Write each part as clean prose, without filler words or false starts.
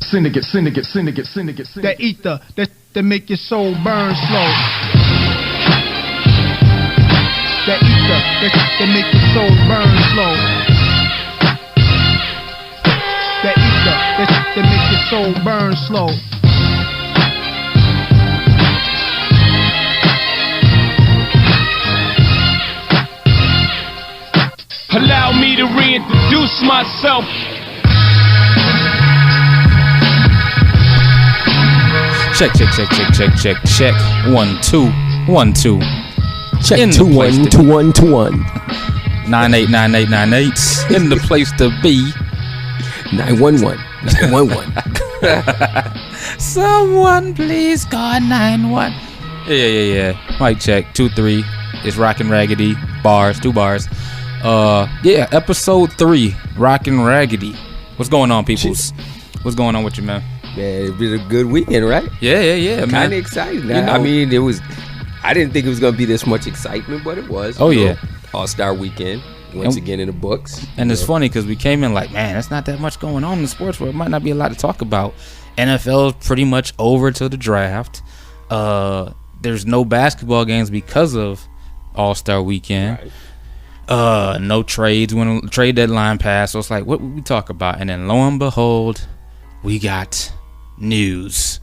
syndicate. That ether that make your soul burn slow. That ether that make your soul burn slow. That ether that make your soul burn slow. Allow me to reintroduce myself. Check. 1 2 1 2. Check 2 1 2 1 2 1. 989898 in the place to be. 911 911. Someone please call 911. Yeah. Mic check 2 3. It's Rockin' Raggedy bars, 2 bars. Episode 3, Rockin' Raggedy. What's going on, peoples? What's going on with you, man? Man, it's been a good weekend, right? Yeah, man. Kind of exciting. I mean, I didn't think it was going to be this much excitement, but it was. Oh, yeah. All-Star weekend, once again in the books. And it's funny because we came in like, man, there's not that much going on in the sports world. It might not be a lot to talk about. NFL is pretty much over to the draft. There's no basketball games because of All-Star weekend. Right. No trades when trade deadline passed. So it's like, what would we talk about? And then lo and behold, we got news,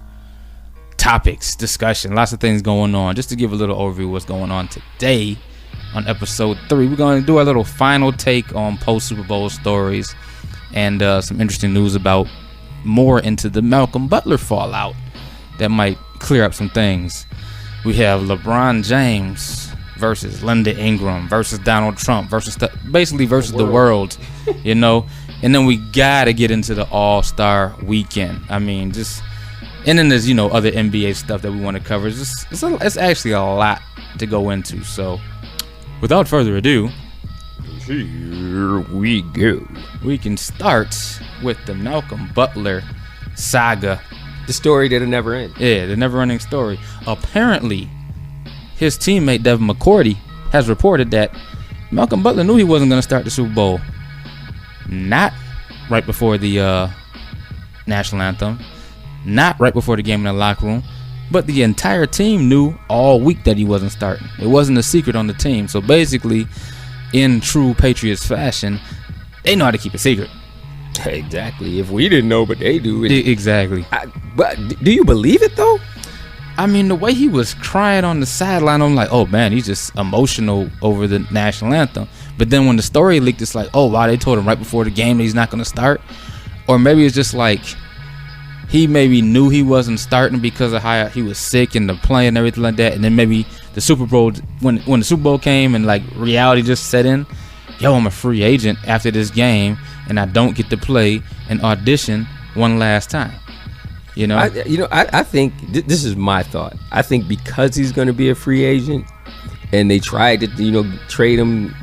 topics, discussion, lots of things going on. Just to give a little overview of what's going on today on episode 3, we're going to do our little final take on post Super Bowl stories and some interesting news about more into the Malcolm Butler fallout that might clear up some things. We have LeBron James versus Linda Ingram versus Donald Trump versus the world, you know. And then we gotta get into the All-Star weekend. I mean, and then there's other NBA stuff that we want to cover. It's actually a lot to go into. So, without further ado, here we go. We can start with the Malcolm Butler saga, the story that'll never end. Yeah, the never-ending story. Apparently, his teammate Devin McCourty has reported that Malcolm Butler knew he wasn't going to start the Super Bowl. Not right before the national anthem, not right before the game in the locker room, but the entire team knew all week that he wasn't starting. It wasn't a secret on the team. So basically, in true Patriots fashion, they know how to keep a secret. Exactly. If we didn't know, but they do. Exactly. But do you believe it though? I mean, the way he was crying on the sideline, I'm like, oh man, he's just emotional over the national anthem. But then when the story leaked, it's like, oh wow, they told him right before the game that he's not going to start. Or maybe it's just like he maybe knew he wasn't starting because of how he was sick and the play and everything like that. And then maybe the Super Bowl, when the Super Bowl came and like reality just set in, yo, I'm a free agent after this game and I don't get to play and audition one last time. I think this is my thought. I think because he's going to be a free agent, and they tried to trade him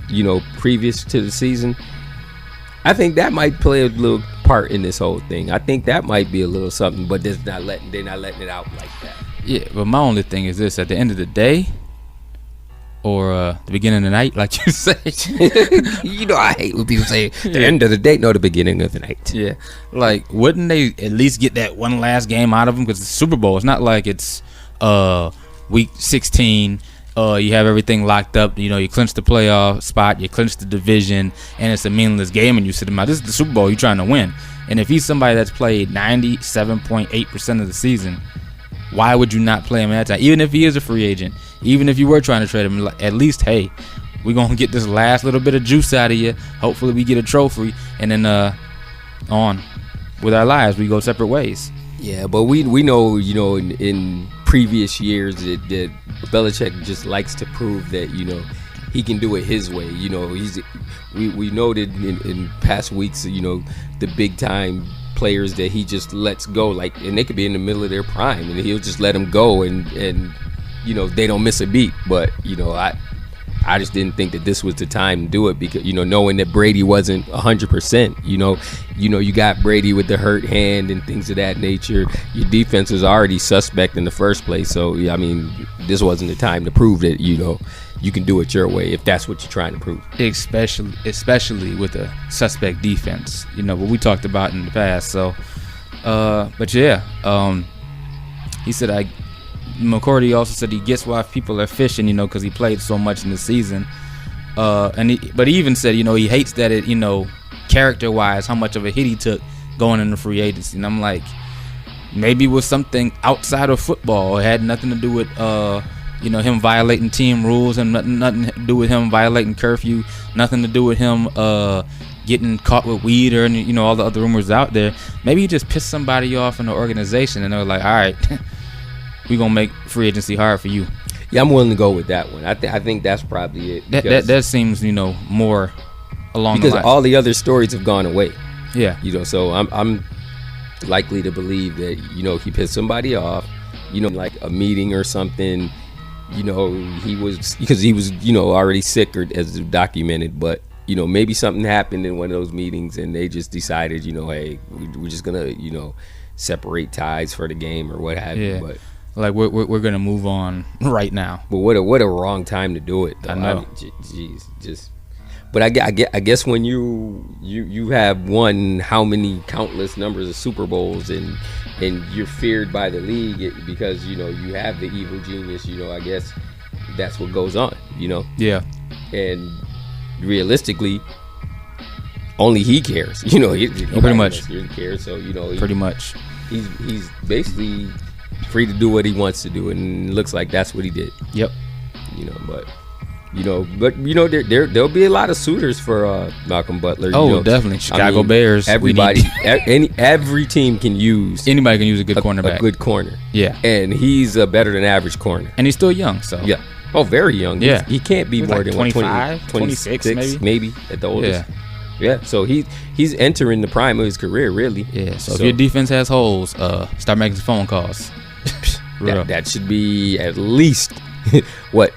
previous to the season, I think that might play a little part in this whole thing. I think that might be a little something, but they're not letting it out like that. Yeah, but my only thing is this: at the end of the day, or the beginning of the night, like you say. I hate when people say the end of the day. No, the beginning of the night. Yeah, like wouldn't they at least get that one last game out of him? Because the Super Bowl, it's not like it's week 16. You have everything locked up. You clinch the playoff spot, you clinch the division, and it's a meaningless game, and you sit him out. This is the Super Bowl. You're trying to win, and if he's somebody that's played 97.8% of the season, why would you not play him at that time? Even if he is a free agent, even if you were trying to trade him, at least, hey, we're going to get this last little bit of juice out of you. Hopefully we get a trophy, and then on with our lives. We go separate ways. Yeah, but we know, in previous years that Belichick just likes to prove that, he can do it his way. We noted in past weeks, the big time players that he just lets go, and they could be in the middle of their prime and he'll just let them go and they don't miss a beat. But I just didn't think that this was the time to do it because knowing that Brady wasn't 100%, you got Brady with the hurt hand and things of that nature. Your defense was already suspect in the first place, so I mean this wasn't the time to prove that you can do it your way if that's what you're trying to prove. Especially with a suspect defense, what we talked about in the past. So But yeah, he said McCourty also said he gets why people are fishing, you know, because he played so much in the season. But he even said, you know, he hates that it, you know, character-wise, how much of a hit he took going into free agency. And I'm like, maybe it was something outside of football. It had nothing to do with, you know, him violating team rules, and nothing to do with him violating curfew, nothing to do with him getting caught with weed or, you know, all the other rumors out there. Maybe he just pissed somebody off in the organization, and they were like, all right, we're going to make free agency hard for you. Yeah, I'm willing to go with that one. I think that's probably it. That seems, you know, more along the lines. Because all the other stories have gone away. Yeah. You know, so I'm likely to believe that, you know, he pissed somebody off, you know, like a meeting or something. You know, he was, you know, already sick, or as documented, but, you know, maybe something happened in one of those meetings and they just decided, you know, hey, we're just gonna, you know, separate ties for the game or what have you. But like we're gonna move on right now. But what a wrong time to do it, though. I know. Jeez, just. But I guess when you have won how many countless numbers of Super Bowls and you're feared by the league because, you know, you have the evil genius, you know, I guess that's what goes on, you know. Yeah. And realistically, only he cares, you know. Pretty much. He cares, so, you know. Pretty much. He's basically free to do what he wants to do, and it looks like that's what he did. Yep. You know, but there'll be a lot of suitors for Malcolm Butler. Oh, you know. definitely. Chicago Bears. Everybody, every team can use. Anybody can use a good cornerback. A good corner. Yeah. And he's a better than average corner. And he's still young, so. Yeah. Oh, very young. Yeah. He can't be more like than 25, 26 maybe at the oldest. Yeah. So he's entering the prime of his career, really. Yeah. So if your defense has holes, start making some phone calls. that should be at least what,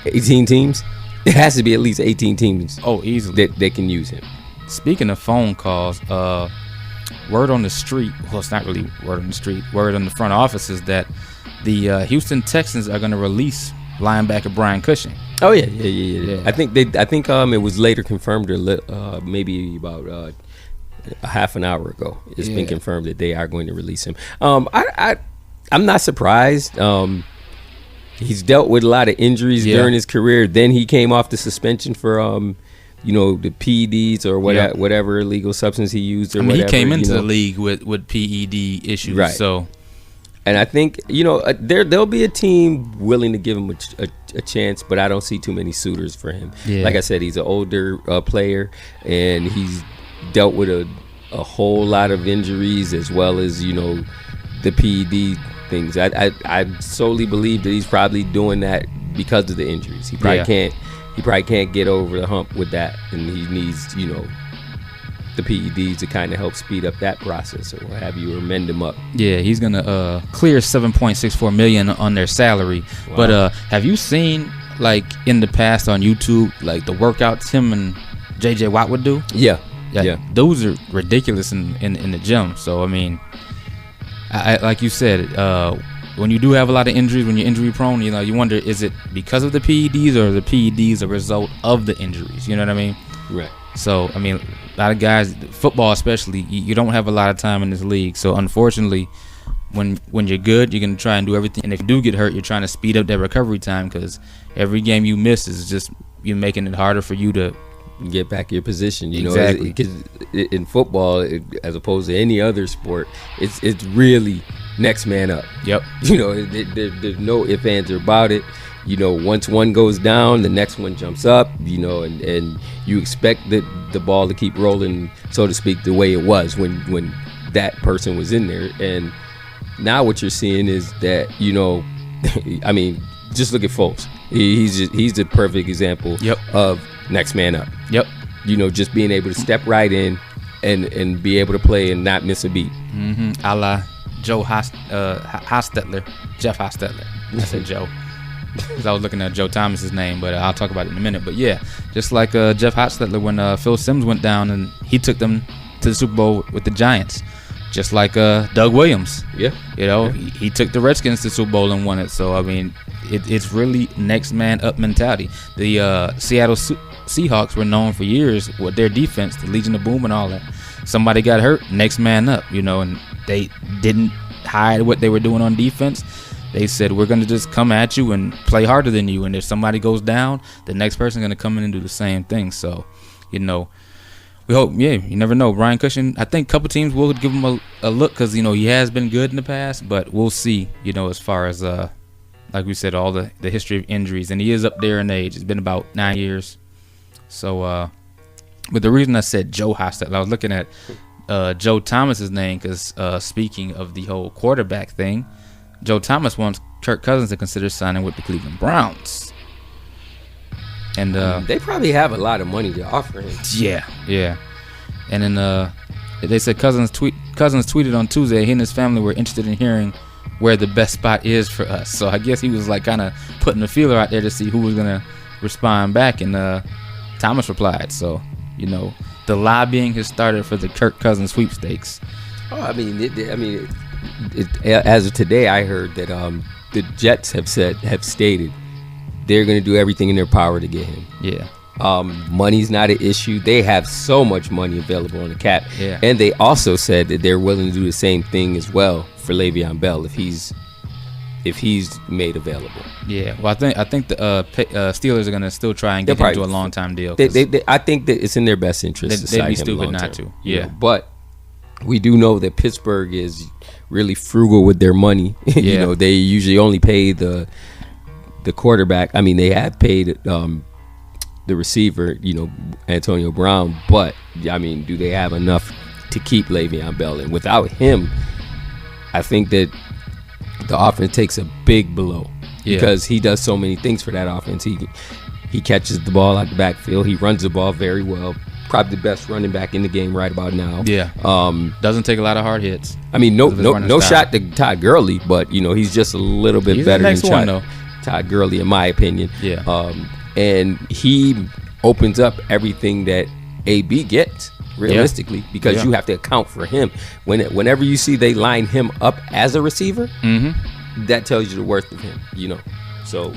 18 teams? It has to be at least 18 teams. Oh, easily. That can use him. Speaking of phone calls, word on the street. Well, it's not really word on the street. Word on the front office is that the Houston Texans are going to release linebacker Brian Cushing. Oh yeah. I think it was later confirmed, or maybe about a half an hour ago. It's been confirmed that they are going to release him. I'm not surprised. He's dealt with a lot of injuries during his career. Then he came off the suspension for, you know, the PEDs or whatever illegal substance he used. Or whatever, he came into the league with PED issues. Right. So, and I think, you know, there'll be a team willing to give him a chance, but I don't see too many suitors for him. Yeah. Like I said, he's an older player, and he's dealt with a whole lot of injuries, as well as, you know, the PED things. I solely believe that he's probably doing that because of the injuries. He probably can't get over the hump with that, and he needs, you know, the PEDs to kind of help speed up that process or what have you, or mend him up. Yeah, he's gonna clear $7.64 million on their salary. Wow. But have you seen, like, in the past on YouTube, like the workouts him and JJ Watt would do? Yeah. Those are ridiculous in the gym. So I mean, I like you said, when you do have a lot of injuries, when you're injury prone, you know, you wonder, is it because of the PEDs or the PEDs a result of the injuries? You know what I mean? Right. So, I mean, a lot of guys, football especially, you don't have a lot of time in this league. So, unfortunately, when you're good, you're going to try and do everything. And if you do get hurt, you're trying to speed up that recovery time, because every game you miss is just you making it harder for you to get back your position. You exactly. know, because in football, as opposed to any other sport, it's really next man up. Yep. You know, there's no ifs, ands, or about it. You know, once one goes down, the next one jumps up, you know, and you expect the ball to keep rolling, so to speak, the way it was when that person was in there. And now what you're seeing is that, you know, I mean, just look at Foles. He's the perfect example of next man up. Yep. You know, just being able to step right in and be able to play and not miss a beat. Mm-hmm. A la Joe Hostetler, Jeff Hostetler. I said Joe. Because I was looking at Joe Thomas's name, but I'll talk about it in a minute. But yeah, just like Jeff Hostetler when Phil Simms went down and he took them to the Super Bowl with the Giants. Just like Doug Williams. Yeah. You know, he took the Redskins to the Super Bowl and won it. So, I mean, it's really next man up mentality. The Seattle Seahawks were known for years with their defense, the Legion of Boom and all that. Somebody got hurt, next man up, you know, and they didn't hide what they were doing on defense. They said, we're going to just come at you and play harder than you. And if somebody goes down, the next person going to come in and do the same thing. So, we hope, you never know. Brian Cushing, I think a couple teams will give him a look because, he has been good in the past. But we'll see, as far as, like we said, all the history of injuries. And he is up there in age. It's been about 9 years. So, but the reason I said Joe Hostetler, I was looking at Joe Thomas's name because speaking of the whole quarterback thing, Joe Thomas wants Kirk Cousins to consider signing with the Cleveland Browns. And they probably have a lot of money to offer him. Yeah. And then they said Cousins tweeted on Tuesday he and his family were interested in hearing where the best spot is for us. So I guess he was like kind of putting the feeler out there to see who was going to respond back. And Thomas replied. So, the lobbying has started for the Kirk Cousins sweepstakes. Oh, as of today, I heard that the Jets have stated they're going to do everything in their power to get him. Yeah. Money's not an issue. They have so much money available on the cap. Yeah. And they also said that they're willing to do the same thing as well for Le'Veon Bell if he's made available. Yeah. Well, I think the Steelers are going to still try and get him to a long-time deal. I think that it's in their best interest to sign him they'd be stupid long-term, not to. Yeah. But we do know that Pittsburgh is really frugal with their money. Yeah. They usually only pay the quarterback. I mean, they have paid the receiver, Antonio Brown. But, do they have enough to keep Le'Veon Bell? And without him, I think that the offense takes a big blow because he does so many things for that offense. He catches the ball out the backfield. He runs the ball very well. Probably the best running back in the game right about now. Yeah. Doesn't take a lot of hard hits. No shot to Todd Gurley, but he's just a little bit better than Todd Gurley in my opinion. Yeah. And he opens up everything that AB gets realistically because you have to account for him. Whenever you see they line him up as a receiver, that tells you the worth of him. So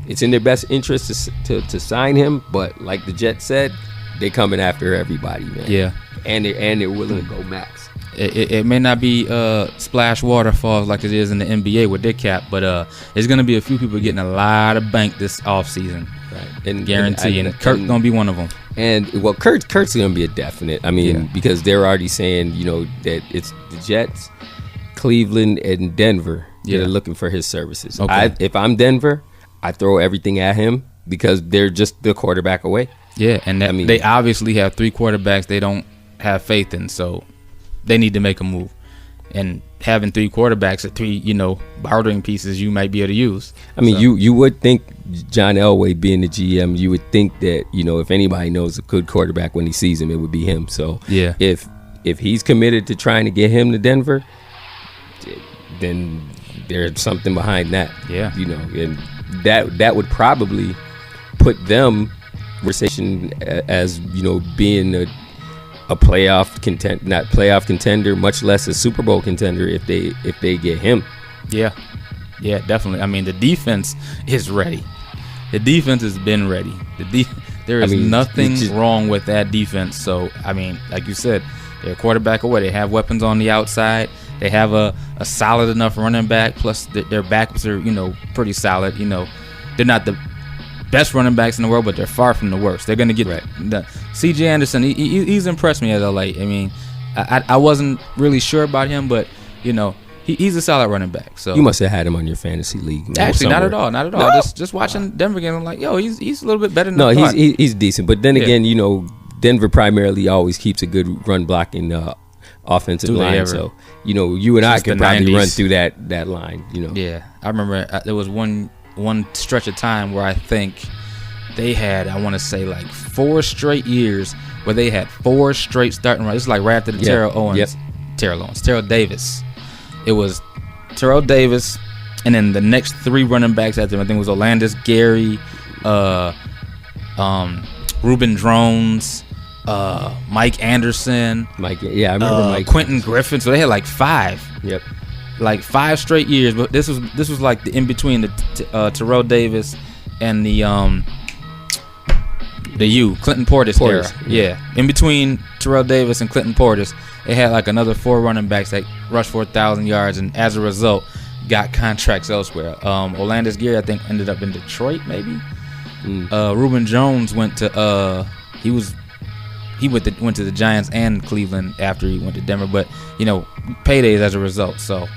it's in their best interest to sign him, but like the Jets said, they coming after everybody, man. Yeah. And they're willing to go max. It may not be splash waterfalls like it is in the NBA with their cap, but there's going to be a few people getting a lot of bank this offseason. Right. And guarantee. And Kirk's going to be one of them. And, Kurt's going to be a definite. Because they're already saying, that it's the Jets, Cleveland, and Denver that are looking for his services. Okay. If I'm Denver, I throw everything at him because they're just the quarterback away. Yeah, and they obviously have 3 quarterbacks they don't have faith in, so they need to make a move. And having 3 quarterbacks at 3, bartering pieces you might be able to use. You would think John Elway being the GM, you would think that, if anybody knows a good quarterback when he sees him, it would be him. So yeah, if he's committed to trying to get him to Denver, then there's something behind that. Yeah. And that would probably put them conversation as being a playoff contender, much less a Super Bowl contender if they get him. Yeah, definitely. The defense is ready. The defense has been ready. There is nothing wrong with that defense. So like you said, they're a quarterback away. They have weapons on the outside. They have a solid enough running back. Plus their backups are pretty solid. They're not the best running backs in the world, but they're far from the worst. They're going to get the C.J. Anderson. He's impressed me at L.A. I wasn't really sure about him, but he's a solid running back. So you must have had him on your fantasy league. Actually, not at all. No? Just watching Denver game, I'm like, he's a little bit better than I thought. He's decent. But then again, Denver primarily always keeps a good run blocking offensive line. So you and I could probably run through that line. Yeah, I remember there was one stretch of time where I think they had, I want to say, like 4 straight years where they had 4 straight starting runs. It's like right after the Terrell Davis. It was Terrell Davis, and then the next 3 running backs after him, I think it was Olandis Gary, Reuben Drones, Mike Anderson. I remember Mike. Quentin Griffin. So they had like 5. Yep. Like 5 straight years, but this was like the in between the Terrell Davis and the Clinton Portis era. Yeah, in between Terrell Davis and Clinton Portis, they had like another 4 running backs that rushed for 1,000 yards, and as a result, got contracts elsewhere. Orlando Gary, I think, ended up in Detroit, maybe. Reuben Jones went to he went to the Giants and Cleveland after he went to Denver, but paydays as a result. So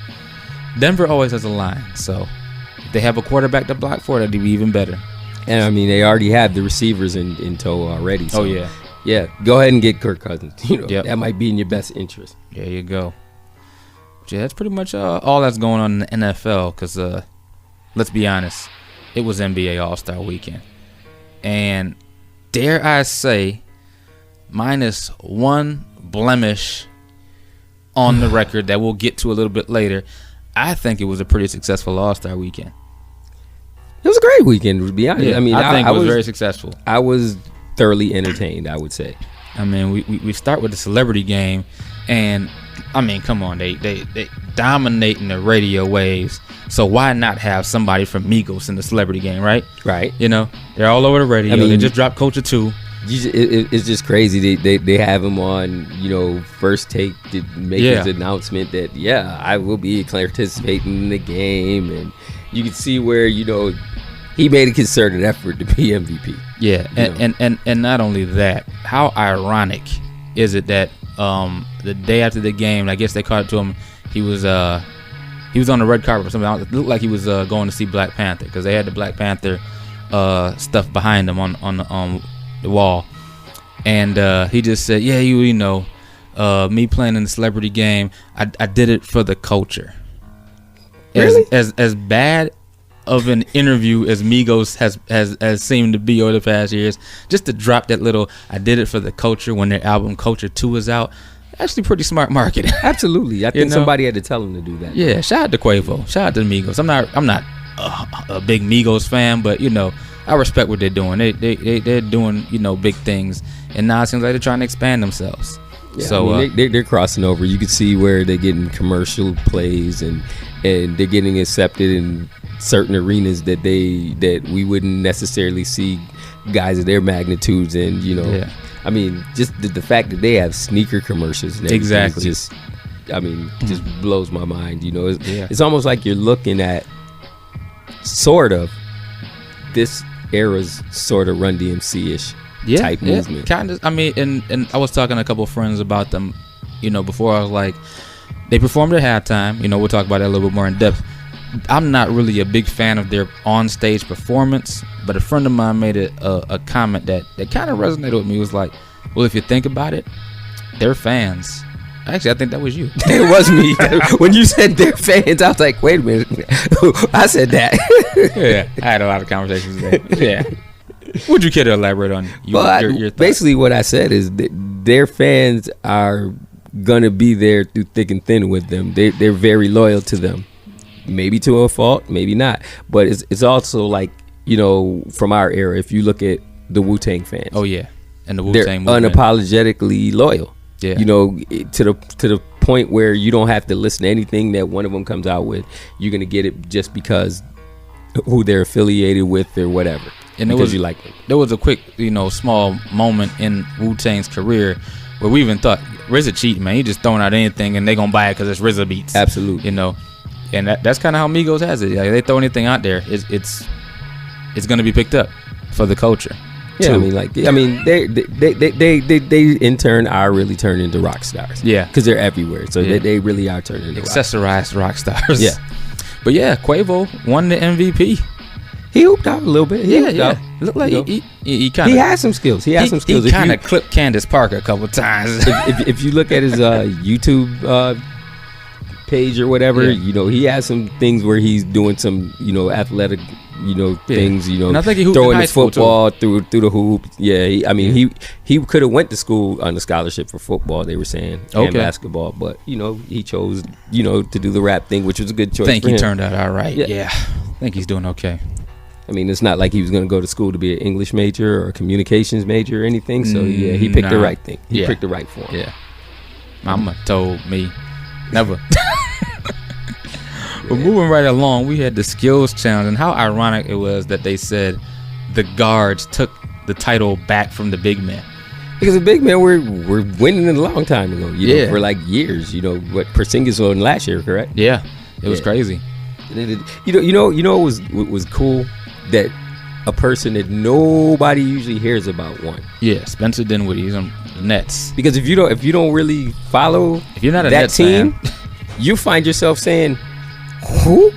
Denver always has a line. So if they have a quarterback to block for, that'd be even better. And I mean, they already have the receivers in tow already. So, yeah, go ahead and get Kirk Cousins. That might be in your best interest. There you go. Yeah, that's pretty much all that's going on in the NFL. Because let's be honest, it was NBA All-Star Weekend, and dare I say, minus one blemish on the record that we'll get to a little bit later, I think it was a pretty successful All-Star Weekend. It was a great weekend, to be honest. Yeah, I think it was very successful. I was thoroughly entertained, I would say. I mean, we start with the celebrity game, and I mean, come on, they dominating the radio waves. So why not have somebody from Migos in the celebrity game, right? Right. They're all over the radio. I mean, they just dropped Culture 2. It's just crazy. They have him on, First Take to make his announcement that I will be participating in the game, and you can see where he made a concerted effort to be MVP. Yeah, and not only that, how ironic is it that the day after the game, I guess they caught it to him, he was on the red carpet or something. It looked like he was going to see Black Panther, because they had the Black Panther stuff behind him on the wall, and he just said, me playing in the celebrity game, I did it for the culture. Really? As bad of an interview as Migos has seemed to be over the past years, just to drop that little "I did it for the culture" when their album Culture 2 is out, actually pretty smart marketing. Absolutely, I think somebody had to tell him to do that. Yeah, shout out to Quavo, shout out to Migos. I'm not a big Migos fan, but I respect what they're doing. They're doing big things, and now it seems like they're trying to expand themselves. Yeah, so I mean, they're crossing over. You can see where they're getting commercial plays, and they're getting accepted in certain arenas that we wouldn't necessarily see guys of their magnitudes in. I mean, just the fact that they have sneaker commercials and exactly just blows my mind. It's almost like you're looking at sort of this era's sort of Run DMC-ish type movement. Kind of. I mean, and I was talking to a couple of friends about them, before. I was like, they performed at halftime. We'll talk about that a little bit more in depth. I'm not really a big fan of their on-stage performance, but a friend of mine made a comment that kind of resonated with me. It was like, well, if you think about it, they're fans. Actually, I think that was you. It was me. When you said they're fans, I was like, wait a minute. I said that. Yeah, I had a lot of conversations today. Yeah. Would you care to elaborate on your thoughts? Basically, what I said is that their fans are going to be there through thick and thin with them. They're very loyal to them. Maybe to a fault, maybe not. But it's also like, from our era, if you look at the Wu-Tang fans. Oh, yeah. And the Wu-Tang movement. They're unapologetically loyal. Yeah. To the point where you don't have to listen to anything that one of them comes out with. You're going to get it just because who they're affiliated with or whatever. And because you like them. There was a quick, small moment in Wu-Tang's career where we even thought, RZA cheating, man. He just throwing out anything and they going to buy it because it's RZA beats. Absolutely. And that's kind of how Migos has it. Like, they throw anything out there, it's going to be picked up for the culture. Yeah, they in turn are really turning into rock stars. Yeah, because they're everywhere. So they really are turning into accessorized rock stars. Yeah, but Quavo won the MVP. He hooped out a little bit. Yeah. Looked like he kind of. He has some skills. He kind of clipped Candace Parker a couple times. if you look at his YouTube page or whatever, he has some things where he's doing some athletic things, and I think he throwing the football through the hoop. He could have went to school on a scholarship for football, they were saying, and basketball, but he chose to do the rap thing, which was a good choice. I think he turned out all right. Yeah. I think he's doing okay. I mean, it's not like he was going to go to school to be an English major or a communications major or anything. So he picked the right thing. He picked the right form. Yeah, Mama told me never. But moving right along, we had the skills challenge, and how ironic it was that they said the guards took the title back from the big men. Because the big men we're winning a long time ago. You know, for like years. You know what Porzingis won last year, correct? Yeah, it was crazy. You know, what was cool that a person that nobody usually hears about won. Yeah, Spencer Dinwiddie. He's on the Nets. Because if you don't really follow, if you're not a that Nets team, fan, you find yourself saying, "Who?"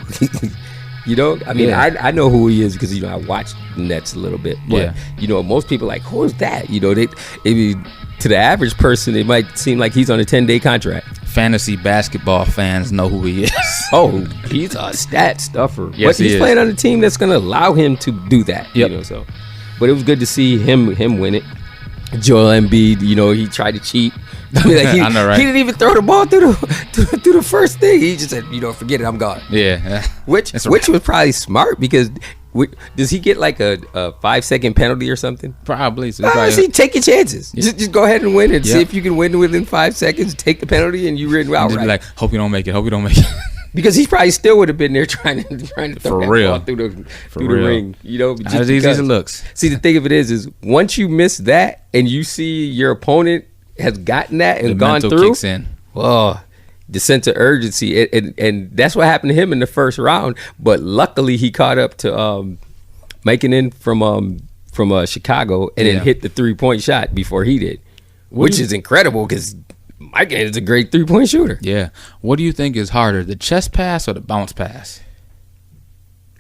You know, I mean, I know who he is because, you know, I watched the Nets a little bit. But, you know, most people are like, who is that? You know, to the average person, it might seem like he's on a 10-day contract. Fantasy basketball fans know who he is. Oh, he's a stat stuffer. Yes, but he's playing on a team that's going to allow him to do that. Yep. You know, so. But it was good to see him win it. Joel Embiid, you know, he tried to cheat. I mean, like I know, right? He didn't even throw the ball through the first thing. He just said, you know, forget it, I'm gone. Yeah. Which was probably smart because does he get like a 5-second penalty or something? Probably. So see, take your chances. Yeah. Just go ahead and win it. See if you can win within 5 seconds. Take the penalty and you win outright. Be like, hope you don't make it. Because he probably still would have been there trying to throw that ball through the ring. You know, just as easy as it looks. See, the thing of it is once you miss that and you see your opponent has gotten that and gone through, kicks in. Oh, the sense of urgency, and that's what happened to him in the first round. But luckily, he caught up to making in from Chicago and then hit the 3-point shot before he did, which is incredible because Mike is a great 3-point shooter. Yeah. What do you think is harder, the chest pass or the bounce pass?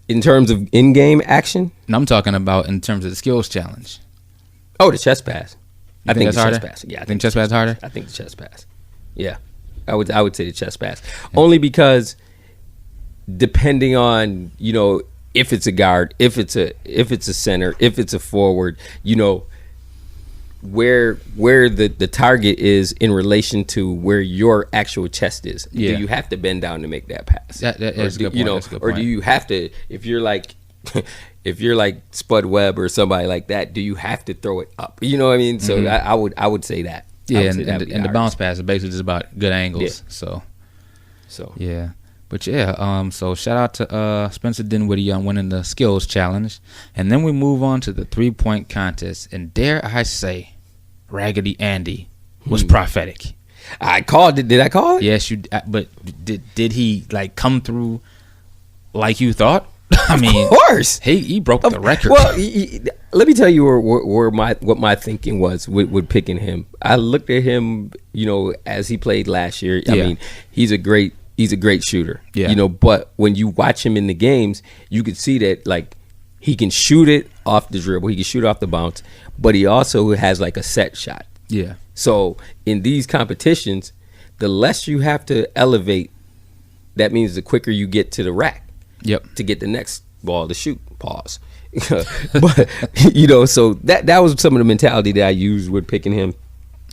In terms of in-game action? No, I'm talking about in terms of the skills challenge. Oh, the chest pass. I think the harder? chest pass. Yeah, I think chest pass harder? I think the chest pass. Yeah. I would say the chest pass. Yeah. Only because depending on, you know, if it's a guard, if it's a center, if it's a forward, you know, where the target is in relation to where your actual chest is. Yeah. Do you have to bend down to make that pass? That's a good point. You know, or do you have to, if you're like Spud Webb or somebody like that, do you have to throw it up? You know what I mean? So I would say that. Yeah, and the bounce pass is basically just about good angles. Yeah. So yeah. But yeah, so shout out to Spencer Dinwiddie on winning the skills challenge. And then we move on to the 3-point contest. And dare I say, Raggedy Andy was prophetic. I called it. Did I call it? Yes, you. But did he like come through like you thought? I mean, of course, he broke the record. Well, let me tell you what my thinking was with picking him. I looked at him, you know, as he played last year. I mean, he's a great shooter. Yeah. You know, but when you watch him in the games, you could see that like he can shoot it off the dribble, he can shoot off the bounce, but he also has like a set shot. Yeah. So in these competitions, the less you have to elevate, that means the quicker you get to the rack. Yep. To get the next ball to shoot. Pause. But you know, so that was some of the mentality that I used with picking him.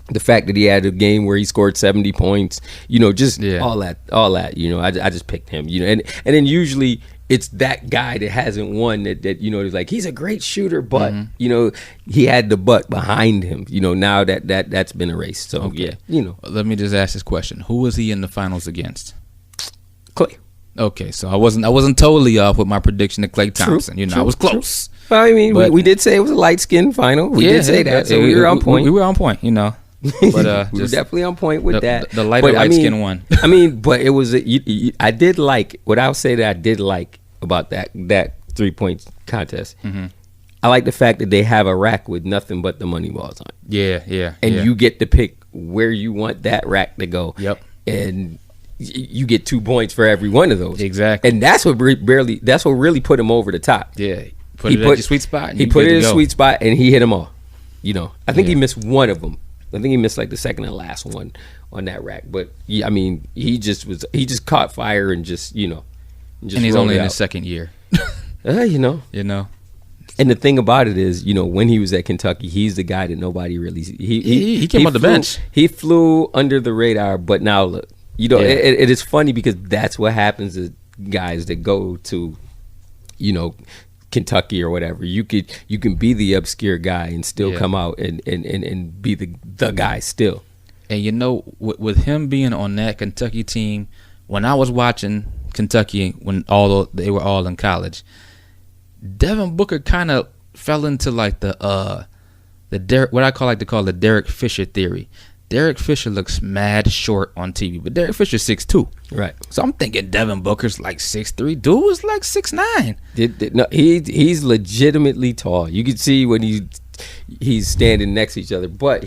The fact that he had a game where he scored 70 points, you know, just all that, you know, I just picked him, you know, and then usually it's that guy that hasn't won that you know, is like, he's a great shooter, but you know, he had the but behind him, you know, now that's been erased. So yeah, you know. Let me just ask this question. Who was he in the finals against? Clay. Okay, so I wasn't totally off with my prediction of Klay Thompson. You know, I was close. Well, I mean, we did say it was a light-skinned final. We did say that, so we were on point. We were on point, you know. But we were definitely on point with that. The light-skinned one. I mean, but it was I did like what I would say that I did like about that 3-point contest. Mm-hmm. I like the fact that they have a rack with nothing but the money balls on it. Yeah. And you get to pick where you want that rack to go. Yep. And you get 2 points for every one of those. Exactly. And that's what really put him over the top. Yeah. Put it at your sweet spot. He put it in a sweet spot and he hit them all. You know, I think he missed one of them. I think he missed like the second and last one on that rack. But I mean, he just caught fire and just, you know, and he's only in his second year. You know. And the thing about it is, you know, when he was at Kentucky, he's the guy that nobody really he came on the bench. He flew under the radar, but now look, you know, it is funny because that's what happens to guys that go to, you know, Kentucky or whatever. You can be the obscure guy and still come out and be the guy still. And you know, with him being on that Kentucky team, when I was watching Kentucky when they were all in college, Devin Booker kind of fell into like the what I like to call the Derek Fisher theory. Derek Fisher looks mad short on TV, but Derek Fisher's 6'2". Right. So I'm thinking Devin Booker's like 6'3". Dude was like 6'9". No, he's legitimately tall. You can see when he's standing next to each other. But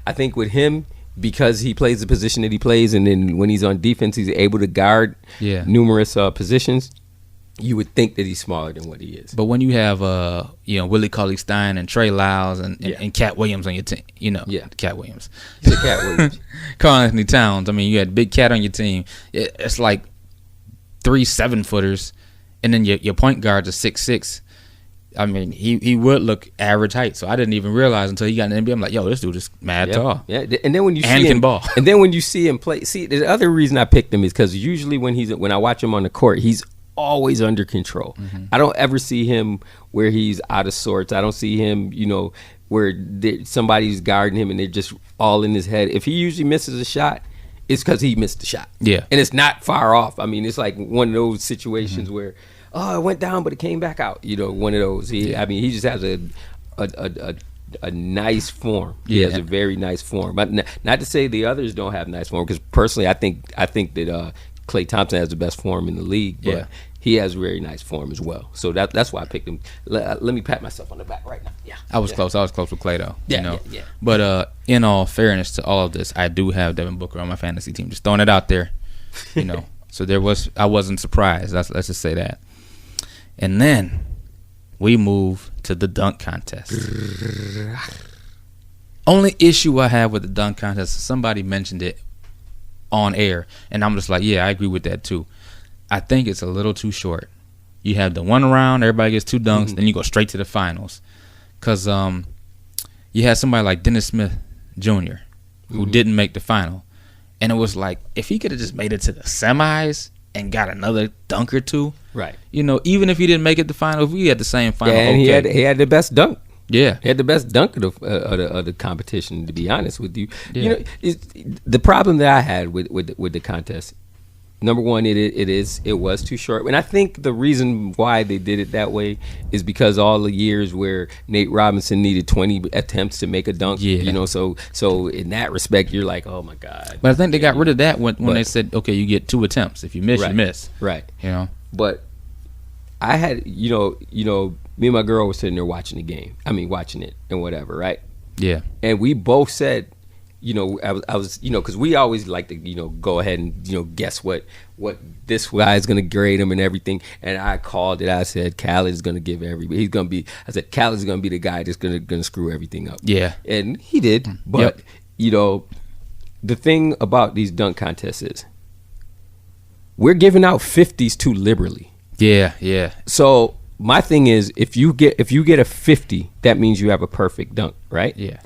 I think with him, because he plays the position that he plays, and then when he's on defense, he's able to guard numerous positions. You would think that he's smaller than what he is. But when you have Willie Cauley-Stein and Trey Lyles and Cat Williams on your team, Cat Williams. Cat Williams. Karl Anthony Towns. I mean, you had Big Cat on your team. It's like 3 7-footers, and then your point guards are 6'6". I mean, he would look average height. So I didn't even realize until he got in the NBA. I'm like, yo, this dude is mad tall. Yeah, and then when you see can him, ball. And then when you see him play, the other reason I picked him is because usually when I watch him on the court, he's always under control. Mm-hmm. I don't ever see him where he's out of sorts. I don't see him, where somebody's guarding him and they're just all in his head. If he usually misses a shot, it's because he missed the shot. Yeah. And it's not far off. I mean, it's like one of those situations where, it went down, but it came back out. One of those. He just has a nice form. He has a very nice form. But not to say the others don't have nice form, because personally, I think that Klay Thompson has the best form in the league, but he has very nice form as well. So that's why I picked him. Let me pat myself on the back right now. Yeah, I was close. I was close with Klay though. Yeah. But in all fairness to all of this, I do have Devin Booker on my fantasy team. Just throwing it out there, So I wasn't surprised. Let's just say that. And then we move to the dunk contest. Only issue I have with the dunk contest, somebody mentioned it on air, and I'm just like, yeah, I agree with that too. I think it's a little too short. You have the one round, everybody gets 2 dunks, then you go straight to the finals. Because you had somebody like Dennis Smith Jr. who didn't make the final. And it was like, if he could have just made it to the semis and got another dunk or 2, right? Even if he didn't make it to the final, if we had the same final, and he had the best dunk. Yeah, he had the best dunk of the competition. To be honest with you, the problem that I had with the contest. Number one, it was too short, and I think the reason why they did it that way is because all the years where Nate Robinson needed 20 attempts to make a dunk. Yeah. So in that respect, you're like, oh my god. But I think they got rid of that when they said, okay, you get 2 attempts. If you miss, you miss. Right. But I had, me and my girl were sitting there watching the game. I mean, watching it and whatever, right? Yeah. And we both said, I was, because we always like to, go ahead and, guess what this guy is going to grade him and everything. And I called it. I said, Khaled's going to give everybody. Khaled's going to be the guy that's going to screw everything up. Yeah. And he did. But, the thing about these dunk contests is we're giving out 50s too liberally. Yeah. So my thing is, if you get a 50, that means you have a perfect dunk, right? Yeah.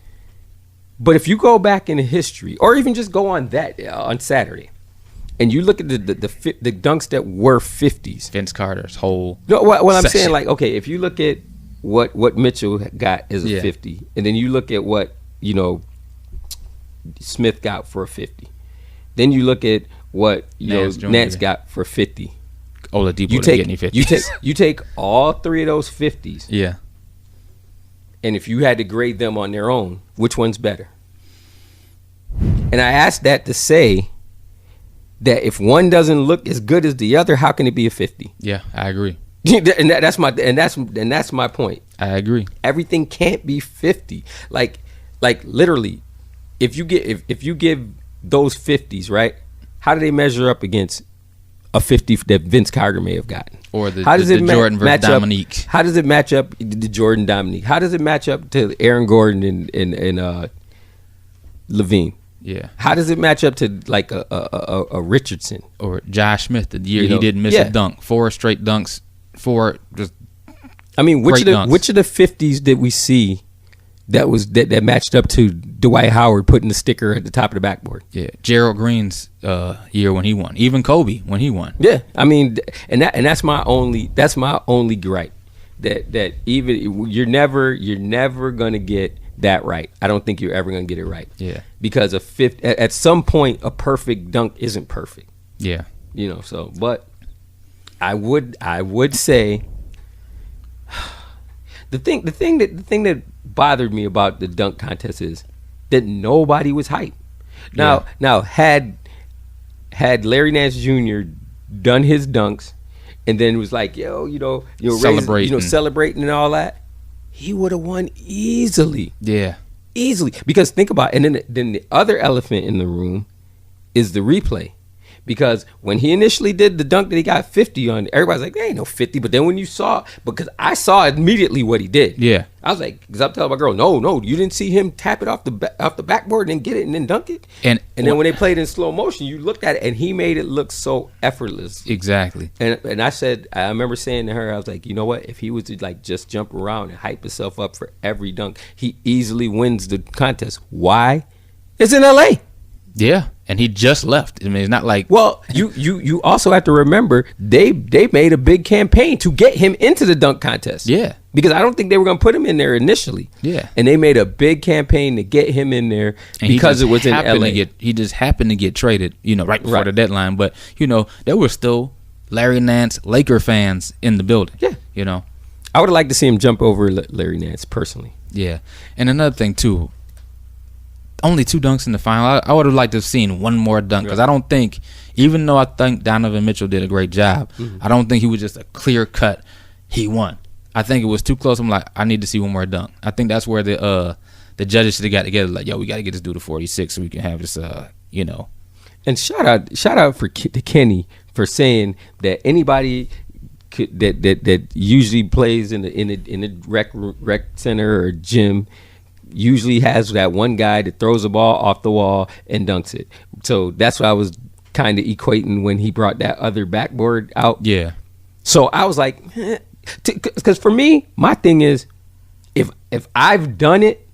But if you go back into history, or even just go on on Saturday, and you look at the dunks that were 50s, Vince Carter's whole. No, well, I'm saying, like, okay, if you look at what Mitchell got as a 50, and then you look at what Smith got for a 50, then you look at what Nance got for 50. Oladipo didn't get any 50s. You take all 3 of those 50s. Yeah. And if you had to grade them on their own, which one's better? And I asked that to say that if one doesn't look as good as the other, how can it be a 50? Yeah, I agree. And that's my point. I agree. Everything can't be 50. Like literally, if you give those 50s, right? How do they measure up against a 50 that Vince Carter may have gotten? Or the Jordan versus Dominique. How does it match up the Jordan Dominique? How does it match up to Aaron Gordon and Levine? Yeah. How does it match up to like a Richardson or Josh Smith the year he didn't miss a dunk? 4 straight dunks. 4 just. I mean, which of the 50s did we see that matched up to Dwight Howard putting the sticker at the top of the backboard? Yeah, Gerald Green's year when he won, even Kobe when he won. Yeah, I mean, and that's my only gripe, that even you're never gonna get that right. I don't think you're ever gonna get it right. Yeah, because at some point a perfect dunk isn't perfect. Yeah, So, but I would say. the thing that bothered me about the dunk contest is that nobody was hyped. Now had Larry Nance Jr. done his dunks and then was like, celebrating and all that, he would have won easily. Yeah. Easily. Because think about it, and then the other elephant in the room is the replay. Because when he initially did the dunk that he got 50 on, everybody's like, there ain't no 50. But then when you saw, because I saw immediately what he did. Yeah. I was like, because I'm telling my girl, no, you didn't see him tap it off the backboard and then get it and then dunk it. And then when they played in slow motion, you looked at it and he made it look so effortless. Exactly. And I remember saying to her, I was like, you know what? If he was to like just jump around and hype himself up for every dunk, he easily wins the contest. Why? It's in LA. Yeah, and he just left. I mean, it's not like... Well, you also have to remember, they made a big campaign to get him into the dunk contest. Yeah. Because I don't think they were going to put him in there initially. Yeah. And they made a big campaign to get him in there and because it was in LA. He just happened to get traded, right before the deadline. But, there were still Larry Nance Laker fans in the building. Yeah. I would have liked to see him jump over Larry Nance personally. Yeah. And another thing, too, only 2 dunks in the final. I would have liked to have seen one more dunk because I don't think, even though I think Donovan Mitchell did a great job, I don't think he was just a clear cut. He won. I think it was too close. I'm like, I need to see one more dunk. I think that's where the judges should have got together. Like, yo, we got to get this dude to 46 so we can have this. And shout out to Kenny for saying that anybody that usually plays in the rec center or gym usually has that one guy that throws the ball off the wall and dunks it. So that's what I was kind of equating when he brought that other backboard out. Yeah. So I was like, because for me, my thing is, if I've done it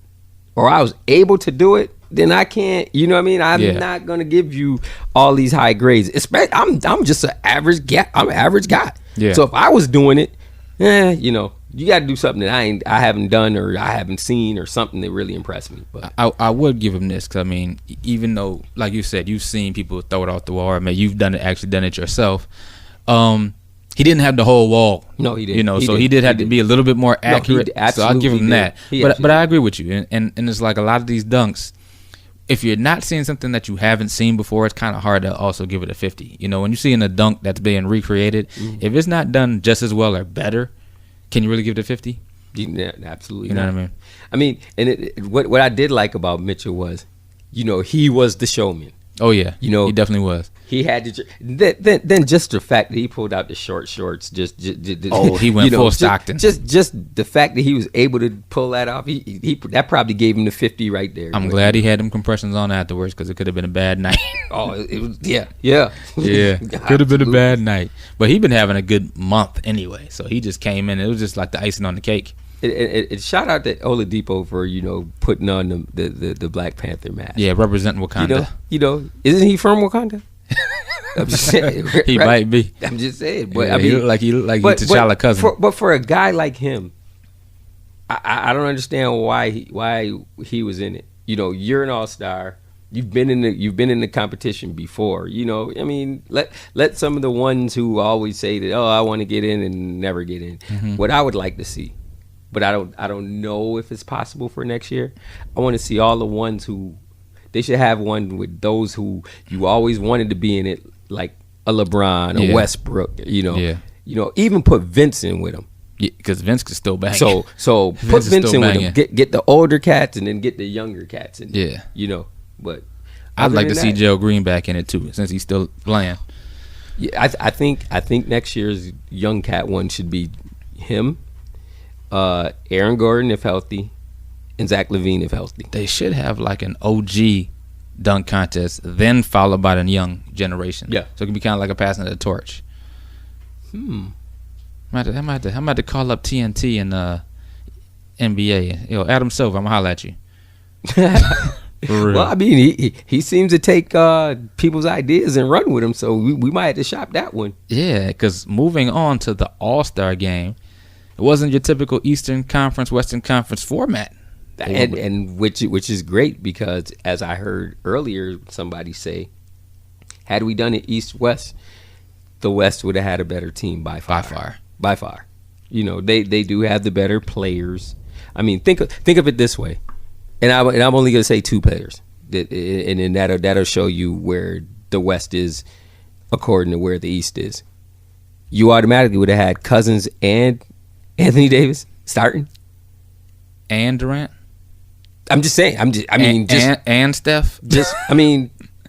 or I was able to do it, then I can't. You know what I mean? I'm not gonna give you all these high grades. I'm just an average guy. I'm an average guy. Yeah. So if I was doing it, you got to do something that I haven't done or I haven't seen or something that really impressed me. But I would give him this because, I mean, even though, like you said, you've seen people throw it off the wall. I mean, you've actually done it yourself. He didn't have the whole wall. No, he didn't. He did have to be a little bit more accurate. So I'll give him that. But I agree with you. And it's like a lot of these dunks, if you're not seeing something that you haven't seen before, it's kind of hard to also give it a 50. When you're seeing a dunk that's being recreated, if it's not done just as well or better, can you really give it a 50? Yeah, absolutely. You know what I mean? I mean, and what I did like about Mitchell was, he was the showman. Oh yeah, he definitely was. He had to. Then just the fact that he pulled out the short shorts, he went full Stockton. Just the fact that he was able to pull that off, he that probably gave him the 50 right there. I'm glad he had them compressions on afterwards because it could have been a bad night. It was yeah. Could have been a bad night. But he'd been having a good month anyway, so he just came in. It was just like the icing on the cake. It shout out to Oladipo for putting on the Black Panther mask. Yeah, representing Wakanda. Isn't he from Wakanda? I'm just saying. He might be. I'm just saying. But I mean, he look like he's T'Challa cousin. But for a guy like him, I don't understand why he was in it. You're an all-star. You've been in the competition before. I mean, let some of the ones who always say that, I want to get in and never get in. Mm-hmm. What I would like to see, but I don't know if it's possible for next year. I want to see all the ones who they should have one with those who you always wanted to be in it, like a LeBron, a Westbrook. Even put Vince in with him. Yeah, because Vince could still bang. So put Vince in with him. Get the older cats and then get the younger cats in. Yeah. But I'd like to see Joe Green back in it too, since he's still playing. Yeah, I think next year's young cat one should be him, Aaron Gordon if healthy, and Zach LaVine if healthy. They should have like an OG dunk contest, then followed by the young generation. Yeah, so it can be kind of like a passing of the torch. I'm about to call up TNT and NBA. Adam Silver, I'm gonna holler at you. Well, I mean, he seems to take people's ideas and run with them, so we might have to shop that one. Yeah, because moving on to the All-Star game, it wasn't your typical Eastern Conference, Western Conference format. And which is great because, as I heard earlier somebody say, had we done it East-West, the West would have had a better team by far. By far. You know, they do have the better players. I mean, think of it this way, and I'm only gonna say 2 players, and then that'll show you where the West is according to where the East is. You automatically would have had Cousins and Anthony Davis starting, and Durant. I'm just saying. And Steph.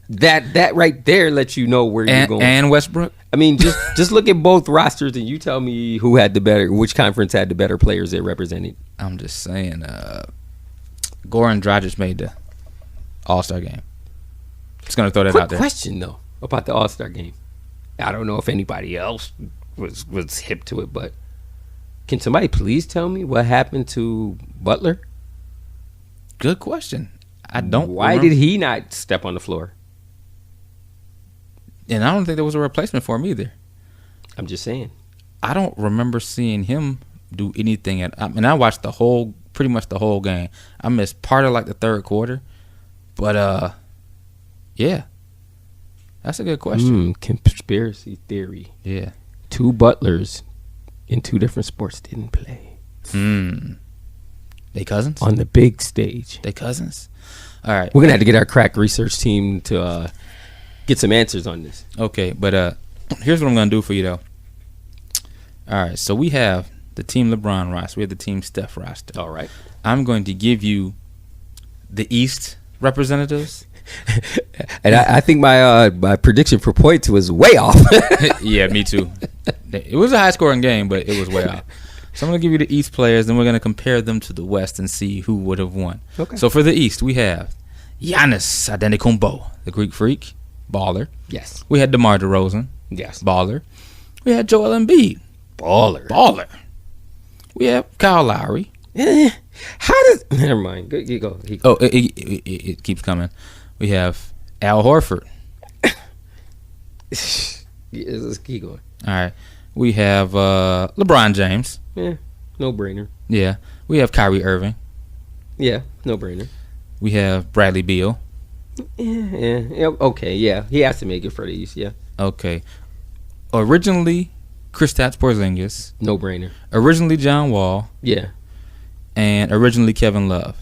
That right there lets you know where you're going. And Westbrook. I mean, just look at both rosters and you tell me which conference had the better players that represented. I'm just saying, Goran Dragic made the All-Star game. Just gonna throw that out there. Quick question though about the All-Star game. I don't know if anybody else was hip to it, but can somebody please tell me what happened to Butler? Good question. I don't. Why did he not step on the floor? And I don't think there was a replacement for him either. I'm just saying. I don't remember seeing him do anything. I watched pretty much the whole game. I missed part of like the third quarter, but yeah, that's a good question. Conspiracy theory. Yeah, 2 Butlers in 2 different sports didn't play. They cousins on the big stage. They cousins. All right, we're gonna have to get our crack research team to get some answers on this. Okay, but here's what I'm gonna do for you though. All right, so we have the Team LeBron roster. We have the Team Steph roster. All right, I'm going to give you the East representatives. And I think my prediction for points was way off. Yeah, me too. It was a high scoring game, but it was way off. So I'm going to give you the East players, then we're going to compare them to the West and see who would have won. Okay. So for the East, we have Giannis Antetokounmpo, the Greek Freak, baller. Yes. We had DeMar DeRozan. Yes. Baller. We had Joel Embiid. Baller. We have Kyle Lowry. How does... Never mind. You go. Oh, it keeps coming. We have Al Horford. Let's keep going. All right. We have LeBron James. Yeah, no brainer. Yeah. We have Kyrie Irving. Yeah, no brainer. We have Bradley Beal. Yeah. Okay, yeah. He has to make it for the East, yeah. Okay. Originally, Kristaps Porzingis. No brainer. Originally, John Wall. Yeah. And originally, Kevin Love.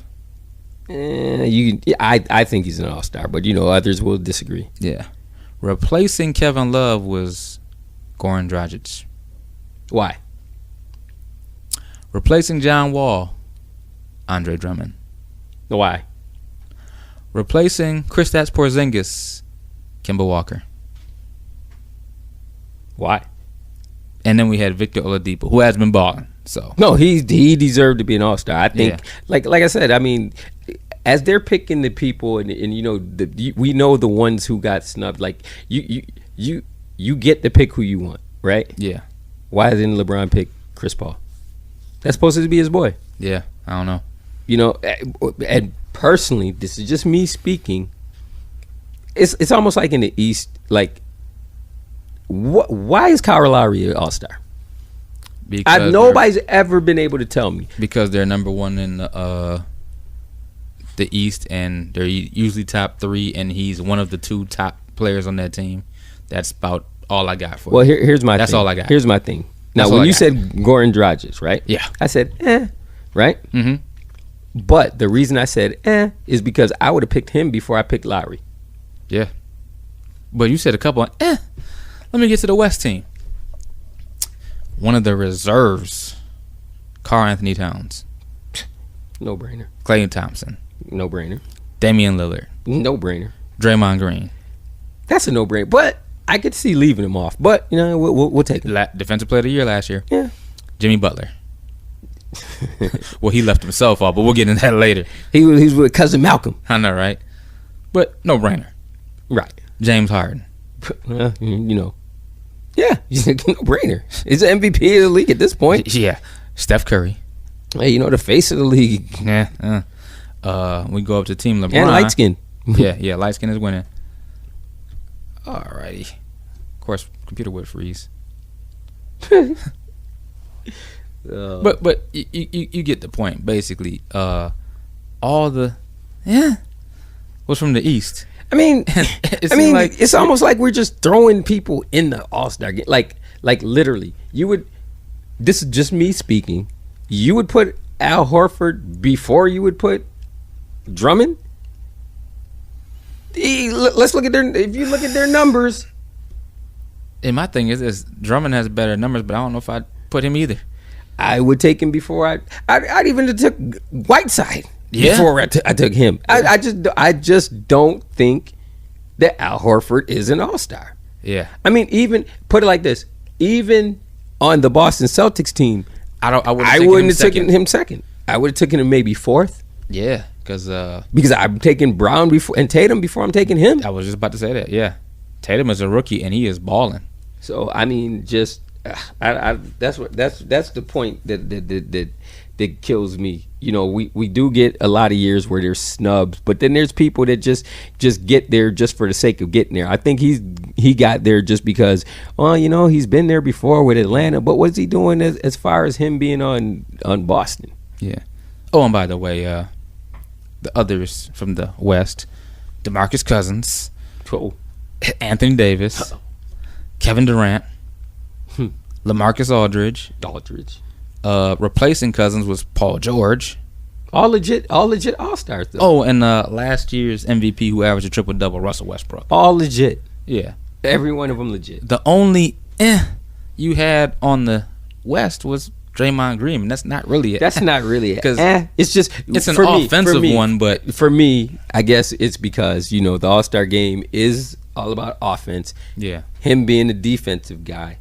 I think he's an all-star, but others will disagree. Yeah. Replacing Kevin Love was Goran Dragic. Why? Replacing John Wall, Andre Drummond. Why? Replacing Kristaps Porzingis, Kemba Walker. Why? And then we had Victor Oladipo, who has been balling. So no, he deserved to be an all-star. I think, like I said, I mean, as they're picking the people, and we know the ones who got snubbed. Like you get to pick who you want, right? Yeah. Why didn't LeBron pick Chris Paul? That's supposed to be his boy. Yeah, I don't know. And personally, this is just me speaking. It's almost like in the East, like, why is Kyle Lowry an all-star? Because nobody's ever been able to tell me. Because they're number one in the East, and they're usually top 3, and he's one of the 2 top players on that team. That's about all I got for you. Well, here's my thing. That's all I got. Here's my thing. Now, when you said Goran Dragic, right? Yeah. I said, right? Mm-hmm. But the reason I said, is because I would have picked him before I picked Lowry. Yeah. But you said a couple of, Let me get to the West team. One of the reserves, Karl Anthony Towns. No brainer. Klay Thompson. No brainer. Damian Lillard. No brainer. Draymond Green. That's a no brainer. But I could see leaving him off. But we'll take it. Defensive Player of the Year last year. Yeah. Jimmy Butler. Well, he left himself off, but we'll get into that later. He was with cousin Malcolm. I know, right? But no brainer. Right. James Harden. Yeah, no brainer. He's the MVP of the league at this point. Yeah. Steph Curry. Hey, the face of the league. Yeah. We go up to Team LeBron. And light skin. Yeah, light skin is winning. Alrighty. Of course, computer would freeze. But you get the point. Basically, all the was from the East. I mean, it's almost like we're just throwing people in the All-Star game. Like literally, you would this is just me speaking. You would put Al Horford before you would put Drummond? Let's look at their. If you look at their numbers, And my thing is Drummond has better numbers, but I don't know if I'd put him either. I would take him before I'd even took Whiteside before I took him. I just don't think that Al Horford is an all-star. Yeah. I mean, even put it like this, even on the Boston Celtics team, I wouldn't have taken him second. I would have taken him maybe fourth. Yeah, because I'm taking Brown before and Tatum before I'm taking him. I was just about to say that. Yeah, Tatum is a rookie and he is balling. So I mean, just that's the point that kills me. You know, we do get a lot of years where there's snubs, but then there's people that just get there just for the sake of getting there. I think he got there just because, well, you know, he's been there before with Atlanta, but what's he doing as far as him being on Boston? Yeah. Oh, and by the way, the others from the West, DeMarcus Cousins, Anthony Davis, Kevin Durant, LaMarcus Aldridge. Replacing Cousins was Paul George. All legit all-stars though. Oh, and last year's MVP who averaged a triple-double, Russell Westbrook. All legit. Yeah. Every one of them legit. The only you had on the West was Draymond Green, and that's not really it. That's not really it. It's just it's an offensive one, but for me, I guess it's because, you know, the All-Star game is all about offense. Yeah. Him being a defensive guy,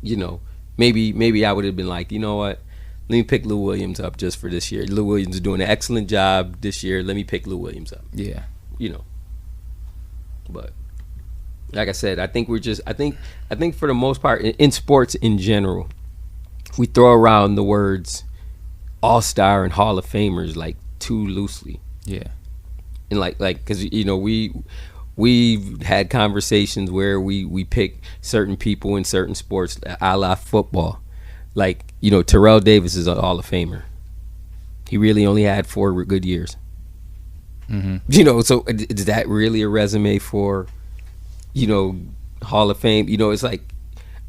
you know, maybe I would have been like, you know what? Let me pick Lou Williams up just for this year. Lou Williams is doing an excellent job this year. Let me pick Lou Williams up. Yeah. You know. But like I said, I think for the most part in sports in general, we throw around the words all-star and Hall of Famers like too loosely. Yeah. And like cuz you know, we've had conversations where we pick certain people in certain sports, a la football. Like, you know, Terrell Davis is a Hall of Famer. He really only had 4 good years. Mm-hmm. You know, so is that really a resume for, you know, Hall of Fame? You know, it's like,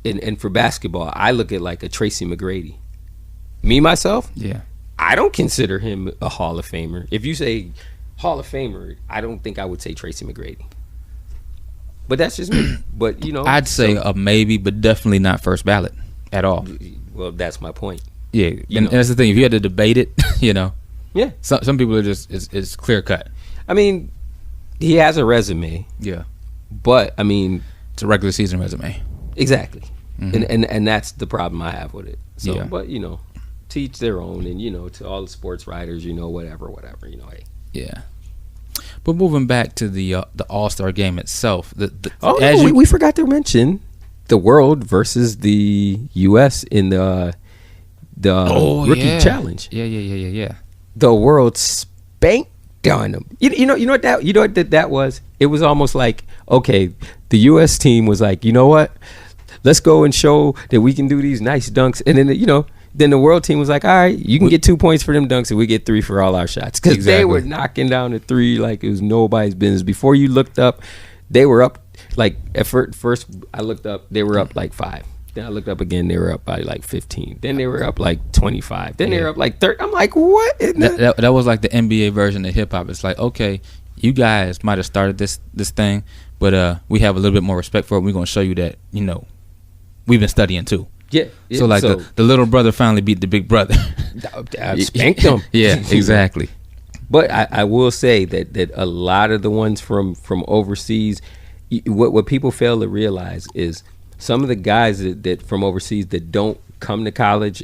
and for basketball, I look at like a Tracy McGrady. Me, myself? Yeah. I don't consider him a Hall of Famer. If you say Hall of Famer, I don't think I would say Tracy McGrady. But that's just me. But, you know. I'd say a maybe, but definitely not first ballot at all. Well, that's my point. Yeah, and that's the thing. If you had to debate it, you know. Yeah. Some people are just, it's clear cut. I mean, he has a resume. Yeah. But, I mean. It's a regular season resume. Exactly. Mm-hmm. And that's the problem I have with it. So, yeah. But, you know, to each their own. And, you know, to all the sports writers, you know, whatever, you know, hey. Yeah. But moving back to the All-Star game itself. We forgot to mention the world versus the U.S. in the rookie challenge. Yeah. The world spanked on them. You know what that was? It was almost like, okay, the U.S. team was like, you know what? Let's go and show that we can do these nice dunks. And then, you know, then the world team was like, all right, you can get 2 points for them dunks and we get 3 for all our shots. Because they were knocking down the 3 like it was nobody's business. Before you looked up, they were up. Like at first I looked up, they were up like 5. Then I looked up again, they were up by like 15. Then they were up like 25. Then they were up like 30. I'm like, what? That was like the NBA version of hip hop. It's like, okay, you guys might have started this thing, but we have a little bit more respect for it. We're gonna show you that, you know, we've been studying too. Yeah. So like the little brother finally beat the big brother. I spanked them. Yeah, exactly. But I will say that a lot of the ones from overseas, what people fail to realize is some of the guys that from overseas that don't come to college,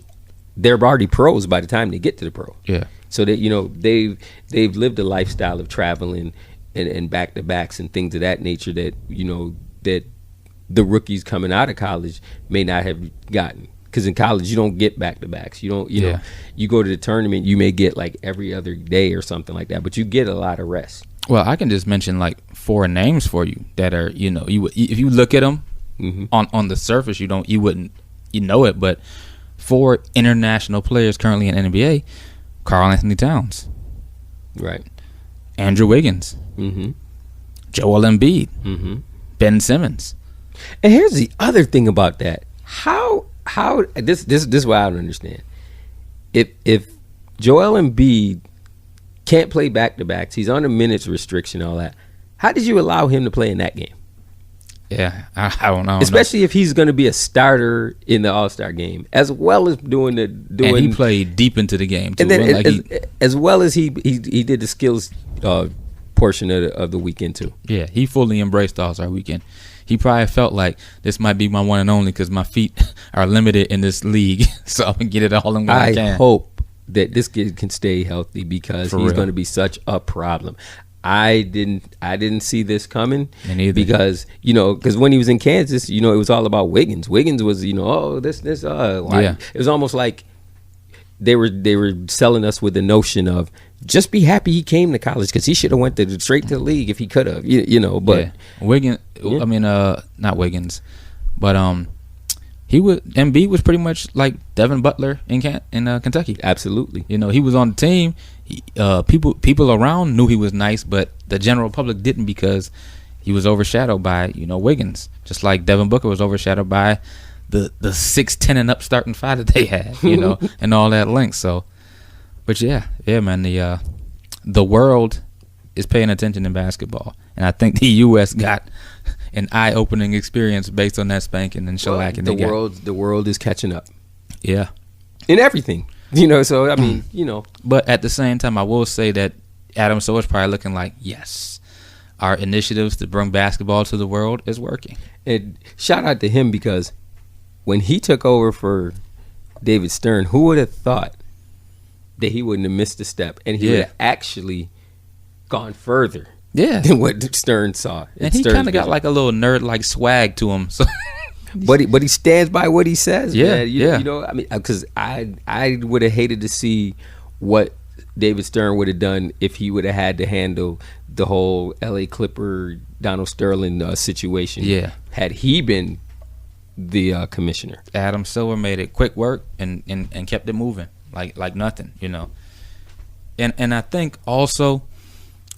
they're already pros by the time they get to the pro. Yeah. So that, you know, they've lived a lifestyle of traveling and back to backs and things of that nature that, you know, that the rookies coming out of college may not have gotten. Because in college you don't get back to backs. You don't, you know, you go to the tournament, you may get like every other day or something like that, but you get a lot of rest. Well, I can just mention like 4 names for you that are, you know, if you look at them on the surface, you wouldn't know it, but 4 international players currently in NBA: Karl Anthony Towns, right? Andrew Wiggins, Joel Embiid, Ben Simmons. And here's the other thing about that: how how this is what I don't understand. If Joel Embiid can't play back-to-backs, he's on a minutes restriction, all that. How did you allow him to play in that game? Yeah, I don't know. Especially if he's going to be a starter in the All-Star game, as well as doing. And he played deep into the game too. And then as well as he did the skills portion of the weekend too. Yeah, he fully embraced the All-Star weekend. He probably felt like this might be my one and only because my feet are limited in this league, so I'm gonna get it all in one I can. I hope that this kid can stay healthy because he's going to be such a problem. I didn't see this coming because because when he was in Kansas, it was all about Wiggins. Wiggins was it was almost like they were selling us with the notion of just be happy he came to college because he should have went straight to the league if he could have, But Wiggins, I mean, not Wiggins, but Embiid was pretty much like Devin Butler in Kentucky. Absolutely, he was on the team. People around knew he was nice, but the general public didn't because he was overshadowed by Wiggins, just like Devin Booker was overshadowed by the 6'10" and up starting five that they had, and all that length. So, but yeah, man, the world is paying attention in basketball, and I think the U.S. got an eye-opening experience based on that spanking and shellacking. The world is catching up. Yeah, in everything. So I mean, But at the same time, I will say that Adam Silver's probably looking like, yes, our initiatives to bring basketball to the world is working. And shout out to him because when he took over for David Stern, who would have thought that he wouldn't have missed a step and he would have actually gone further than what Stern saw. And he kind of got like a little nerd-like swag to him. So. But he stands by what he says. Yeah, man. I mean, because I would have hated to see what David Stern would have done if he would have had to handle the whole L.A. Clipper Donald Sterling situation. Yeah, had he been the commissioner. Adam Silver made it quick work and kept it moving like nothing. And I think also,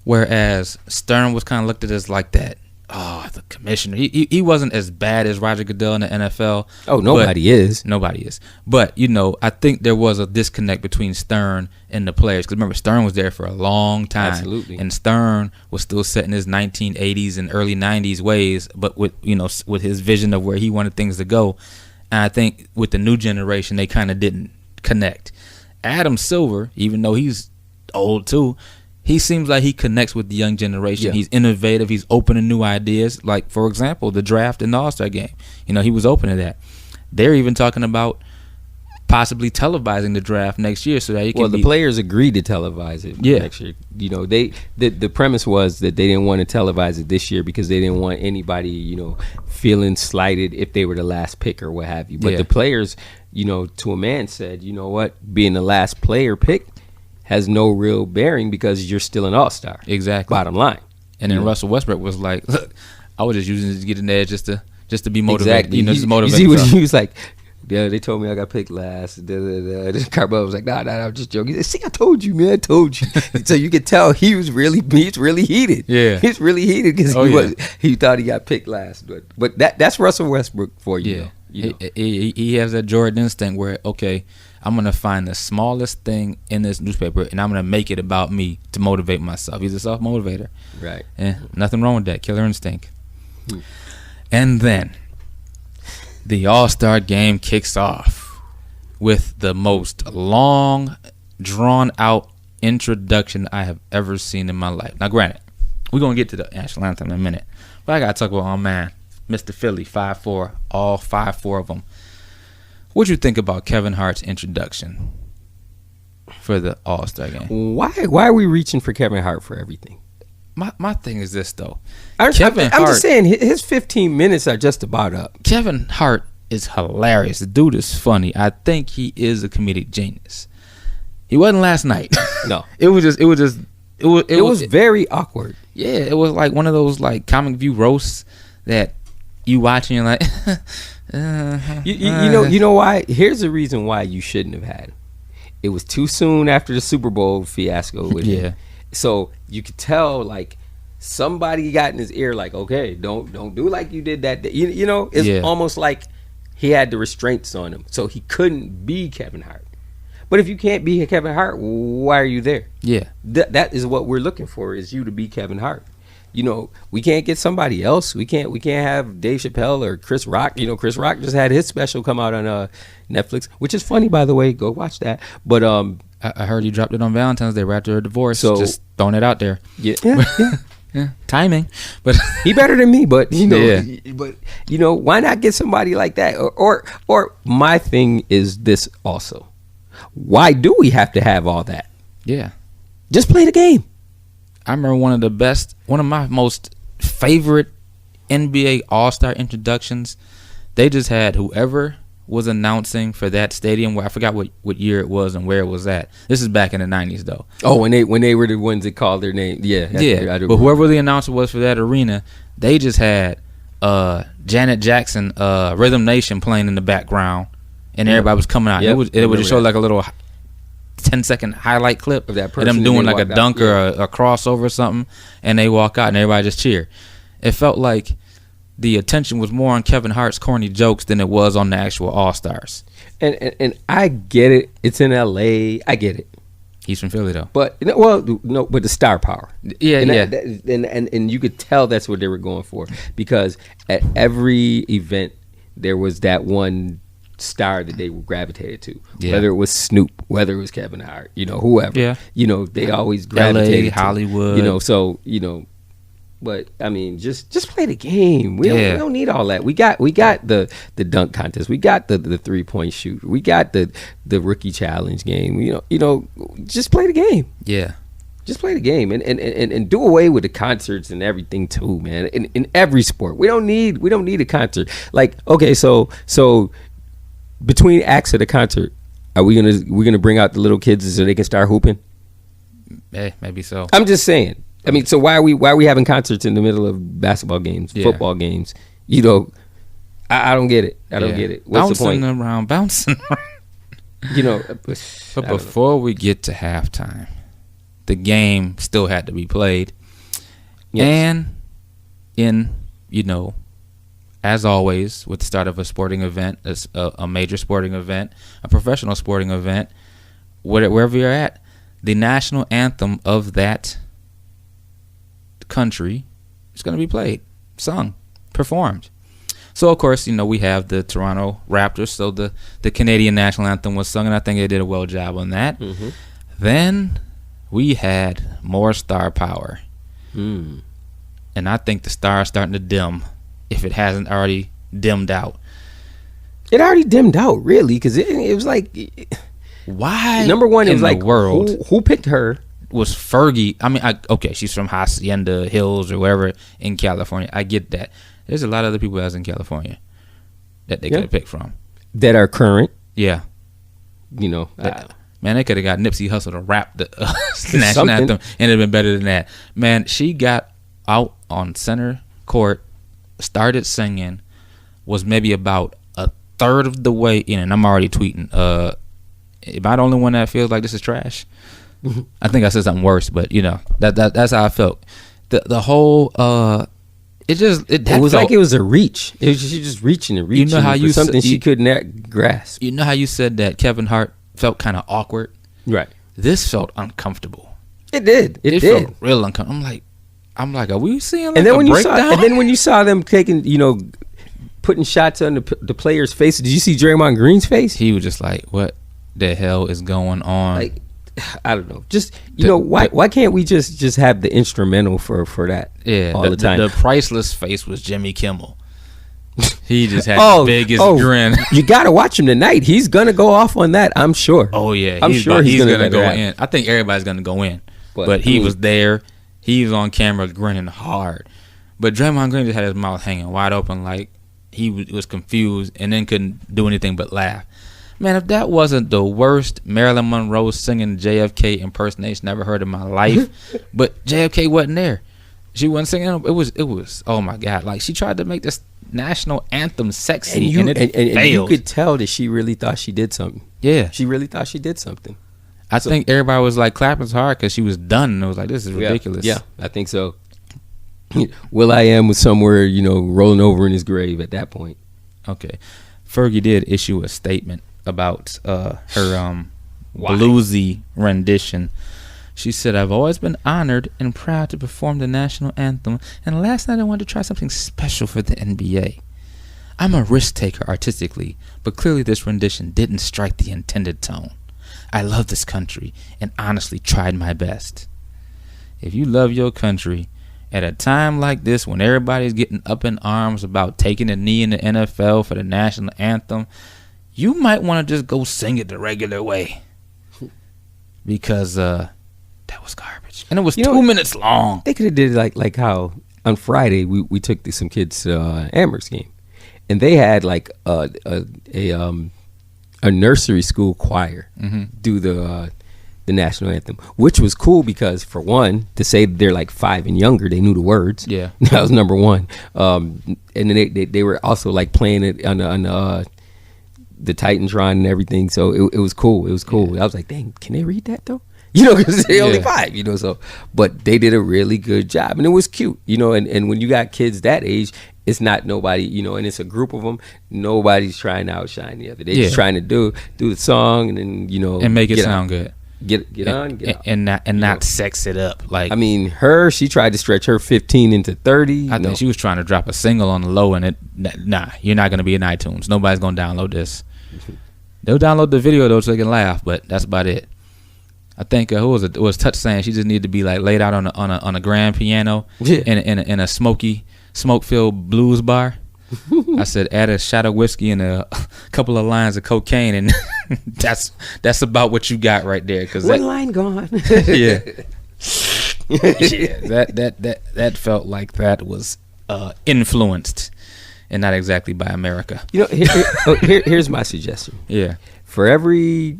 whereas Stern was kind of looked at as like that. Oh, the commissioner. He wasn't as bad as Roger Goodell in the NFL. Oh, nobody is. Nobody is. But, I think there was a disconnect between Stern and the players. Because remember, Stern was there for a long time. Absolutely. And Stern was still set in his 1980s and early 90s ways, but with his vision of where he wanted things to go. And I think with the new generation, they kind of didn't connect. Adam Silver, even though he's old too, he seems like he connects with the young generation. Yeah. He's innovative. He's open to new ideas. Like, for example, the draft and the All-Star game. He was open to that. They're even talking about possibly televising the draft next year so that the players agreed to televise it next year. The premise was that they didn't want to televise it this year because they didn't want anybody, feeling slighted if they were the last pick or what have you. But the players, to a man said, you know what, being the last player picked has no real bearing because you're still an all-star. Exactly. Bottom line. And then Russell Westbrook was like, look, I was just using it to get in there just to be motivated. Exactly. Just to motivate you see what he was like, yeah, they told me I got picked last. Carmelo was like, nah, I'm just joking. He said, see, I told you, man, I told you. So you could tell he's really heated. Yeah. He's really heated because he thought he got picked last. But that's Russell Westbrook for you. Yeah. He has that Jordan instinct where, okay, I'm going to find the smallest thing in this newspaper and I'm going to make it about me to motivate myself. He's a self-motivator. Right. Nothing wrong with that. Killer instinct. And then the All-Star game kicks off with the most long, drawn-out introduction I have ever seen in my life. Now, granted, we're going to get to the national anthem in a minute, but I got to talk about, Mr. Philly, 5'4", all 5'4" of them. What'd you think about Kevin Hart's introduction for the All-Star game? Why are we reaching for Kevin Hart for everything? My thing is this, though. I'm just saying, his 15 minutes are just about up. Kevin Hart is hilarious. The dude is funny. I think he is a comedic genius. He wasn't last night. No. It was very awkward. Yeah, it was like one of those like comic view roasts that you watch and you're like... You know why? Here's the reason why you shouldn't have had. It was too soon after the Super Bowl fiasco with him. So you could tell like somebody got in his ear like, okay, don't do like you did that day. It's almost like He had the restraints on him, so he couldn't be Kevin Hart. But if you can't be Kevin Hart, why are you there? Yeah. That is what we're looking for, is you to be Kevin Hart. You know, we can't get somebody else. We can't have Dave Chappelle or Chris Rock. You know, Chris Rock just had his special come out on Netflix, which is funny, by the way. Go watch that. But I heard he dropped it on Valentine's Day right after a divorce. So just throwing it out there. Yeah. Timing, but he better than me. But you know, yeah. But you know, why not get somebody like that? Or my thing is this also. Why do we have to have all that? Yeah, just play the game. I remember one of my most favorite NBA All-Star introductions. They just had whoever was announcing for that stadium, where I forgot what year it was and where it was at. This is back in the 90s though. Oh, when they were the ones that called their name. Yeah. But whoever the announcer was for that arena, they just had Janet Jackson, Rhythm Nation playing in the background, and everybody was coming out. Yep. It would just show like a little 10-second highlight clip of that person, them doing like a dunk or a crossover or something, and they walk out and everybody just cheer. It felt like the attention was more on Kevin Hart's corny jokes than it was on the actual All-Stars. And I get it. It's in LA. I get it. He's from Philly though. But but the star power. Yeah, and you could tell that's what they were going for, because at every event there was that one star that they gravitated to, whether it was Snoop, whether it was Kevin Hart, you know, whoever. Yeah. You know, they always gravitated LA, Hollywood. You know, so, you know, but I mean, just play the game. We don't need all that. We got the dunk contest. We got the 3-point shoot. We got the rookie challenge game. You know, just play the game. Yeah. Just play the game and do away with the concerts and everything too, man. In every sport, we don't need a concert. Like, okay, so between acts of the concert, are we gonna bring out the little kids so they can start hooping? Maybe so. I'm just saying. I mean, so why are we having concerts in the middle of basketball games, football games? You know, I don't get it. I don't get it. What's the point? Bouncing around. You know, but before we get to halftime, the game still had to be played, and as always, with the start of a sporting event, a major sporting event, a professional sporting event, wherever you're at, the national anthem of that country is going to be played, sung, performed. So, of course, we have the Toronto Raptors, so the Canadian national anthem was sung, and I think they did a well job on that. Mm-hmm. Then we had more star power. And I think the star is starting to dim, if it hasn't already dimmed out. It already dimmed out, really, because it was like, why? Number one, it was like, the world who picked her? Was Fergie. I mean, okay, she's from Hacienda Hills or wherever in California. I get that. There's a lot of other people that's in California that they could have picked from. That are current. Yeah. You know. Man, they could have got Nipsey Hussle to rap the national anthem, and it'd been better than that. Man, she got out on center court, started singing, was maybe about a third of the way in, and I'm already tweeting. Am I the only one that feels like this is trash? I think I said something worse, but that's how I felt. The whole it was like it was a reach. It was just reaching and reaching. How you something she couldn't grasp. You know how you said that Kevin Hart felt kind of awkward, right? This felt uncomfortable. It did. It felt real uncomfortable. I'm like, are we seeing like and then a when breakdown? And then when you saw them taking, putting shots on the players' faces, did you see Draymond Green's face? He was just like, what the hell is going on? Like, I don't know. Just why can't we just have the instrumental for that? Yeah, all the time. The priceless face was Jimmy Kimmel. He just had the biggest grin. You got to watch him tonight. He's gonna go off on that. I'm sure. Oh yeah, I'm sure he's gonna go in. I think everybody's gonna go in, but he was there. He was on camera grinning hard. But Draymond Green just had his mouth hanging wide open, like he was confused, and then couldn't do anything but laugh. Man, if that wasn't the worst Marilyn Monroe singing JFK impersonation I ever heard in my life, but JFK wasn't there. She wasn't singing. It was. Oh my God! Like she tried to make this national anthem sexy, and you could tell that she really thought she did something. Yeah, she really thought she did something. I think everybody was like clapping so hard because she was done, and it was like, this is ridiculous. Yeah, I think so. Will.i.am was somewhere, rolling over in his grave at that point. Okay. Fergie did issue a statement about her bluesy rendition. She said, "I've always been honored and proud to perform the national anthem, and last night I wanted to try something special for the NBA. I'm a risk taker artistically, but clearly this rendition didn't strike the intended tone. I love this country and honestly tried my best." If you love your country at a time like this when everybody's getting up in arms about taking a knee in the NFL for the national anthem, you might want to just go sing it the regular way. Because that was garbage. And it was 2 minutes long. They could have did like how on Friday we took some kids to Amherst game. And they had like a nursery school choir do the national anthem, which was cool because, for one, to say they're like 5 and younger, they knew the words. Yeah, that was number one. And then they were also like playing it on the Titantron and everything. So it was cool. It was cool. Yeah. I was like, dang, can they read that though? Because they're only 5. So, but they did a really good job, and it was cute. And when you got kids that age, it's not nobody, and it's a group of them. Nobody's trying to outshine the other. They're just trying to do the song and then and make it sound good. Get on, get out. And not sex it up. Like, I mean, she tried to stretch her 15 into 30. I think she was trying to drop a single on the low, and you're not going to be in iTunes. Nobody's going to download this. They'll download the video though so they can laugh, but that's about it. I think who was it? It was Touch saying she just needed to be like laid out on a grand piano in a smoke-filled blues bar. I said add a shot of whiskey and a couple of lines of cocaine, and that's about what you got right there. Cause one line gone. Yeah. That felt like that was influenced, and not exactly by America. Here's my suggestion. Yeah. For every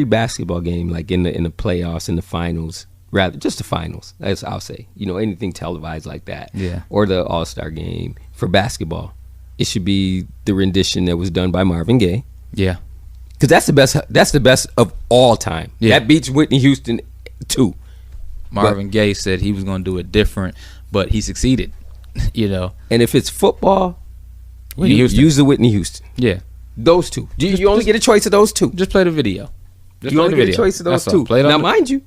basketball game, like in the playoffs and the finals, rather just the finals, as I'll say, anything televised like that, or the All-Star game for basketball, it should be the rendition that was done by Marvin Gaye. Yeah, because that's the best of all time. Yeah. That beats Whitney Houston too. Marvin Gaye said he was going to do it different, but he succeeded. And if it's football, use the Whitney Houston. Yeah. Those two. You only get a choice of those two. Just play the video. You only get a choice of those two. Now, mind you,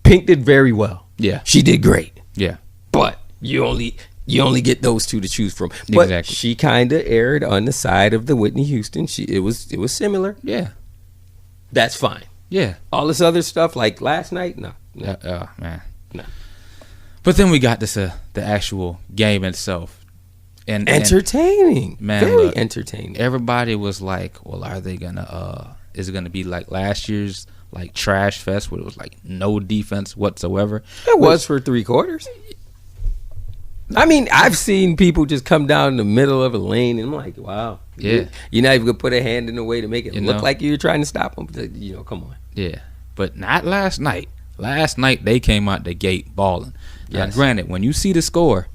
Pink did very well. Yeah. She did great. Yeah. But you only get those two to choose from. But exactly. She kind of erred on the side of the Whitney Houston. It was similar. Yeah. That's fine. Yeah. All this other stuff like last night, no. Oh, man. No. But then we got the actual game itself. And entertaining, man, very entertaining. Everybody was like, "Well, are they gonna? Is it gonna be like last year's like trash fest where it was like no defense whatsoever?" It was for 3 quarters. I mean, I've seen people just come down the middle of a lane, and I'm like, "Wow, yeah." You're not even gonna put a hand in the way to make it look like you're trying to stop them. Come on. Yeah, but not last night. Last night they came out the gate balling. Now, granted, when you see the score.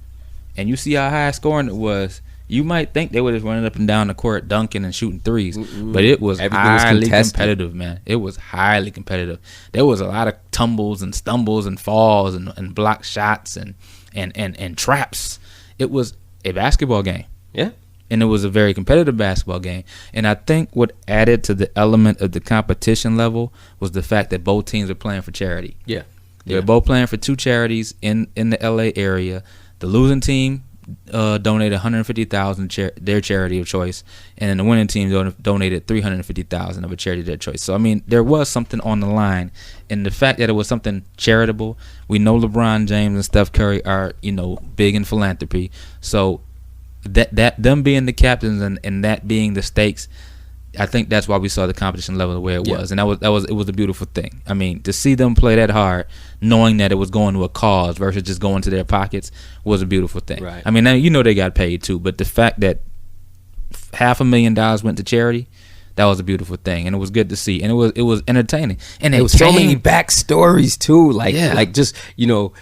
And you see how high scoring it was, you might think they were just running up and down the court dunking and shooting threes. But it was highly competitive, man. It was highly competitive. There was a lot of tumbles and stumbles and falls and block shots and traps. It was a basketball game. Yeah. And it was a very competitive basketball game. And I think what added to the element of the competition level was the fact that both teams were playing for charity. Yeah. They were both playing for 2 charities in the LA area. The losing team donated $150,000 their charity of choice, and then the winning team donated $350,000 of a charity of their choice. So I mean, there was something on the line, and the fact that it was something charitable. We know LeBron James and Steph Curry are big in philanthropy. So that them being the captains and that being the stakes, I think that's why we saw the competition level the way it was, and it was a beautiful thing. I mean, to see them play that hard, knowing that it was going to a cause versus just going to their pockets, was a beautiful thing. Right. I mean, now, they got paid too, but the fact that $500,000 went to charity, that was a beautiful thing, and it was good to see, and it was entertaining, and there was so many backstories too, like just you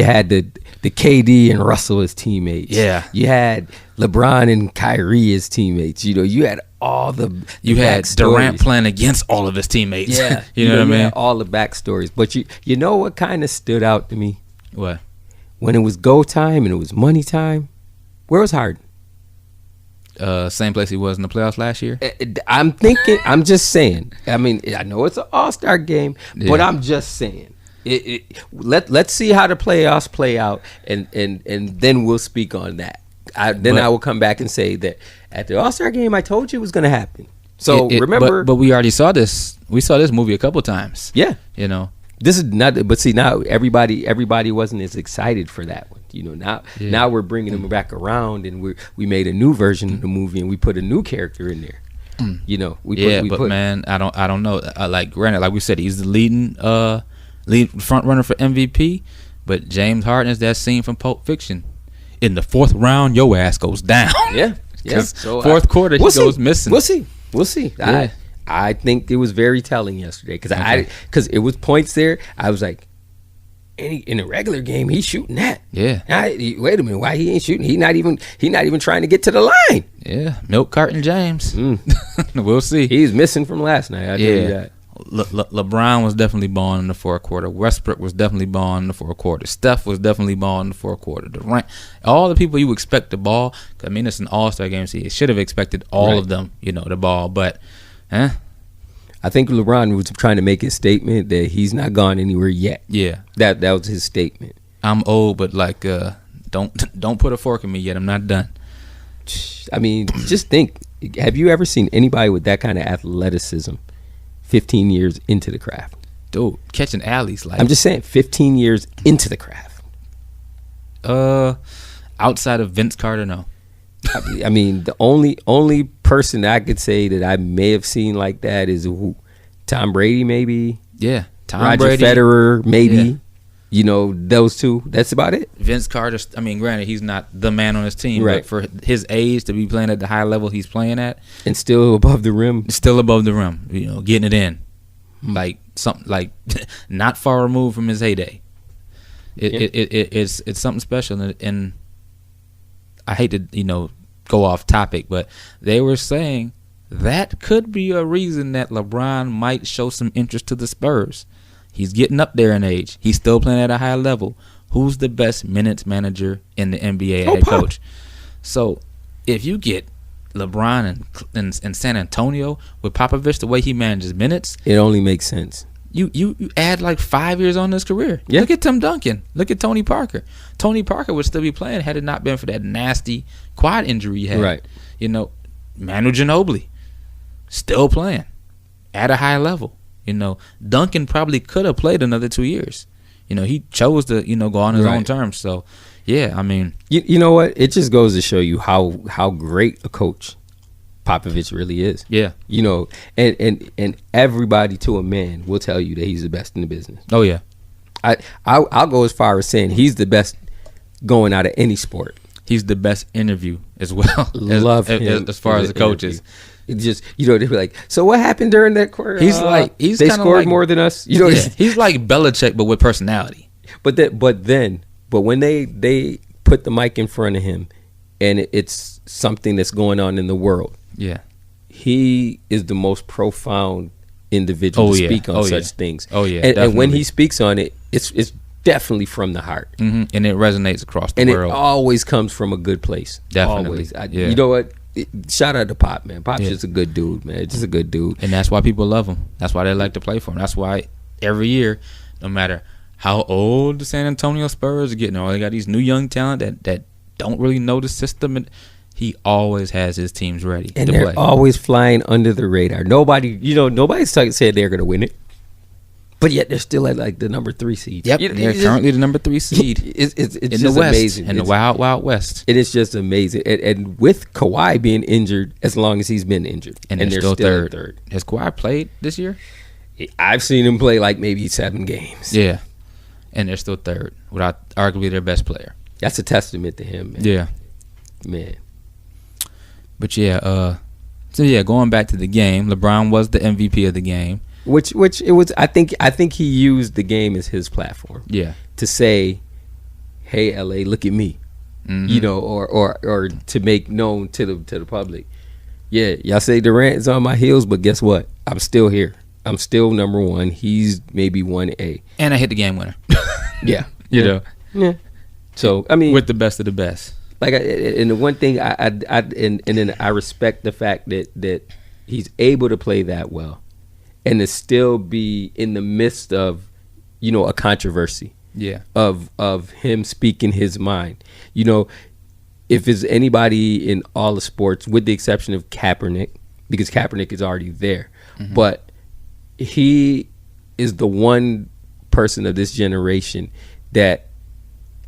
had the KD and Russell as teammates. Yeah. You had LeBron and Kyrie as teammates. You had all the had Durant playing against all of his teammates. Yeah. you know what I mean? All the backstories. But you know what kind of stood out to me? What? When it was go time and it was money time, where was Harden? Same place he was in the playoffs last year? I'm just saying. I mean, I know it's an all-star game, but I'm just saying. Let's see how the playoffs play out, and then we'll speak on that. I will come back and say that at the all-star game, I told you it was going to happen. So remember, but we already saw this. We saw this movie a couple times. Yeah, this is not. But see, now everybody wasn't as excited for that one. Now we're bringing them back around, and we made a new version of the movie, and we put a new character in there. Man, I don't know. Like granted, like we said, he's the lead front runner for MVP. But James Harden is that scene from Pulp Fiction. In the fourth round, your ass goes down. Yeah. So fourth quarter, he goes missing. We'll see. Yeah. I think it was very telling yesterday because it was points there. I was like, in a regular game, he's shooting that. Yeah. Wait a minute, why he ain't shooting? He not even trying to get to the line. Yeah, milk carton James. We'll see. He's missing from last night. I tell you that. LeBron was definitely balling in the fourth quarter. Westbrook was definitely balling in the fourth quarter. Steph was definitely balling in the fourth quarter. Durant, all the people you expect to ball. I mean, it's an all-star game, so you should have expected all of them, to ball. But, I think LeBron was trying to make his statement that he's not gone anywhere yet. Yeah, that was his statement. I'm old, but don't put a fork in me yet. I'm not done. I mean, just think. Have you ever seen anybody with that kind of athleticism 15 years into the craft? Dude, catching alleys. I'm just saying, 15 years into the craft. Outside of Vince Carter, no. I mean, the only person I could say that I may have seen like that is Tom Brady, maybe. Yeah, Roger Brady. Federer, maybe. Yeah. Those two. That's about it. Vince Carter, I mean, granted, he's not the man on his team, right? But for his age to be playing at the high level he's playing at, and still above the rim, getting it in, like something like not far removed from his heyday. It's something special, and I hate to go off topic, but they were saying that could be a reason that LeBron might show some interest to the Spurs. He's getting up there in age. He's still playing at a high level. Who's the best minutes manager in the NBA head coach? So if you get LeBron in San Antonio with Popovich, the way he manages minutes, it only makes sense. You add like 5 years on his career. Yeah. Look at Tim Duncan. Look at Tony Parker. Tony Parker would still be playing had it not been for that nasty quad injury he had. Right. Manu Ginobili still playing at a high level. Duncan probably could have played another 2 years. He chose to, go on his own terms. So, yeah, I mean. You know what? It just goes to show you how great a coach Popovich really is. Yeah. And everybody to a man will tell you that he's the best in the business. Oh, yeah. I'll go as far as saying he's the best going out of any sport. He's the best interview as well. Love him as far as the coaches. It just they'd be like, so what happened during that quarter? He's they scored more than us. He's like Belichick but with personality. But when they put the mic in front of him, and it's something that's going on in the world. Yeah, he is the most profound individual to speak on such things. Oh yeah, and when he speaks on it, it's definitely from the heart, and it resonates across the world. And it always comes from a good place. Definitely, always. You know what? Shout out to Pop, man. Pop's just a good dude, man. Just a good dude, and that's why people love him. That's why they like to play for him. That's why every year, no matter how old the San Antonio Spurs are getting, they got these new young talent that don't really know the system, and he always has his teams ready and to they're play. Always flying under the radar. Nobody's said they're going to win it, but yet they're still at like the number 3 seed. Yep, they're currently the number 3 seed. It's in just the West, amazing. In the Wild Wild West. It is just amazing. And with Kawhi being injured, as long as he's been injured, and they're still third. Has Kawhi played this year? I've seen him play like maybe 7 games. Yeah, and they're still third without arguably their best player. That's a testament to him, man. Yeah, man. But going back to the game, LeBron was the MVP of the game. Which it was. I think he used the game as his platform. Yeah. To say, "Hey, LA, look at me," or to make known to the public. Yeah, y'all say Durant is on my heels, but guess what? I'm still here. I'm still number 1. He's maybe 1A. And I hit the game winner. Yeah. Yeah. So I mean, with the best of the best. like, and the one thing and then I respect the fact that he's able to play that well, and to still be in the midst of, you know, a controversy. Yeah. Of him speaking his mind. You know, if there's anybody in all the sports, with the exception of Kaepernick, because Kaepernick is already there, but he is the one person of this generation that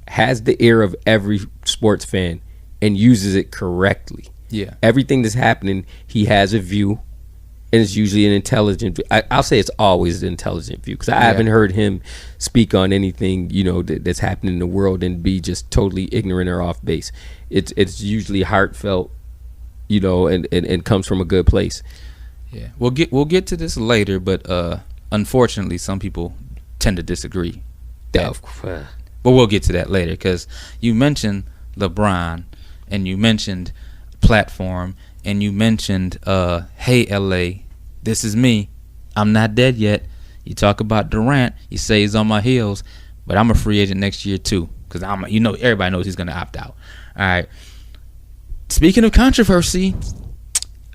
has the ear of every sports fan and uses it correctly. Yeah. Everything that's happening, he has a view, and it's usually an intelligent. I'll say it's always an intelligent view, because I haven't heard him speak on anything, you know, that's happening in the world and be just totally ignorant or off base. It's usually heartfelt, you know, and comes from a good place. Yeah, we'll get to this later, but unfortunately, some people tend to disagree. But we'll get to that later, because you mentioned LeBron, and you mentioned platform, and you mentioned, hey, LA, this is me. I'm not dead yet. You talk about Durant, you say he's on my heels, but I'm a free agent next year too, because everybody knows he's going to opt out. All right. Speaking of controversy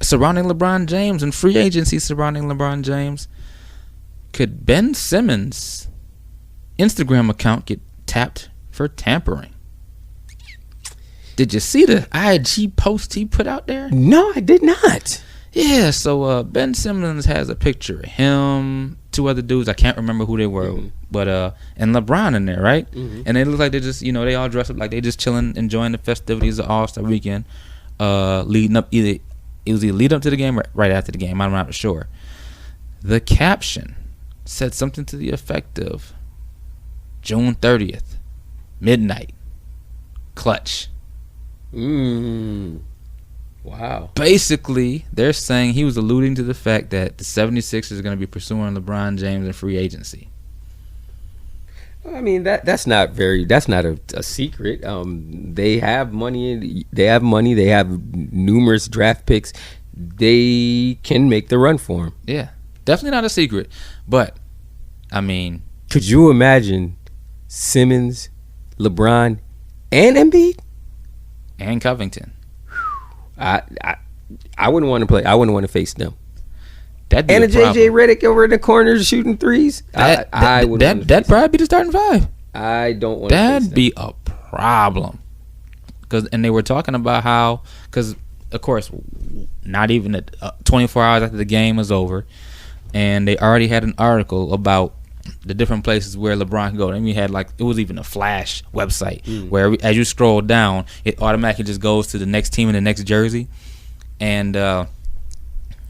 surrounding LeBron James and free agency surrounding LeBron James, could Ben Simmons' Instagram account get tapped for tampering? Did you see the IG post he put out there? No, I did not. Yeah, so Ben Simmons has a picture of him, two other dudes, I can't remember who they were, but and LeBron in there, right? And they look like they just, you know, they all dressed up like they just chilling, enjoying the festivities of All-Star Weekend, leading up either lead up to the game or right after the game. I'm not sure. The caption said something to the effect of June 30th, midnight, clutch. Wow. Basically, they're saying he was alluding to the fact that the 76ers are going to be pursuing LeBron James in free agency. I mean, that's not a secret. They have money. They have numerous draft picks. They can make the run for him. Yeah, definitely not a secret. But I mean, could you imagine Simmons, LeBron, and Embiid and Covington? I wouldn't want to play. I wouldn't want to face them. And a JJ Redick over in the corners shooting threes. That'd probably be the starting five. I don't want to. That'd be a problem. And they were talking about how, because of course, not even 24 hours after the game was over, and they already had an article about the different places where LeBron can go. And we had it was even a Flash website where as you scroll down, it automatically just goes to the next team in the next jersey. And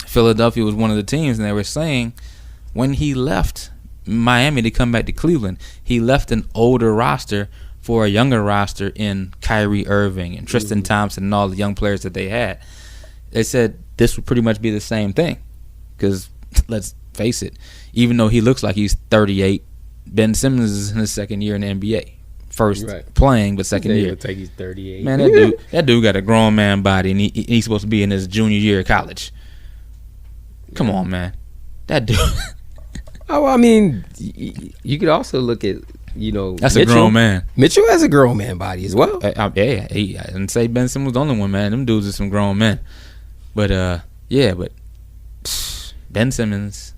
Philadelphia was one of the teams, and they were saying when he left Miami to come back to Cleveland, he left an older roster for a younger roster in Kyrie Irving and Tristan Thompson and all the young players that they had. They said this would pretty much be the same thing, because let's face it, even though he looks like he's 38, Ben Simmons is in his second year in the NBA. First playing, but second year. Looks like he's 38. Man, that dude got a grown man body, and he's supposed to be in his junior year of college. Come on, man. That dude. Oh, I mean, you could also look at, you know, that's Mitchell. A grown man. Mitchell has a grown man body as well. I didn't say Ben Simmons was the only one, man. Them dudes are some grown men. But Ben Simmons,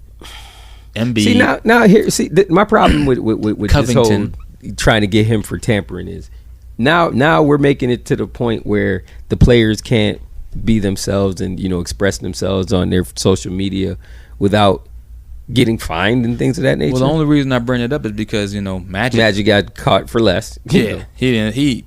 Embiid. See now here. See my problem with Covington. This whole trying to get him for tampering is now we're making it to the point where the players can't be themselves and, you know, express themselves on their social media without getting fined and things of that nature. Well, the only reason I bring it up is because, you know, Magic got caught for less. Yeah, he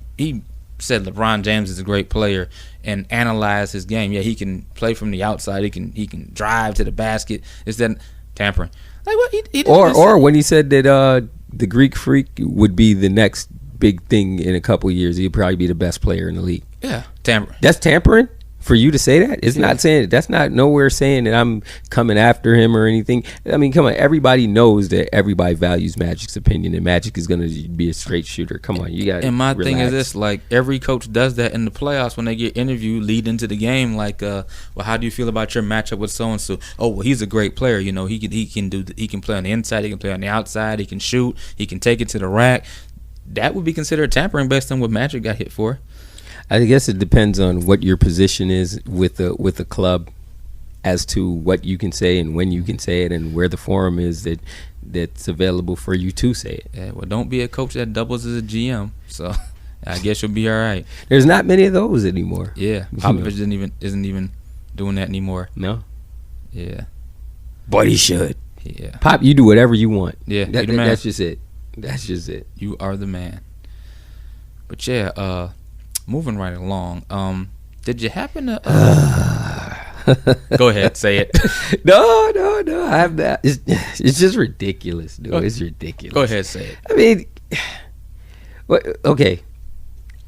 said LeBron James is a great player and analyzed his game. Yeah, he can play from the outside. He can drive to the basket. It's that tampering. Like what? Or when he said that the Greek Freak would be the next big thing in a couple of years, he'd probably be the best player in the league. Yeah, tampering. That's tampering? For you to say that, it's not saying that's not nowhere saying that I'm coming after him or anything. I mean, come on, everybody knows that everybody values Magic's opinion, and Magic is going to be a straight shooter. Come on, you got. And my thing is this: like every coach does that in the playoffs when they get interviewed lead into the game. Like, well, how do you feel about your matchup with so and so? Oh, well, he's a great player. You know, he can play on the inside, he can play on the outside, he can shoot, he can take it to the rack. That would be considered tampering based on what Magic got hit for. I guess it depends on what your position is with the club as to what you can say and when you can say it and where the forum is that's available for you to say it. Yeah, well, don't be a coach that doubles as a GM. So I guess you'll be all right. There's not many of those anymore. Yeah, Popovich isn't even doing that anymore. No. Yeah. But he should. Yeah. Pop, you do whatever you want. Yeah, that's just it. That's just it. You are the man. But yeah, moving right along. Did you happen to? Go ahead, say it. No. I have that. It's just ridiculous, dude. It's ridiculous. Go ahead, say it. I mean, okay.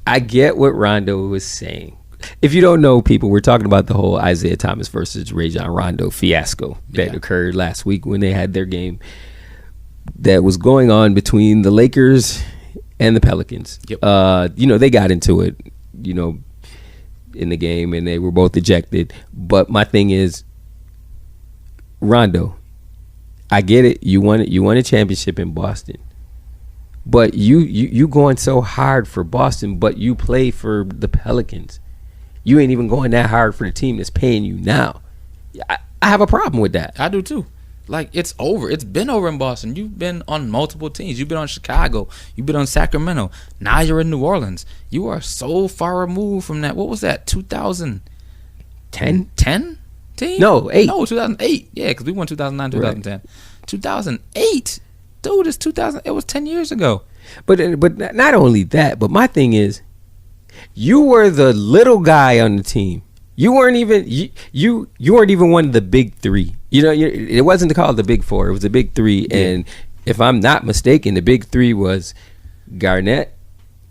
I get what Rondo was saying. If you don't know, people, we're talking about the whole Isaiah Thomas versus Rajon Rondo fiasco that occurred last week when they had their game that was going on between the Lakers and the Pelicans. Yep. They got into it, in the game, and they were both ejected. But my thing is, Rondo, I get it. You won a championship in Boston, but you going so hard for Boston, but you play for the Pelicans. You ain't even going that hard for the team that's paying you now. I have a problem with that. I do too. Like, it's over. It's been over in Boston. You've been on multiple teams. You've been on Chicago. You've been on Sacramento. Now you're in New Orleans. You are so far removed from that. What was that? 2010? 10 team? No, 8. No, 2008. Yeah, because we won 2009, 2010. Right. 2008. Dude, it's 2000. It was 10 years ago. But not only that, but my thing is, you were the little guy on the team. You weren't even you weren't even one of the big three. It wasn't called the big four. It was the big three. Yeah. And if I'm not mistaken, the big three was Garnett,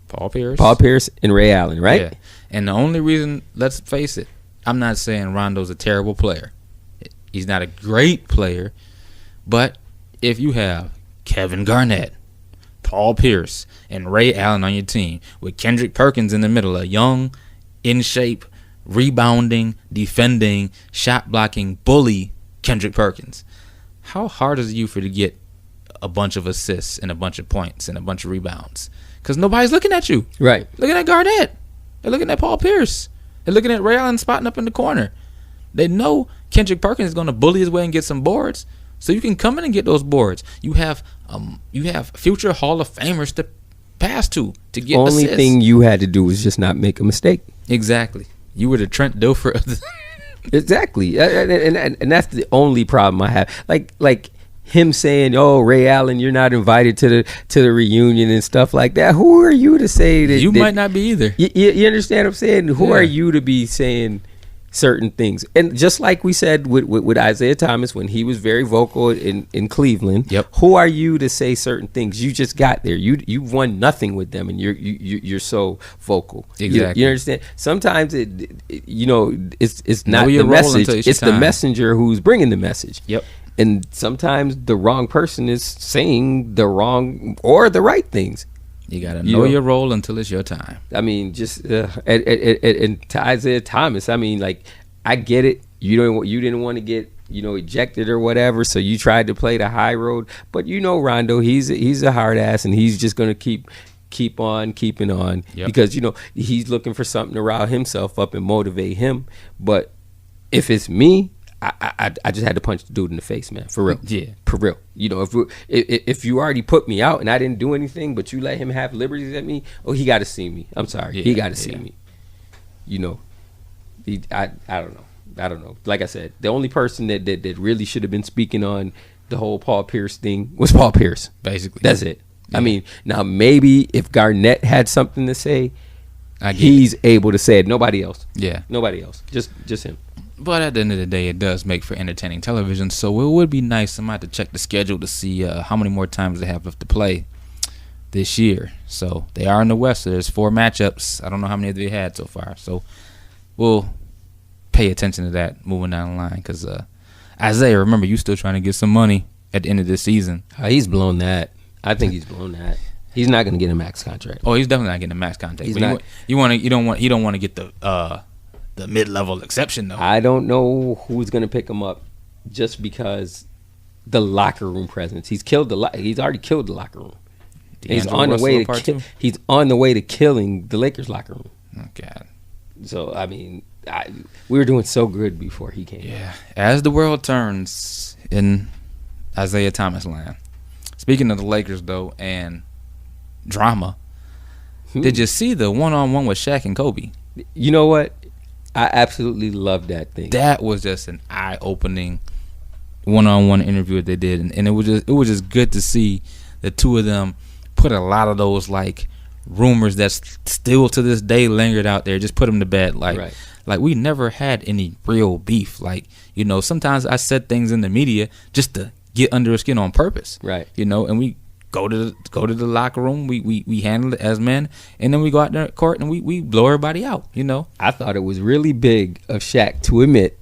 Paul Pierce, and Ray Allen, right? Yeah. And the only reason, let's face it, I'm not saying Rondo's a terrible player. He's not a great player. But if you have Kevin Garnett, Paul Pierce, and Ray Allen on your team, with Kendrick Perkins in the middle, a young, in shape, rebounding, defending, shot blocking bully Kendrick Perkins, how hard is it you to get a bunch of assists and a bunch of points and a bunch of rebounds? Because nobody's looking at you. Right. Looking at Garnett. They're looking at Paul Pierce. They're looking at Ray Allen spotting up in the corner. They know Kendrick Perkins is going to bully his way and get some boards, so you can come in and get those boards. You have future Hall of Famers to pass to get only assists. Thing you had to do was just not make a mistake. Exactly. You were the Trent Dilfer of the Exactly. And that's the only problem I have. Like him saying, "Oh, Ray Allen, you're not invited to the reunion and stuff like that." Who are you to say that? You might not be either. You understand what I'm saying? Who are you to be saying certain things? And just like we said with Isaiah Thomas when he was very vocal in Cleveland. Yep. Who are you to say certain things? You just got there. You won nothing with them, and you're so vocal. Exactly. You understand? Sometimes it's not the message. It's the messenger who's bringing the message. Yep. And sometimes the wrong person is saying the wrong or the right things. You gotta know your role until it's your time. I mean, just and to Isaiah Thomas, I mean, like, I get it. You didn't want to get ejected or whatever, so you tried to play the high road. But Rondo, he's a hard ass, and he's just gonna keep on keeping on. Yep. Because he's looking for something to rile himself up and motivate him. But if it's me, I just had to punch the dude in the face, man. For real. Yeah. For real. If you already put me out and I didn't do anything, but you let him have liberties at me, he got to see me. I'm sorry. Yeah, he got to see me. I don't know. Like I said, the only person that really should have been speaking on the whole Paul Pierce thing was Paul Pierce. Basically. That's it. Yeah. I mean, now maybe if Garnett had something to say, he's able to say it. Nobody else. Yeah. Nobody else. Just him. But at the end of the day, it does make for entertaining television. So it would be nice. I might have to check the schedule to see how many more times they have left to play this year. So they are in the West. So there's 4 matchups. I don't know how many they had so far. So we'll pay attention to that moving down the line. Because Isaiah, remember, you still trying to get some money at the end of this season. He's blown that. I think he's blown that. He's not going to get a max contract. Oh, he's definitely not getting a max contract. He's but not. You don't want to get the mid-level exception, though. I don't know who's going to pick him up just because the locker room presence. He's already killed the locker room. He's on the way to killing the Lakers locker room. Oh, God. So, I mean, we were doing so good before he came. Yeah. As the world turns in Isaiah Thomas land. Speaking of the Lakers, though, and drama, did you see the one-on-one with Shaq and Kobe? You know what? I absolutely love that thing. That was just an eye-opening one-on-one interview that they did, and it was just good to see the two of them put a lot of those like rumors that still to this day lingered out there. Just put them to bed. Like we never had any real beef. Like, you know, sometimes I said things in the media just to get under his skin on purpose. Right. You know, and we go to the locker room. We handle it as men, and then we go out there at court and we blow everybody out. You know. I thought it was really big of Shaq to admit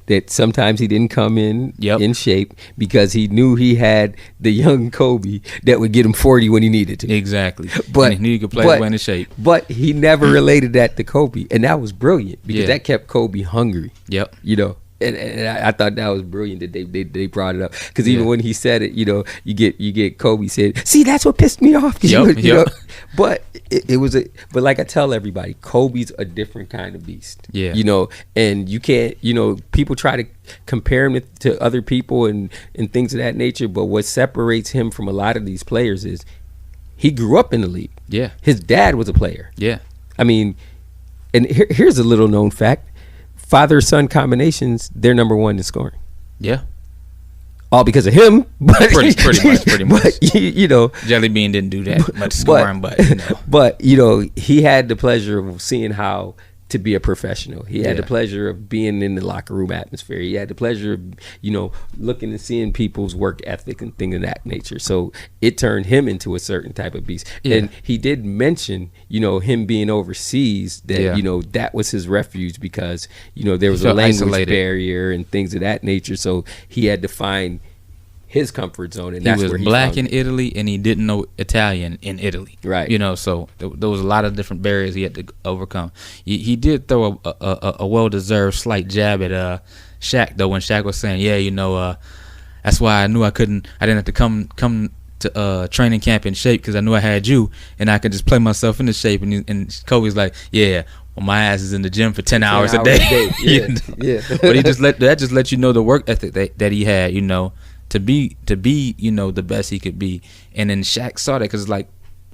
that sometimes he didn't come in shape because he knew he had the young Kobe that would get him 40 when he needed to. Exactly. But he knew he could play his way into shape. But he never related that to Kobe, and that was brilliant because that kept Kobe hungry. Yep. You know. And I thought that was brilliant that they brought it up because even when he said it, you know, you get Kobe said, "See, that's what pissed me off." You know? But it was but like I tell everybody, Kobe's a different kind of beast. Yeah, you know, and you can't, you know, people try to compare him to other people and things of that nature. But what separates him from a lot of these players is he grew up in the league. Yeah, his dad was a player. Yeah, I mean, and here's a little known fact. Father-son combinations, they're number one in scoring. Yeah. All because of him. But pretty much. But, you know. Jelly Bean didn't do that much scoring, but you know. But, you know, he had the pleasure of seeing how to be a professional. He had the pleasure of being in the locker room atmosphere. He had the pleasure of, you know, looking and seeing people's work ethic and things of that nature. So it turned him into a certain type of beast. Yeah. And he did mention, you know, him being overseas, that, you know, that was his refuge because, you know, there was a language barrier and things of that nature. So he had to find his comfort zone, and that's where he was black in Italy, and he didn't know Italian in Italy. Right. You know, so there was a lot of different barriers he had to overcome. He did throw a well-deserved slight jab at Shaq, though, when Shaq was saying, "Yeah, you know, that's why I knew I didn't have to come to training camp in shape because I knew I had you, and I could just play myself into shape." And Kobe's like, "Yeah, well, my ass is in the gym for 10 hours a day." Yeah, yeah. But he just let you know the work ethic that he had, you know. To be, you know, the best he could be. And then Shaq saw that because, like,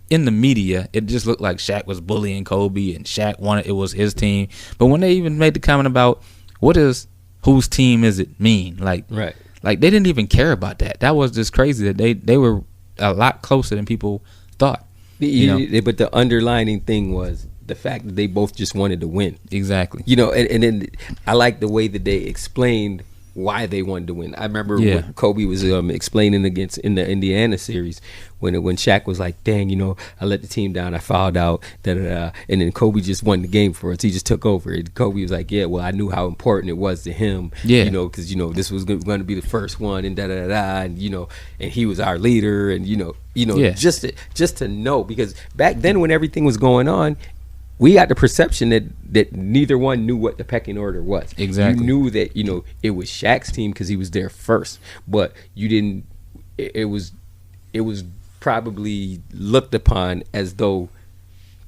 in the media, it just looked like Shaq was bullying Kobe and Shaq wanted it was his team. But when they even made the comment about whose team is it mean? Like they didn't even care about that. That was just crazy that they were a lot closer than people thought. You know? But the underlining thing was the fact that they both just wanted to win. Exactly. You know, and then I like the way that they explained why they wanted to win. I remember when Kobe was explaining in the Indiana series when Shaq was like, "Dang, you know, I let the team down, I fouled out, and then Kobe just won the game for us. He just took over." And Kobe was like, "Yeah, well, I knew how important it was to him, you know, because, you know, this was going to be the first one, and and, you know, and he was our leader, and, you know, just to know, because back then when everything was going on, we got the perception that neither one knew what the pecking order was. Exactly. You knew that, you know, it was Shaq's team because he was there first, but you didn't. It was probably looked upon as though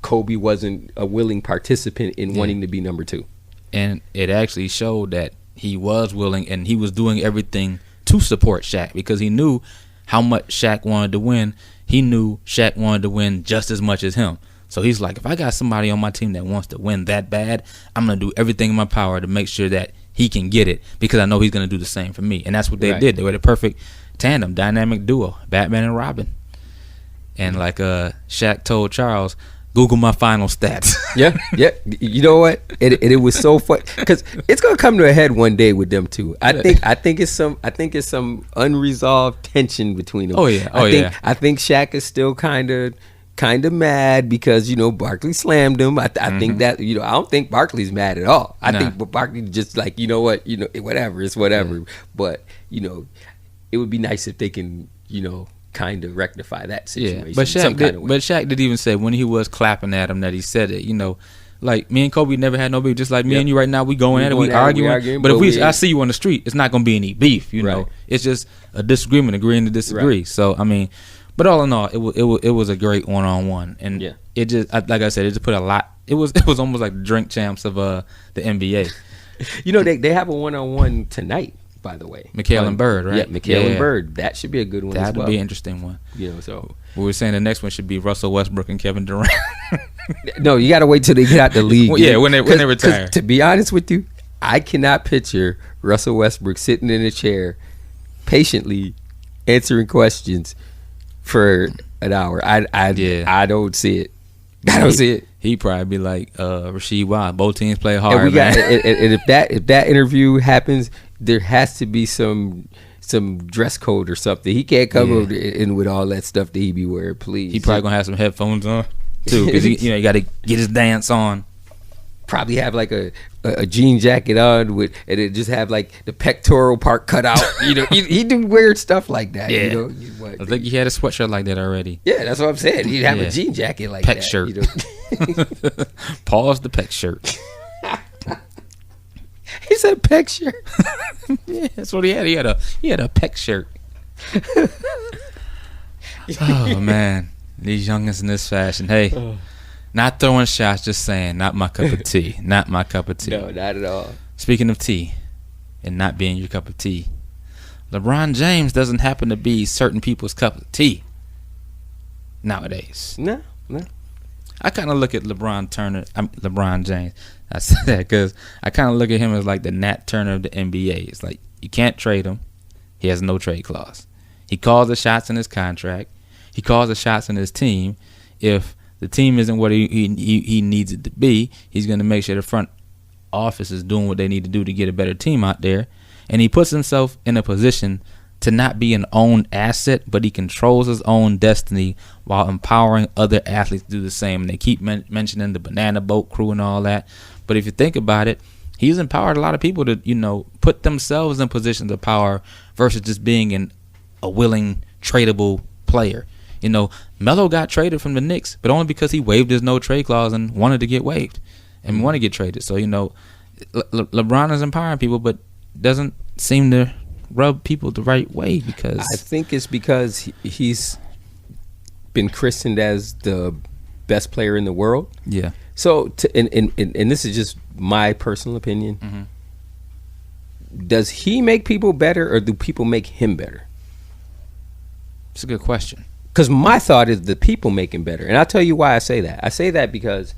Kobe wasn't a willing participant in wanting to be number two. And it actually showed that he was willing and he was doing everything to support Shaq because he knew how much Shaq wanted to win. He knew Shaq wanted to win just as much as him. So he's like, if I got somebody on my team that wants to win that bad, I'm going to do everything in my power to make sure that he can get it because I know he's going to do the same for me. And that's what they did. They were the perfect tandem, dynamic duo, Batman and Robin. And like Shaq told Charles, Google my final stats. Yeah. You know what? It was so fun because it's going to come to a head one day with them too. I think it's some unresolved tension between them. I think Shaq is still kind of mad because, you know, Barkley slammed him. I think that, you know, I don't think Barkley's mad at all. I think Barkley just like, you know what, you know, whatever, it's whatever. Yeah. But, you know, it would be nice if they can, you know, kind of rectify that situation. Yeah. But Shaq did even say when he was clapping at him that he said it, you know, like me and Kobe never had no beef. Just like me and you right now, we going at it, we arguing. But if I see you on the street, it's not going to be any beef, you know. It's just a disagreement, agreeing to disagree. Right. So, I mean, but all in all, it was a great one-on-one, and it just like I said, it just put a lot. It was almost like the drink champs of the NBA. You know, they have a one-on-one tonight, by the way. Mikal and Bird, right? Yeah, Mikal and Bird. That should be a good one as well. That would be an interesting one. You know, so we were saying the next one should be Russell Westbrook and Kevin Durant. No, you got to wait till they get out the league. Well, yeah, when they retire. To be honest with you, I cannot picture Russell Westbrook sitting in a chair patiently answering questions for an hour. I don't see it. I don't see it. He'd probably be like Rasheed Wallace. Both teams play hard. And man. And if that interview happens, there has to be some dress code or something. He can't come in with all that stuff that he be wearing. Please, he probably gonna have some headphones on too, because you got to get his dance on. Probably have like a jean jacket on and it just have like the pectoral part cut out. You know, he do weird stuff like that. Yeah, you know, I think he had a sweatshirt like that already. Yeah, that's what I'm saying. He'd have a jean jacket like peck that. Shirt. You know? Pause the peck shirt. He said peck shirt. Yeah, that's what he had. He had a peck shirt. Oh man, these youngins in this fashion. Hey. Not throwing shots, just saying, not my cup of tea. Not my cup of tea. No, not at all. Speaking of tea and not being your cup of tea, LeBron James doesn't happen to be certain people's cup of tea nowadays. No. I kind of look at LeBron James. I said that because I kind of look at him as like the Nat Turner of the NBA. It's like you can't trade him. He has no trade clause. He calls the shots in his contract. He calls the shots in his team. If the team isn't what he needs it to be, he's going to make sure the front office is doing what they need to do to get a better team out there. And he puts himself in a position to not be an owned asset, but he controls his own destiny while empowering other athletes to do the same. And they keep mentioning the banana boat crew and all that. But if you think about it, he's empowered a lot of people to, put themselves in positions of power versus just being a willing, tradable player. Melo got traded from the Knicks, but only because he waived his no trade clause and wanted to get waived and want to get traded. So, LeBron is empowering people, but doesn't seem to rub people the right way because I think it's because he's been christened as the best player in the world. Yeah. So, and this is just my personal opinion. Mm-hmm. Does he make people better or do people make him better? It's a good question. Because my thought is the people make him better. And I'll tell you why I say that. I say that because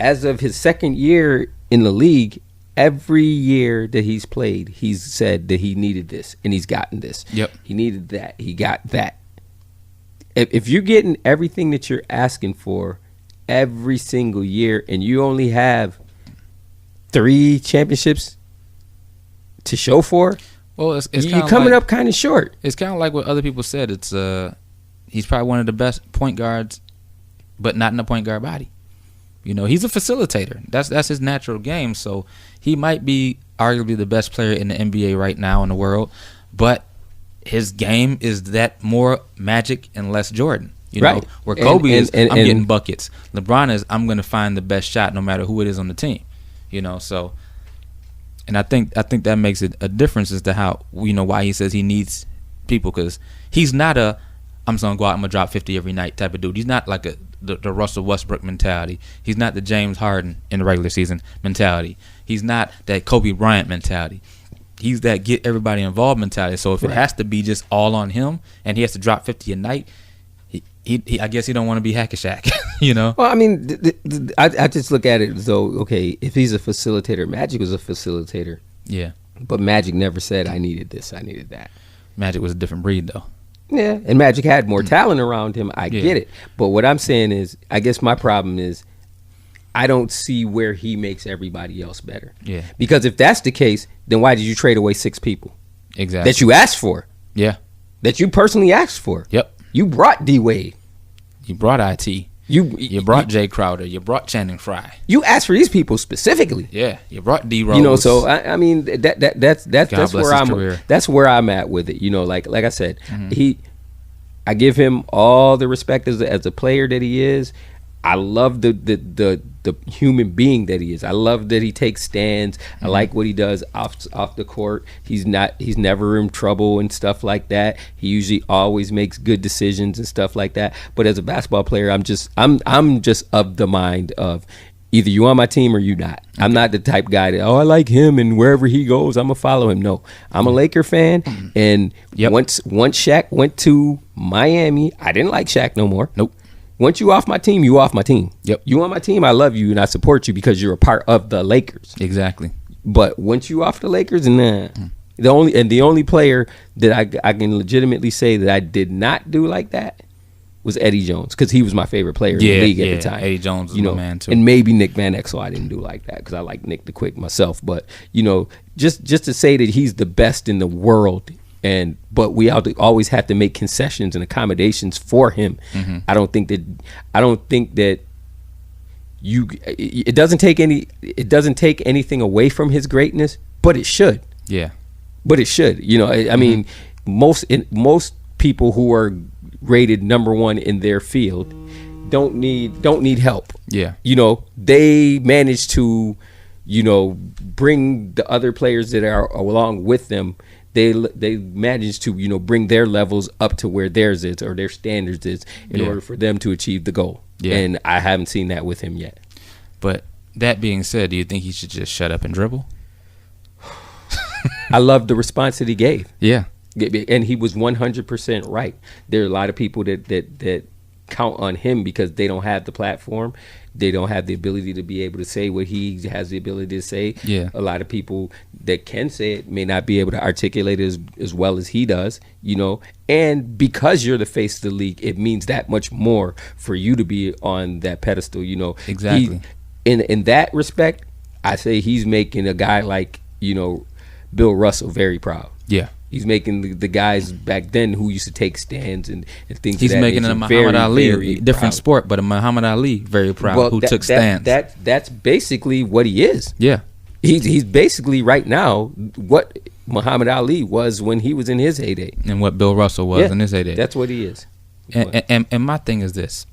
as of his second year in the league, every year that he's played, he's said that he needed this and he's gotten this. Yep. He needed that. He got that. If you're getting everything that you're asking for every single year and you only have 3 championships to show for, well, you're coming up kind of short. It's kind of like what other people said. It's he's probably one of the best point guards, but not in the point guard body. He's a facilitator. That's his natural game. So he might be arguably the best player in the NBA right now in the world, but his game is that more Magic and less Jordan. Right. Where Kobe is, I'm getting buckets. LeBron is, I'm going to find the best shot no matter who it is on the team. So, and I think that makes it a difference as to how why he says he needs people, because he's not I'm just going to go out and I'm going to drop 50 every night type of dude. He's not like the Russell Westbrook mentality. He's not the James Harden in the regular season mentality. He's not that Kobe Bryant mentality. He's that get everybody involved mentality. So if it has to be just all on him and he has to drop 50 a night, he I guess he don't want to be hack-a-shack, Well, I mean, I just look at it as though, okay, if he's a facilitator, Magic was a facilitator. Yeah. But Magic never said, I needed this, I needed that. Magic was a different breed, though. Yeah, and Magic had more talent around him. I get it. But what I'm saying is, I guess my problem is I don't see where he makes everybody else better. Yeah. Because if that's the case, then why did you trade away 6 people? Exactly. That you asked for. Yeah. That you personally asked for. Yep. You brought D-Wade. You brought IT. You brought Jay Crowder. You brought Channing Frye. You asked for these people specifically. Yeah. You brought D Rose. So I mean that's where I'm at with it. Like I said, I give him all the respect as a player that he is. I love the human being that he is. I love that he takes stands. I like what he does off the court. He's never in trouble and stuff like that. He usually always makes good decisions and stuff like that. But as a basketball player, I'm just of the mind of either you on my team or you not. Okay. I'm not the type guy that, I like him and wherever he goes, I'm going to follow him. No, I'm a Laker fan. And once Shaq went to Miami, I didn't like Shaq no more. Nope. Once you off my team, you off my team. Yep. You on my team, I love you and I support you because you're a part of the Lakers. Exactly. But once you off the Lakers, nah. The only player that I can legitimately say that I did not do like that was Eddie Jones, because he was my favorite player in the league at the time. Eddie Jones was my man too. And maybe Nick Van Exel I didn't do like that because I like Nick the Quick myself. But just to say that he's the best in the world, but we always have to make concessions and accommodations for him. Mm-hmm. I don't think that it doesn't take anything away from his greatness, but it should. Yeah. But it should. I mean, most people who are rated number one in their field don't need help. Yeah. They manage to bring the other players that are along with them. They manage to bring their levels up to where theirs is or their standards is in order for them to achieve the goal. Yeah. And I haven't seen that with him yet. But that being said, do you think he should just shut up and dribble? I love the response that he gave. Yeah. And he was 100% right. There are a lot of people that count on him because they don't have the platform. They don't have the ability to be able to say what he has the ability to say. Yeah. A lot of people that can say it may not be able to articulate it as well as he does, And because you're the face of the league, it means that much more for you to be on that pedestal, Exactly. In that respect, I say he's making a guy like, Bill Russell very proud. Yeah. He's making the guys back then who used to take stands and things. He's of that making nature a Muhammad Ali, very different proud. sport, but a Muhammad Ali very proud who took stands. That's basically what he is. Yeah. He's basically right now what Muhammad Ali was when he was in his heyday, and what Bill Russell was in his heyday. That's what he is. And my thing is this: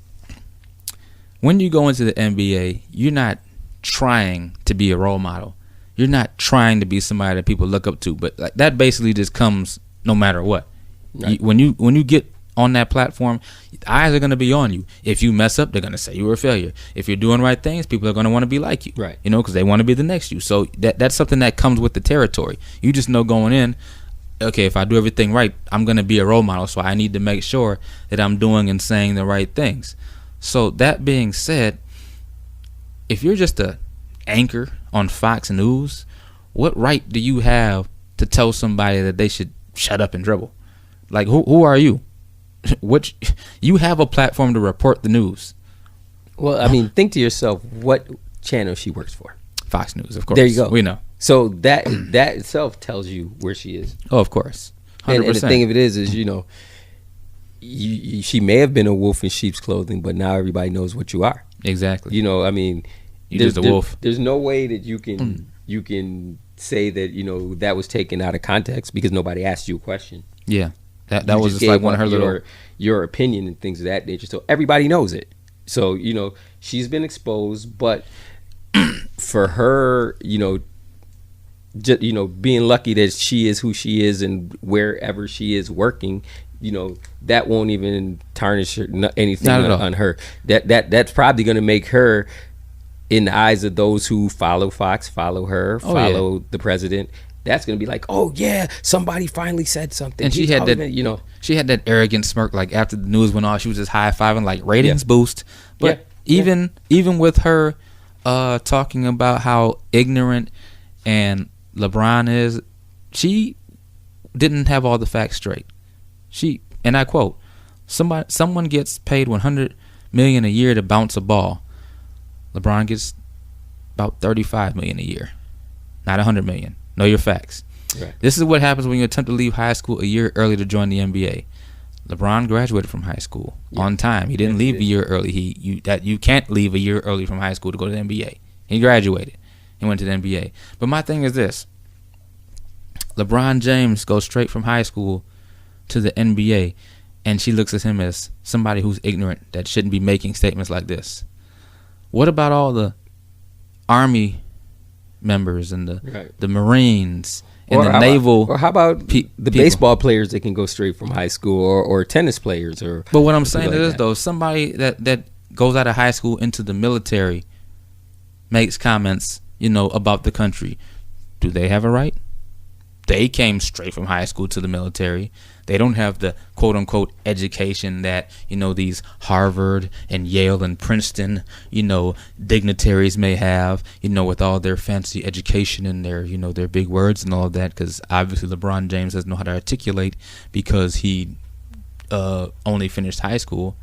when you go into the NBA, you're not trying to be a role model. You're not trying to be somebody that people look up to, but like that basically just comes no matter what. Right. When you get on that platform, eyes are going to be on you. If you mess up, they're going to say you were a failure. If you're doing right things, people are going to want to be like you, right? Because they want to be the next you. So that's something that comes with the territory. You just know going in, okay, if I do everything right, I'm going to be a role model. So I need to make sure that I'm doing and saying the right things. So that being said, if you're just a anchor on Fox News, what right do you have to tell somebody that they should shut up and dribble? Like, who are you? You have a platform to report the news. Well, I mean, think to yourself what channel she works for. Fox News, of course. There you go. We know. So that itself tells you where she is. Oh, of course. 100%. And the thing of it is she may have been a wolf in sheep's clothing, but now everybody knows what you are. Exactly. I mean, you're just a wolf. There's no way that you can say that that was taken out of context because nobody asked you a question. Yeah, that was just like one of her your opinion and things of that nature. So everybody knows it. So she's been exposed, but for her, just, being lucky that she is who she is and wherever she is working, that won't even tarnish anything on her. That's probably going to make her, in the eyes of those who follow Fox, follow her, follow the president, that's going to be like, oh yeah, somebody finally said something. And she had that, she had that arrogant smirk. Like after the news went off, she was just high fiving, like ratings boost. But even with her talking about how ignorant and LeBron is, she didn't have all the facts straight. And I quote, someone gets paid $100 million a year to bounce a ball. LeBron gets about $35 million a year, not $100 million. Know your facts. Right. This is what happens when you attempt to leave high school a year early to join the NBA. LeBron graduated from high school on time. He didn't leave a year early. You can't leave a year early from high school to go to the NBA. He graduated. He went to the NBA. But my thing is this: LeBron James goes straight from high school to the NBA, and she looks at him as somebody who's ignorant that shouldn't be making statements like this. What about all the Army members and the Marines and the naval? Or how about the baseball players that can go straight from high school, or tennis players? But what I'm saying is, though, somebody that goes out of high school into the military makes comments, about the country. Do they have a right? They came straight from high school to the military. They don't have the quote-unquote education that, these Harvard and Yale and Princeton, dignitaries may have, with all their fancy education and their big words and all of that, because obviously LeBron James doesn't know how to articulate because he only finished high school.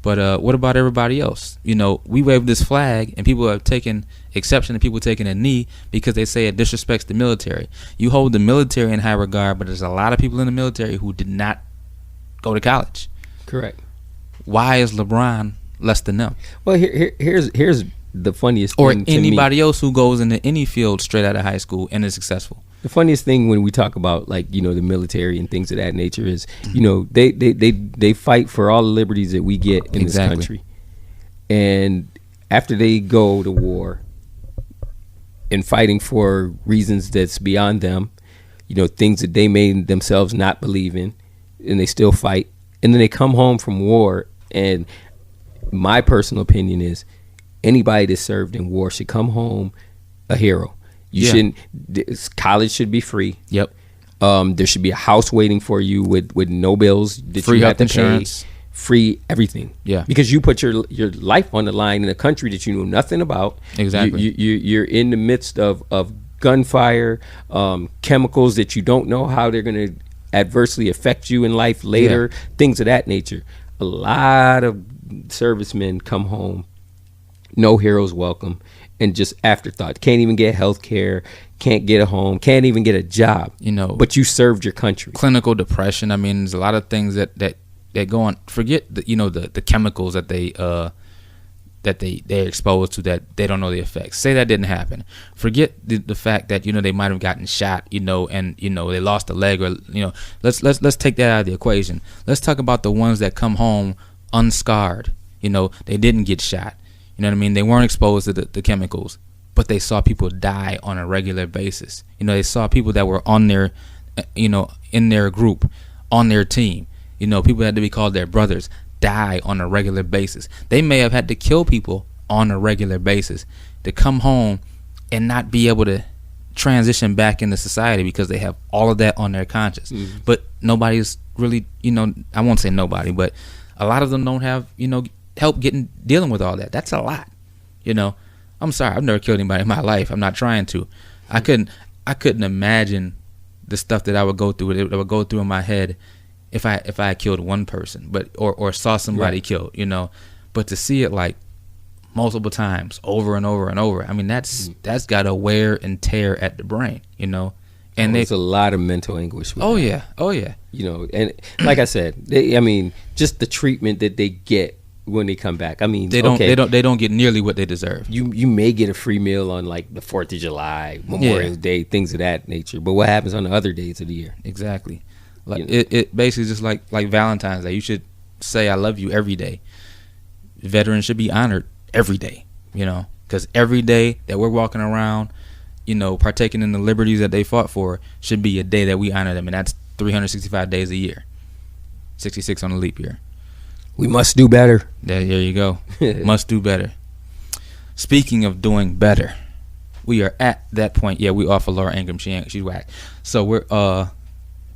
But what about everybody else? We wave this flag, and people have taken exception to people taking a knee because they say it disrespects the military. You hold the military in high regard, but there's a lot of people in the military who did not go to college. Correct. Why is LeBron less than them? Well, here's the funniest or thing to anybody me. else who goes into any field straight out of high school and is successful. The funniest thing when we talk about the military and things of that nature is, they fight for all the liberties that we get in this country. And after they go to war and fighting for reasons that's beyond them, things that they made themselves not believe in, and they still fight. And then they come home from war, and my personal opinion is anybody that served in war should come home a hero. You shouldn't. College should be free. Yep. There should be a house waiting for you with no bills that free you have to insurance. pay. Free everything. Yeah. Because you put your life on the line in a country that you know nothing about. Exactly. You're in the midst of gunfire, chemicals that you don't know how they're going to adversely affect you in life later. Things of that nature. A lot of servicemen come home, no heroes welcome. And just afterthought. Can't even get health care, can't get a home, can't even get a job. But you served your country. Clinical depression. I mean, there's a lot of things that go on. Forget the chemicals that they're exposed to that they don't know the effects. Say that didn't happen. Forget the fact that they might have gotten shot, and they lost a leg, or let's take that out of the equation. Let's talk about the ones that come home unscarred. They didn't get shot. You know what I mean? They weren't exposed to the chemicals, but they saw people die on a regular basis. They saw people that were on their, in their group, on their team. People that had to be called their brothers die on a regular basis. They may have had to kill people on a regular basis to come home and not be able to transition back into society because they have all of that on their conscience. Mm-hmm. But nobody's really, I won't say nobody, but a lot of them don't have, help dealing with all that. That's a lot. I'm sorry, I've never killed anybody in my life. I'm not trying to. I couldn't imagine the stuff that I would go through. That would go through in my head if I had killed one person, but or saw somebody killed. But to see it like multiple times, over and over and over. I mean, that's got to wear and tear at the brain. And there's a lot of mental anguish. Oh yeah. And like I said, just the treatment that they get when they come back. I mean, they don't get nearly what they deserve. You may get a free meal on like the 4th of July, Memorial Day, things of that nature. But what happens on the other days of the year? Exactly. Like it basically just like Valentine's Day. You should say I love you every day. Veterans should be honored every day. Because every day that we're walking around, partaking in the liberties that they fought for, should be a day that we honor them, and that's 365 days a year, 66 on a leap year. We must do better. There you go. Must do better. Speaking of doing better, we are at that point. Yeah, we offer Laura Ingram. She's whack. So we're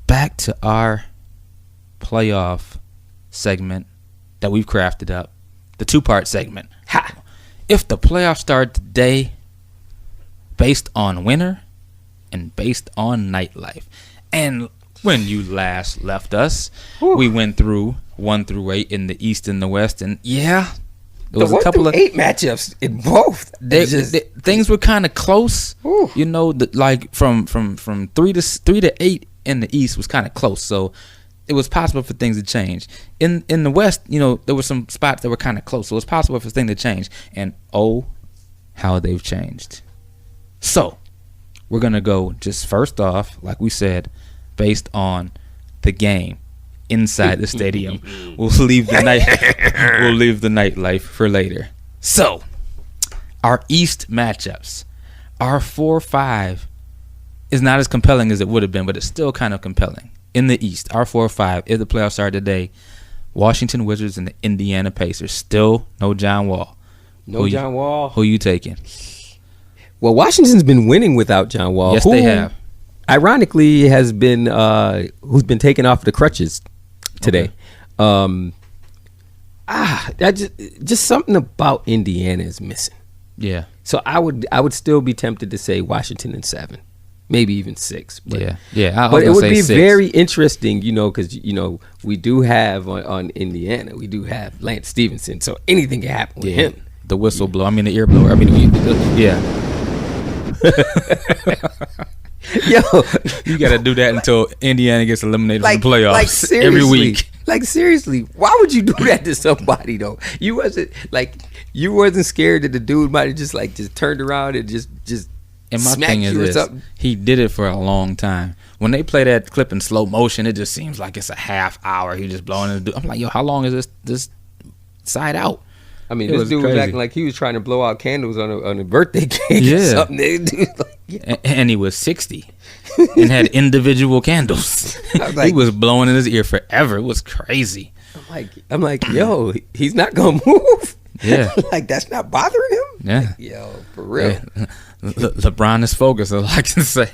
back to our playoff segment that we've crafted up. The 2-part segment. Ha! If the playoffs start today, based on winner and based on nightlife. And when you last left us, we went through 1 through 8 in the East and the West, and there was a couple of 8 matchups in both. Things were kind of close. Like from 3 to 8 in the East was kind of close, so it was possible for things to change. In the West, there were some spots that were kind of close, so it was possible for things to change. And how they've changed. So we're gonna go just first off, like we said, based on the game inside the stadium. We'll leave the nightlife for later. So Our East matchups, our 4-5 is not as compelling as it would have been, but it's still kind of compelling. In the East, our 4-5, if the playoffs start today, Washington Wizards and the Indiana Pacers. Still no John Wall. John Wall. Who you taking? Well, Washington's been winning without John Wall. Yes, they have. Ironically, has been who's been taken off the crutches today. Okay. Just something about Indiana is missing. Yeah. So I would still be tempted to say Washington in 7, maybe even 6. But, But it would be 6. very interesting, because we do have on Indiana, we do have Lance Stevenson. So anything can happen with him. The whistle blow. I mean, the ear blower. I mean, yeah. Yo, you got to do that until Indiana gets eliminated from the playoffs seriously, every week. Seriously, why would you do that to somebody though? You wasn't scared that the dude might have just turned around and just and my smacked thing you is or something. He did it for a long time. When they play that clip in slow motion, it just seems like it's a half hour. He just blowing it. I'm like, yo, how long is this side out? I mean, this dude was acting like he was trying to blow out candles on a birthday cake or something. And he was 60 and had individual candles. He was blowing in his ear forever. It was crazy. I'm like, yo, he's not gonna move. Yeah, that's not bothering him. Yeah, yo, for real. Yeah. LeBron is focused, as I can say.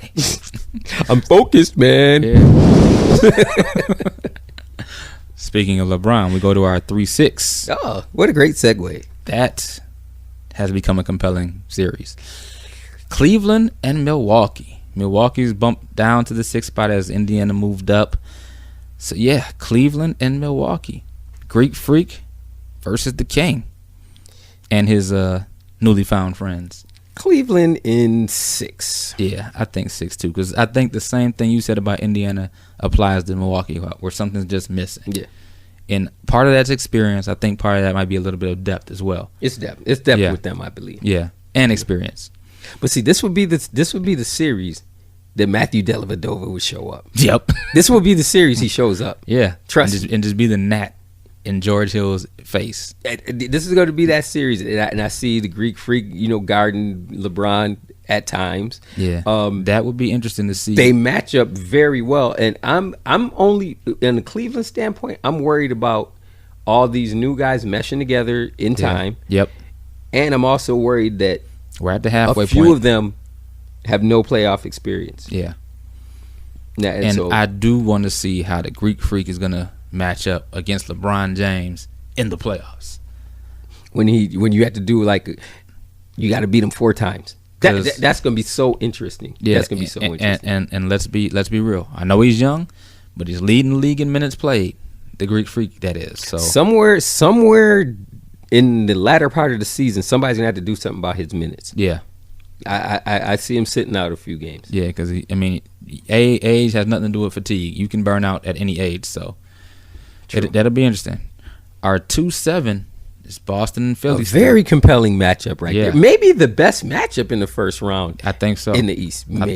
I'm focused, man. Yeah. Speaking of LeBron, we go to our 3-6. Oh, what a great segue. That has become a compelling series. Cleveland and Milwaukee. Milwaukee's bumped down to the 6th spot as Indiana moved up. So, yeah, Cleveland and Milwaukee. Greek Freak versus the King and his newly found friends. Cleveland in 6. Yeah, I think 6 too, because I think the same thing you said about Indiana applies to Milwaukee, where something's just missing. Yeah. And part of that's experience. I think part of that might be a little bit of depth as well. It's depth. It's depth with them, I believe. Yeah, and experience. But see, this would be the series that Matthew Dellavedova would show up. Yep. This will be the series he shows up. Yeah. Trust and just be the gnat in George Hill's face. This is going to be that series, and I see the Greek Freak, guarding LeBron at times. Yeah. That would be interesting to see. They match up very well, and I'm only in the Cleveland standpoint. I'm worried about all these new guys meshing together in time. Yep. And I'm also worried that we're at the halfway point. A few point. of them have no playoff experience. Yeah. Now, and I do want to see how the Greek Freak is going to match up against LeBron James in the playoffs. When you have to do you got to beat him 4 times. That's going to be so interesting. Yeah, that's going to be so interesting. And let's be real. I know he's young, but he's leading the league in minutes played. The Greek Freak, that is. So somewhere in the latter part of the season, somebody's gonna have to do something about his minutes. Yeah, I see him sitting out a few games. Yeah, because age has nothing to do with fatigue. You can burn out at any age, so that'll be interesting. Our 2-7 is Boston and Philly. A very compelling matchup there. Maybe the best matchup in the first round. I think so. In the East, maybe. I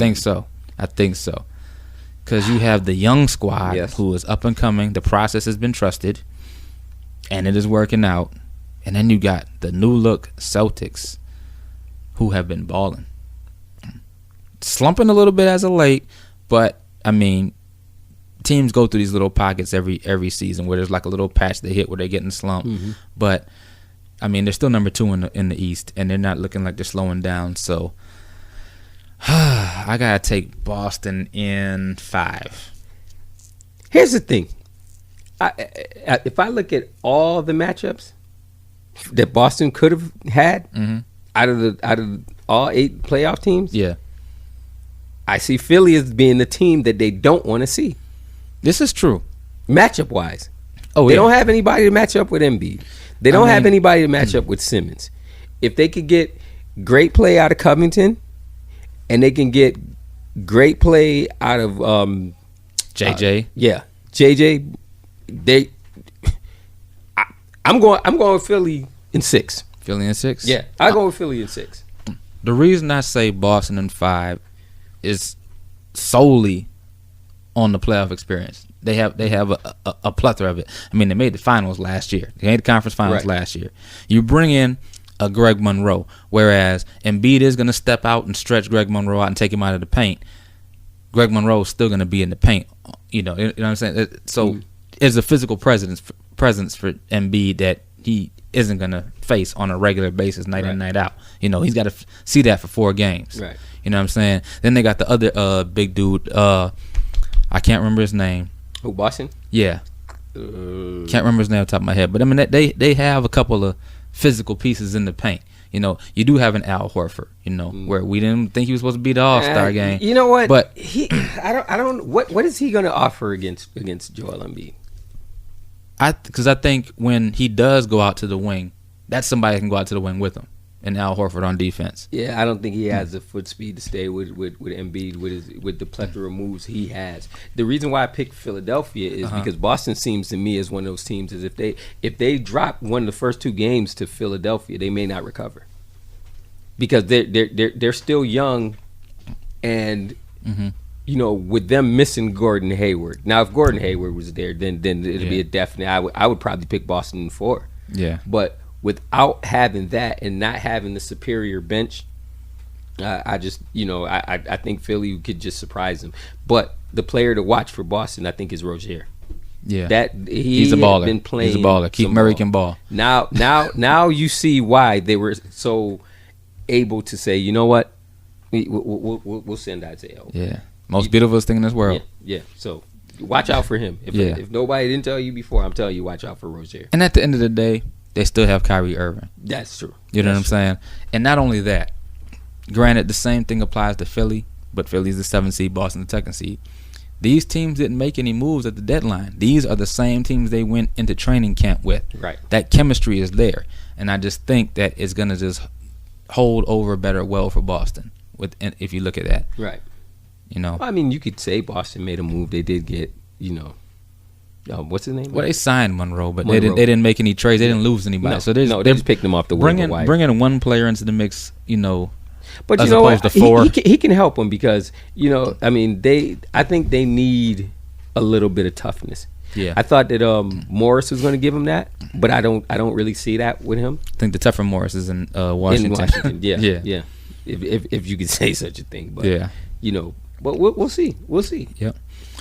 think so. Because you have the young squad who is up and coming. The process has been trusted, and it is working out. And then you got the new look Celtics, who have been balling, slumping a little bit as of late. But I mean, teams go through these little pockets every season where there's like a little patch they hit where they're getting slumped. Mm-hmm. But I mean, they're still number 2 in the East, and they're not looking like they're slowing down. So I gotta take Boston in 5. Here's the thing: if I look at all the matchups that Boston could have had out of all 8 playoff teams, I see Philly as being the team that they don't want to see. This is true, matchup wise. They don't have anybody to match up with Embiid. They don't have anybody to match up with Simmons. If they could get great play out of Covington, and they can get great play out of JJ, JJ, I'm going with Philly in 6. Philly in 6? Yeah, I go with Philly in 6. The reason I say Boston in 5 is solely on the playoff experience. They have a plethora of it. I mean, they made the finals last year. They made the conference finals last year. You bring in a Greg Monroe. Whereas Embiid is going to step out and stretch Greg Monroe out and take him out of the paint. Greg Monroe is still going to be in the paint. You know what I'm saying? So there's a physical presence for Embiid that he isn't going to face on a regular basis, night in, night out. You know, he's got to see that for 4 games. Right. You know what I'm saying? Then they got the other big dude. I can't remember his name. Who, Boston? Yeah. Can't remember his name off the top of my head. But, I mean, they have a couple of physical pieces in the paint. You know, you do have an Al Horford, you know, where we didn't think he was supposed to be the All-Star game. You know what? But I don't. What is he going to offer against Joel Embiid? Because I think when he does go out to the wing, that's somebody that can go out to the wing with him. And Al Horford on defense. Yeah, I don't think he has the foot speed to stay with Embiid with the plethora of moves he has. The reason why I picked Philadelphia is because Boston seems to me as one of those teams is if they drop one of the first 2 games to Philadelphia, they may not recover because they're still young, and you know, with them missing Gordon Hayward. Now, if Gordon Hayward was there, then it'd be a definite. I would probably pick Boston in 4. Yeah, but without having that and not having the superior bench, I just, you know, I think Philly could just surprise them. But the player to watch for Boston, I think, is Rozier. Yeah, he's a baller. Been playing. He's a baller. Keith Murray can ball. Now you see why they were so able to say, you know what, we'll send Isaiah over. Yeah, most beautiful thing in this world. Yeah. So watch out for him. If nobody didn't tell you before, I'm telling you, watch out for Rozier. And at the end of the day, they still have Kyrie Irving. That's true. You know what I'm saying? And not only that, granted, the same thing applies to Philly, but Philly's the 7th seed, Boston the 2nd seed. These teams didn't make any moves at the deadline. These are the same teams they went into training camp with. Right. That chemistry is there. And I just think that it's going to just hold over better well for Boston if you look at that. Right. You know? Well, I mean, you could say Boston made a move. They did get, you know, what's his name? Well, they signed Monroe, but they didn't make any trades. They didn't lose anybody. No, so they just picked them off the waiver wire. Bringing one player into the mix, you know, but as you know opposed what? to 4. He can help them because, you know, I mean, I think they need a little bit of toughness. Yeah. I thought that Morris was going to give him that, but I don't really see that with him. I think the tougher Morris is in Washington. In Washington, yeah. Yeah. If you could say such a thing, but you know, but we'll see. We'll see. Yep.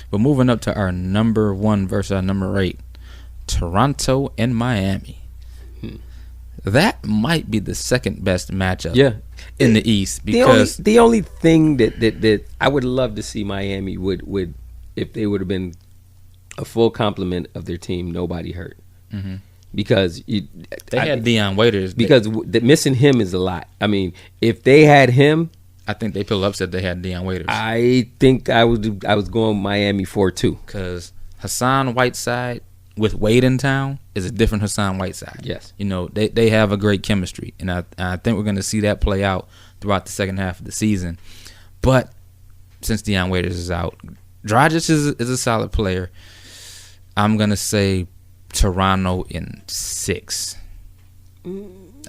But moving up to our number 1 versus our number 8. Toronto and Miami. That might be the second best matchup in the East because the only thing that I would love to see Miami would if they would have been a full complement of their team, nobody hurt. Because they had Deion Waiters. Because missing him is a lot. I mean, if they had him, I think they feel upset they had Deion Waiters. I think I was going Miami 4-2 because Hassan Whiteside with Wade in town is a different Hassan Whiteside. Yes. You know, they have a great chemistry, and I think we're going to see that play out throughout the second half of the season. But since Deion Waiters is out, Dragic is a solid player. I'm going to say Toronto in 6.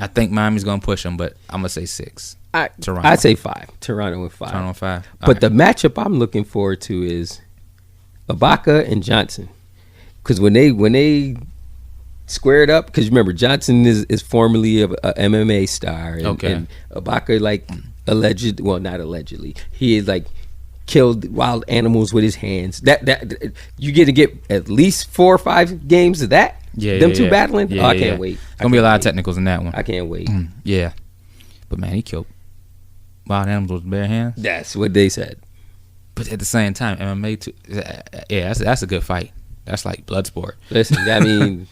I think Miami's going to push them, but I'm going to say 6. Toronto. I'd say 5. Toronto in 5. Toronto in 5. But the matchup I'm looking forward to is Ibaka and Johnson. Because when they squared up, because remember, Johnson is formerly a MMA star. And Ibaka, not allegedly, he is like killed wild animals with his hands. That you get to get at least 4 or 5 games of that. Them two battling. I can't wait. It's gonna be a lot of technicals in that one. I can't wait. Yeah, but man, he killed wild animals with bare hands. That's what they said. But at the same time, MMA too. Yeah, that's a good fight. That's like blood sport. Listen, I mean,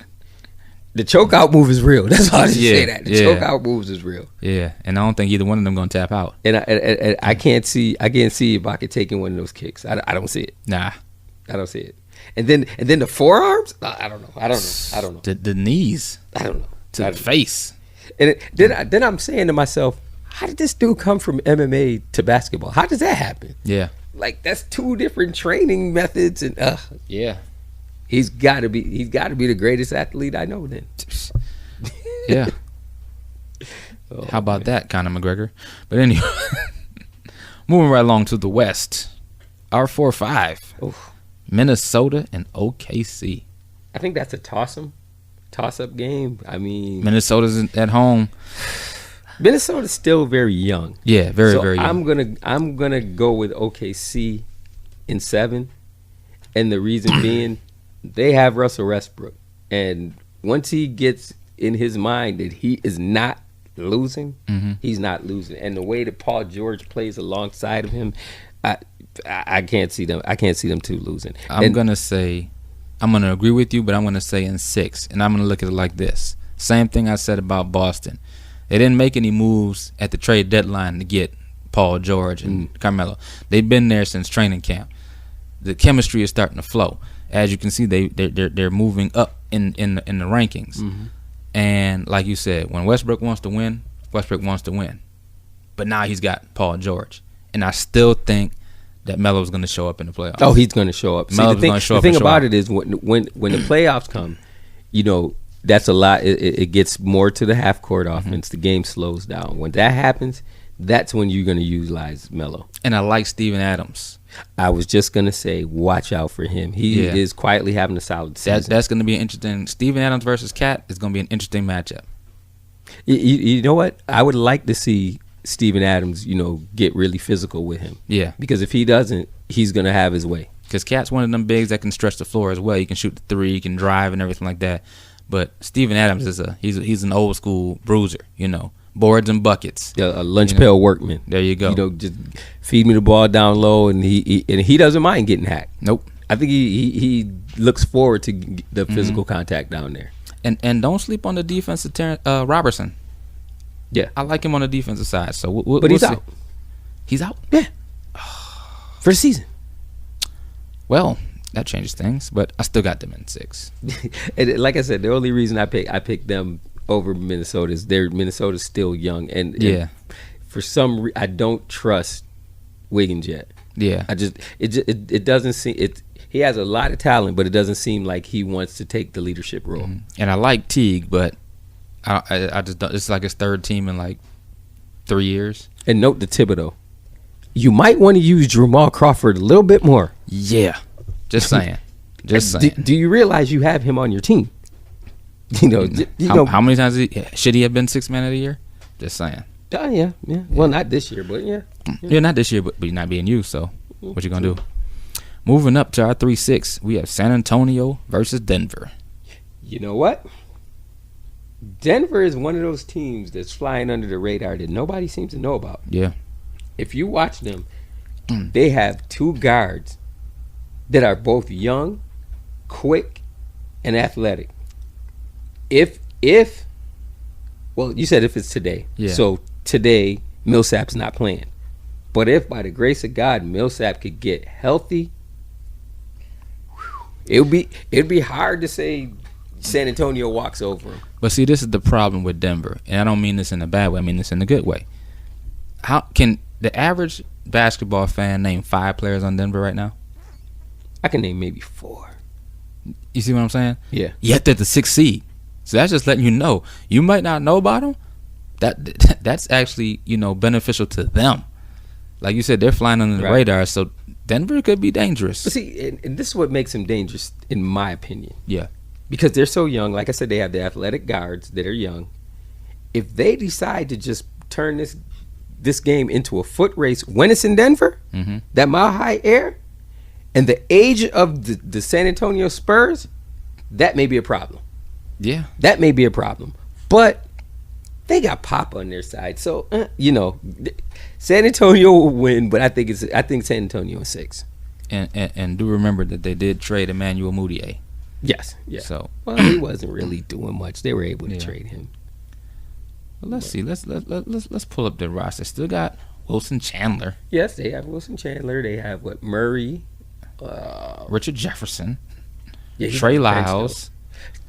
the chokeout move is real. That's all I just say. That the chokeout moves is real. Yeah, and I don't think either one of them gonna tap out. And I can't see Ibaka taking one of those kicks. I don't see it. Nah, I don't see it. And then the forearms. I don't know. The knees. I don't know. To the face. And then I'm saying to myself, how did this dude come from MMA to basketball? How does that happen? Yeah, like that's 2 different training methods. And yeah. He's got to be the greatest athlete I know then. Yeah. How about that, Conor McGregor? But anyway, moving right along to the West. Our 4-5. Minnesota and OKC. I think that's a toss 'em toss-up game. I mean, Minnesota's at home. Minnesota's still very young. Yeah, very young. I'm gonna go with OKC in 7, and the reason being they have Russell Westbrook, and once he gets in his mind that he is not losing, he's not losing. And the way that Paul George plays alongside of him, I can't see them. I can't see them two losing. I'm gonna agree with you, but I'm gonna say in 6, and I'm gonna look at it like this. Same thing I said about Boston. They didn't make any moves at the trade deadline to get Paul George and Carmelo. They've been there since training camp. The chemistry is starting to flow. As you can see, they're moving up in the rankings. And like you said, when Westbrook wants to win, Westbrook wants to win. But now he's got Paul George, and I still think that Melo's going to show up in the playoffs. Oh, he's going to show up. Melo's going to show up. The thing about it is when the playoffs come, that's a lot. It gets more to the half court offense. The game slows down. When that happens, that's when you're going to utilize Melo. And I like Steven Adams. I was just going to say, watch out for him. He is quietly having a solid season. That's going to be an interesting. Steven Adams versus Cat is going to be an interesting matchup. You know what? I would like to see Steven Adams, get really physical with him. Yeah. Because if he doesn't, he's going to have his way. Because Cat's one of them bigs that can stretch the floor as well. He can shoot the three, he can drive and everything like that. But Steven Adams is he's an old school bruiser, boards and buckets. Yeah, a lunch pail workman. There you go. Just feed me the ball down low, and he doesn't mind getting hacked. Nope. I think he looks forward to the physical contact down there. And don't sleep on the defensive Robertson. Yeah, I like him on the defensive side. So, but he's out. He's out. Yeah, for the season. Well, that changes things, but I still got them in 6. And like I said, the only reason I picked them over Minnesota is Minnesota's still young, and for some reason I don't trust Wiggins yet. Yeah, it doesn't seem he has a lot of talent, but it doesn't seem like he wants to take the leadership role. And I like Teague, but I just don't. It's like his third team in like 3 years. And note the Thibodeau. You might want to use Jamal Crawford a little bit more. Yeah, just saying. Just saying. Do you realize you have him on your team? How many times should he have been 6th man of the year? Just saying. Yeah. Well, not this year, but yeah. Yeah, not this year, but he's not being used. So what you gonna do? Moving up to our 3-6, we have San Antonio versus Denver. You know what? Denver is one of those teams that's flying under the radar that nobody seems to know about. Yeah. If you watch them, they have 2 guards that are both young, quick, and athletic. Well, you said if it's today. Yeah. So today, Millsap's not playing. But if by the grace of God, Millsap could get healthy, it'd be hard to say San Antonio walks over him. But see, this is the problem with Denver, and I don't mean this in a bad way. I mean this in a good way. How can the average basketball fan name 5 players on Denver right now? I can name maybe 4. You see what I'm saying? Yeah. Yet they're the 6th seed. So that's just letting you know. You might not know about them. That's actually, beneficial to them. Like you said, they're flying under the radar, so Denver could be dangerous. But see, and this is what makes them dangerous, in my opinion. Yeah. Because they're so young. Like I said, they have the athletic guards that are young. If they decide to just turn this game into a foot race when it's in Denver, that mile-high air, and the age of the San Antonio Spurs, that may be a problem. Yeah. That may be a problem. But they got Pop on their side. So, San Antonio will win, but I think San Antonio is 6. And do remember that they did trade Emmanuel Mudiay. Yes. Yeah. So, well, he wasn't really doing much. They were able to trade him. Well, let's see. Let's pull up the roster. Still got Wilson Chandler. Yes, they have Wilson Chandler. They have Murray, Richard Jefferson, Trey Lyles.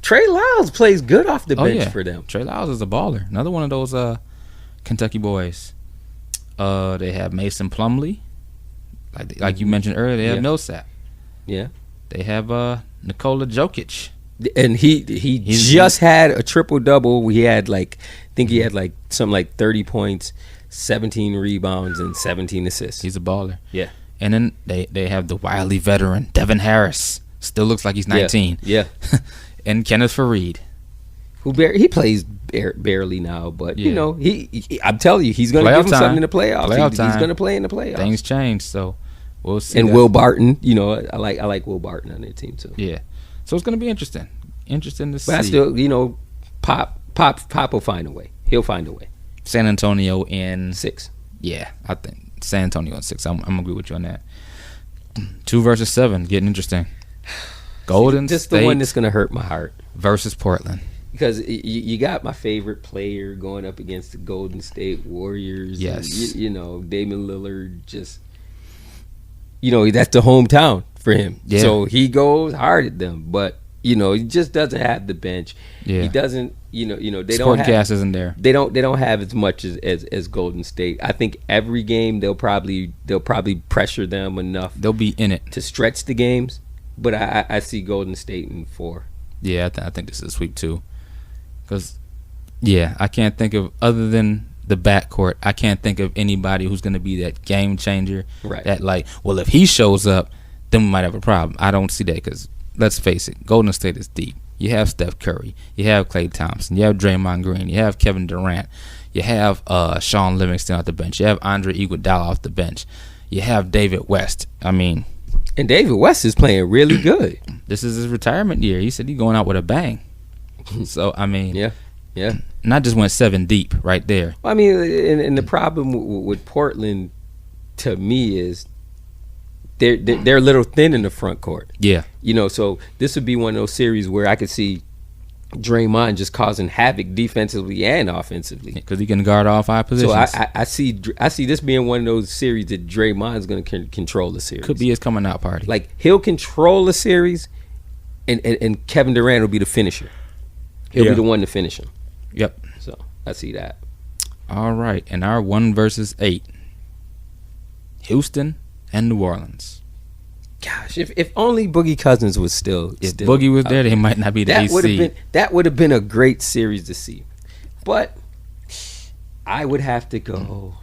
Trey Lyles plays good off the bench for them. Trey Lyles is a baller. Another one of those Kentucky boys. They have Mason Plumlee. Like you mentioned earlier, they have Millsap. Yeah. They have Nikola Jokic. And he just had a triple-double. He had he had something like 30 points, 17 rebounds, and 17 assists. He's a baller. Yeah. And then they have the wily veteran, Devin Harris. Still looks like he's 19. Yeah. And Kenneth Faried. He plays barely now, but you know, I'm telling you, he's going to give him something in the playoffs. He's going to play in the playoffs. Things change, so we'll see. And Will Barton, you know, I like Will Barton on their team too. Yeah, so it's going to be interesting to see. But I still, you know, Pop will find a way. He'll find a way. San Antonio in 6. Yeah, I think San Antonio in 6. I'm gonna agree with you on that. 2 versus 7, getting interesting. Golden State, State, the one that's gonna hurt my heart, versus Portland. Because you got my favorite player going up against the Golden State Warriors. Yes, you know, Damian Lillard. Just, you know, that's the hometown for him. Yeah. So he goes hard at them, but you know, he just doesn't have the bench. Yeah. He doesn't. You know, they Sport don't have. gas isn't there. They don't have as much as Golden State. I think every game they'll probably pressure them enough. They'll be in it to stretch the games. But I see Golden State in 4. Yeah, I think this is a sweep too. Because, yeah, I can't think of, other than the backcourt, I can't think of anybody who's going to be that game changer. Right. That, like, well, if he shows up, then we might have a problem. I don't see that because, let's face it, Golden State is deep. You have Steph Curry. You have Klay Thompson. You have Draymond Green. You have Kevin Durant. You have Sean Livingston off the bench. You have Andre Iguodala off the bench. You have David West. I mean... And David West is playing really good. This is his retirement year. He said he's going out with a bang. So, I mean, yeah. Not just went 7 deep right there. I mean, and the problem with Portland, to me, is they're a little thin in the front court. Yeah. You know, so this would be one of those series where I could see Draymond just causing havoc defensively and offensively. Because he can guard all 5 positions. So I see this being one of those series that Draymond's going to control the series. Could be his coming out party. Like, he'll control the series, and Kevin Durant will be the finisher. He'll be the one to finish him. Yep. So I see that. All right. And our 1 versus 8. Houston and New Orleans. Gosh, if only Boogie Cousins was still. If Boogie was there, he might not be the AC. That would have been a great series to see. But I would have to go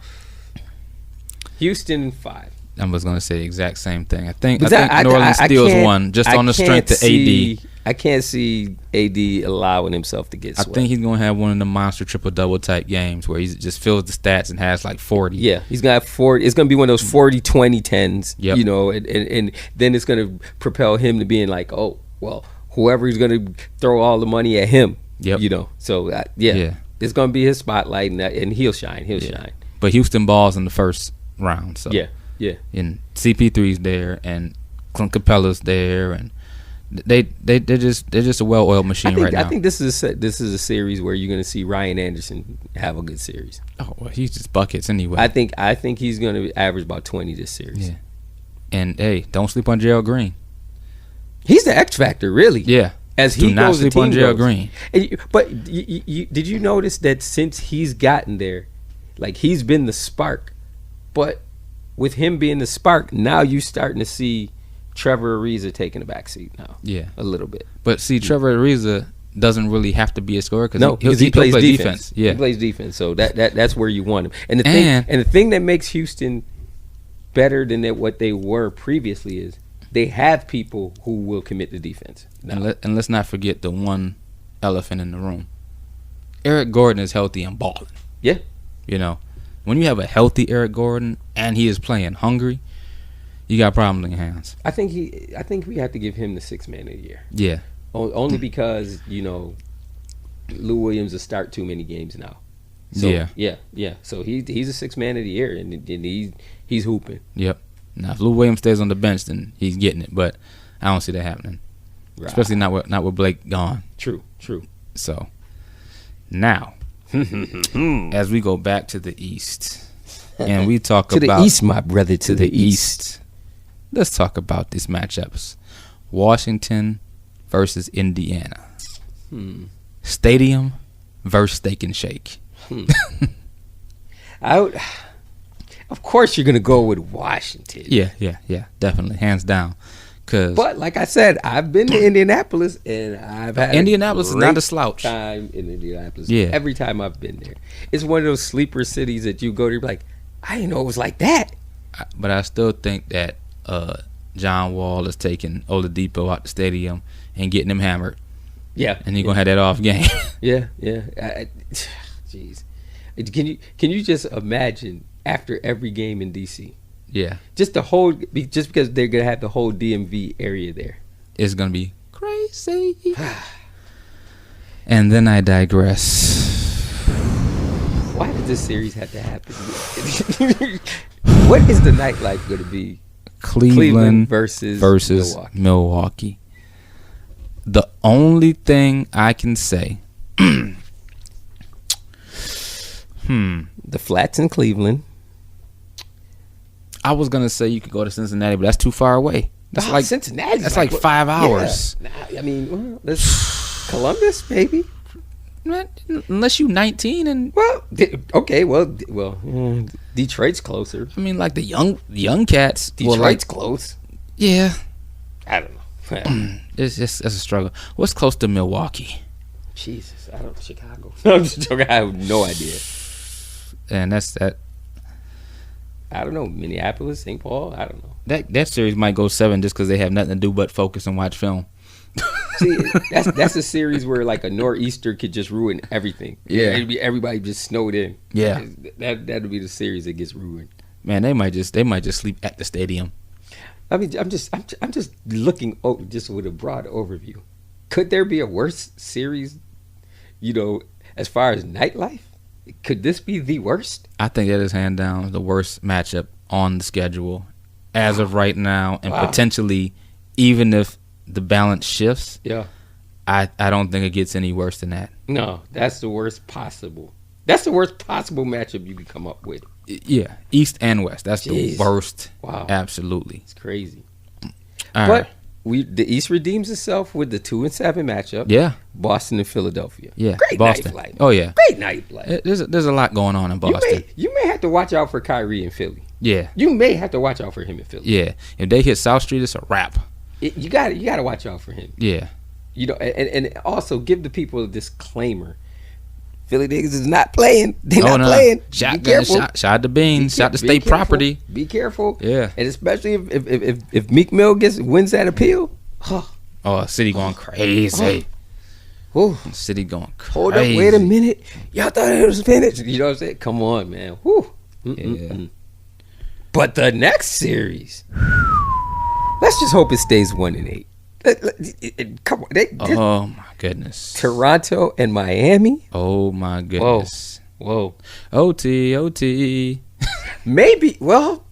Houston 5. I was going to say the exact same thing. I think New Orleans steals 1 just on the strength of AD. I can't see AD allowing himself to get swept. I think he's going to have one of the monster triple-double type games where he just fills the stats and has like 40. Yeah, he's going to have 40. It's going to be one of those 40, 20, 10s, yep. You know, and then it's going to propel him to being like, oh, well, whoever's going to throw all the money at him, yep. You know. So, it's going to be his spotlight, and he'll shine. He'll shine. But Houston balls in the first round. So yeah. And CP3's there, and Clint Capella's there, and they're just a well-oiled machine right now. I think this is a series where you're going to see Ryan Anderson have a good series. Oh, well, he's just buckets anyway. I think he's going to average about 20 this series. Yeah. And hey, don't sleep on Gerald Green. He's the X factor, really. Yeah. Do not sleep on Gerald Green. But did you notice that since he's gotten there, like, he's been the spark, but with him being the spark, now you're starting to see Trevor Ariza taking the back seat now. Yeah. A little bit. But see, Trevor Ariza doesn't really have to be a scorer because he plays defense. Yeah. He plays defense, so that's where you want him. And the thing that makes Houston better than what they were previously is they have people who will commit to defense. And let's not forget the one elephant in the room. Eric Gordon is healthy and balling. Yeah. You know, when you have a healthy Eric Gordon and he is playing hungry, you got problems in your hands. I think we have to give him the 6th man of the year. Yeah. Only because, you know, Lou Williams will start too many games now. So, yeah. So he's a 6th man of the year, and he's hooping. Yep. Now if Lou Williams stays on the bench, then he's getting it. But I don't see that happening, right. Especially not with Blake gone. True. So now, as we go back to the East, and we talk about the East, my brother, to the East. Let's talk about these matchups: Washington versus Indiana, Stadium versus Steak and Shake. Of course, you're gonna go with Washington. Yeah, definitely, hands down. But like I said, I've been to Indianapolis, and I've had Indianapolis is not a slouch. Time in Indianapolis. Yeah. Every time I've been there, it's one of those sleeper cities that you go to. You're like, I didn't know it was like that. But I still think that John Wall is taking Oladipo out the stadium and getting him hammered. Yeah. And you're going to have that off game. Yeah. Jeez. Can you just imagine after every game in DC? Yeah. Just because they're going to have the whole DMV area there. It's going to be crazy. And then I digress. Why did this series have to happen? What is the nightlife going to be? Cleveland versus Milwaukee. The only thing I can say, the Flats in Cleveland. I was gonna say you could go to Cincinnati, but that's too far away. That's like Cincinnati. That's like 5 hours. Yeah. I mean, that's Columbus, baby. Unless you 19 and Detroit's closer. I mean, like the young cats. Detroit's close. Yeah, I don't know. it's a struggle. What's close to Milwaukee? Jesus, I don't. Chicago. I'm just joking. I have no idea. And that's that. I don't know. Minneapolis, St. Paul. I don't know. That series might go 7 just because they have nothing to do but focus and watch film. See, that's a series where like a nor'easter could just ruin everything. Yeah, everybody just snowed in. Yeah, that'll be the series that gets ruined. Man, they might just sleep at the stadium. I mean, I'm just looking just with a broad overview. Could there be a worse series? As far as nightlife, could this be the worst? I think that is hand down the worst matchup on the schedule as of right now, and potentially even if the balance shifts. Yeah, I don't think it gets any worse than that. No, that's the worst possible. That's the worst possible matchup you could come up with. Yeah, East and West. That's the worst. Wow, absolutely, it's crazy. All but right. the East redeems itself with the 2-7 matchup. Yeah, Boston and Philadelphia. Yeah, great Boston. nightlife. Oh yeah, great nightlife. There's a lot going on in Boston. You may have to watch out for Kyrie in Philly. Yeah, you may have to watch out for him in Philly. Yeah, if they hit South Street, it's a wrap. You got to watch out for him. Yeah, and also give the people a disclaimer. Philly niggas is not playing. They're not playing. Be careful. Shot the beans. Shot the state property. Be careful. Yeah, and especially if Meek Mill wins that appeal. City going crazy. City going crazy. Hold up, wait a minute. Y'all thought it was finished. You know what I'm saying? Come on, man. Whew. Yeah. But the next series, let's just hope it stays 1-8. Come on. Oh my goodness. Toronto and Miami. Oh my goodness. Whoa. OT. Maybe. Well,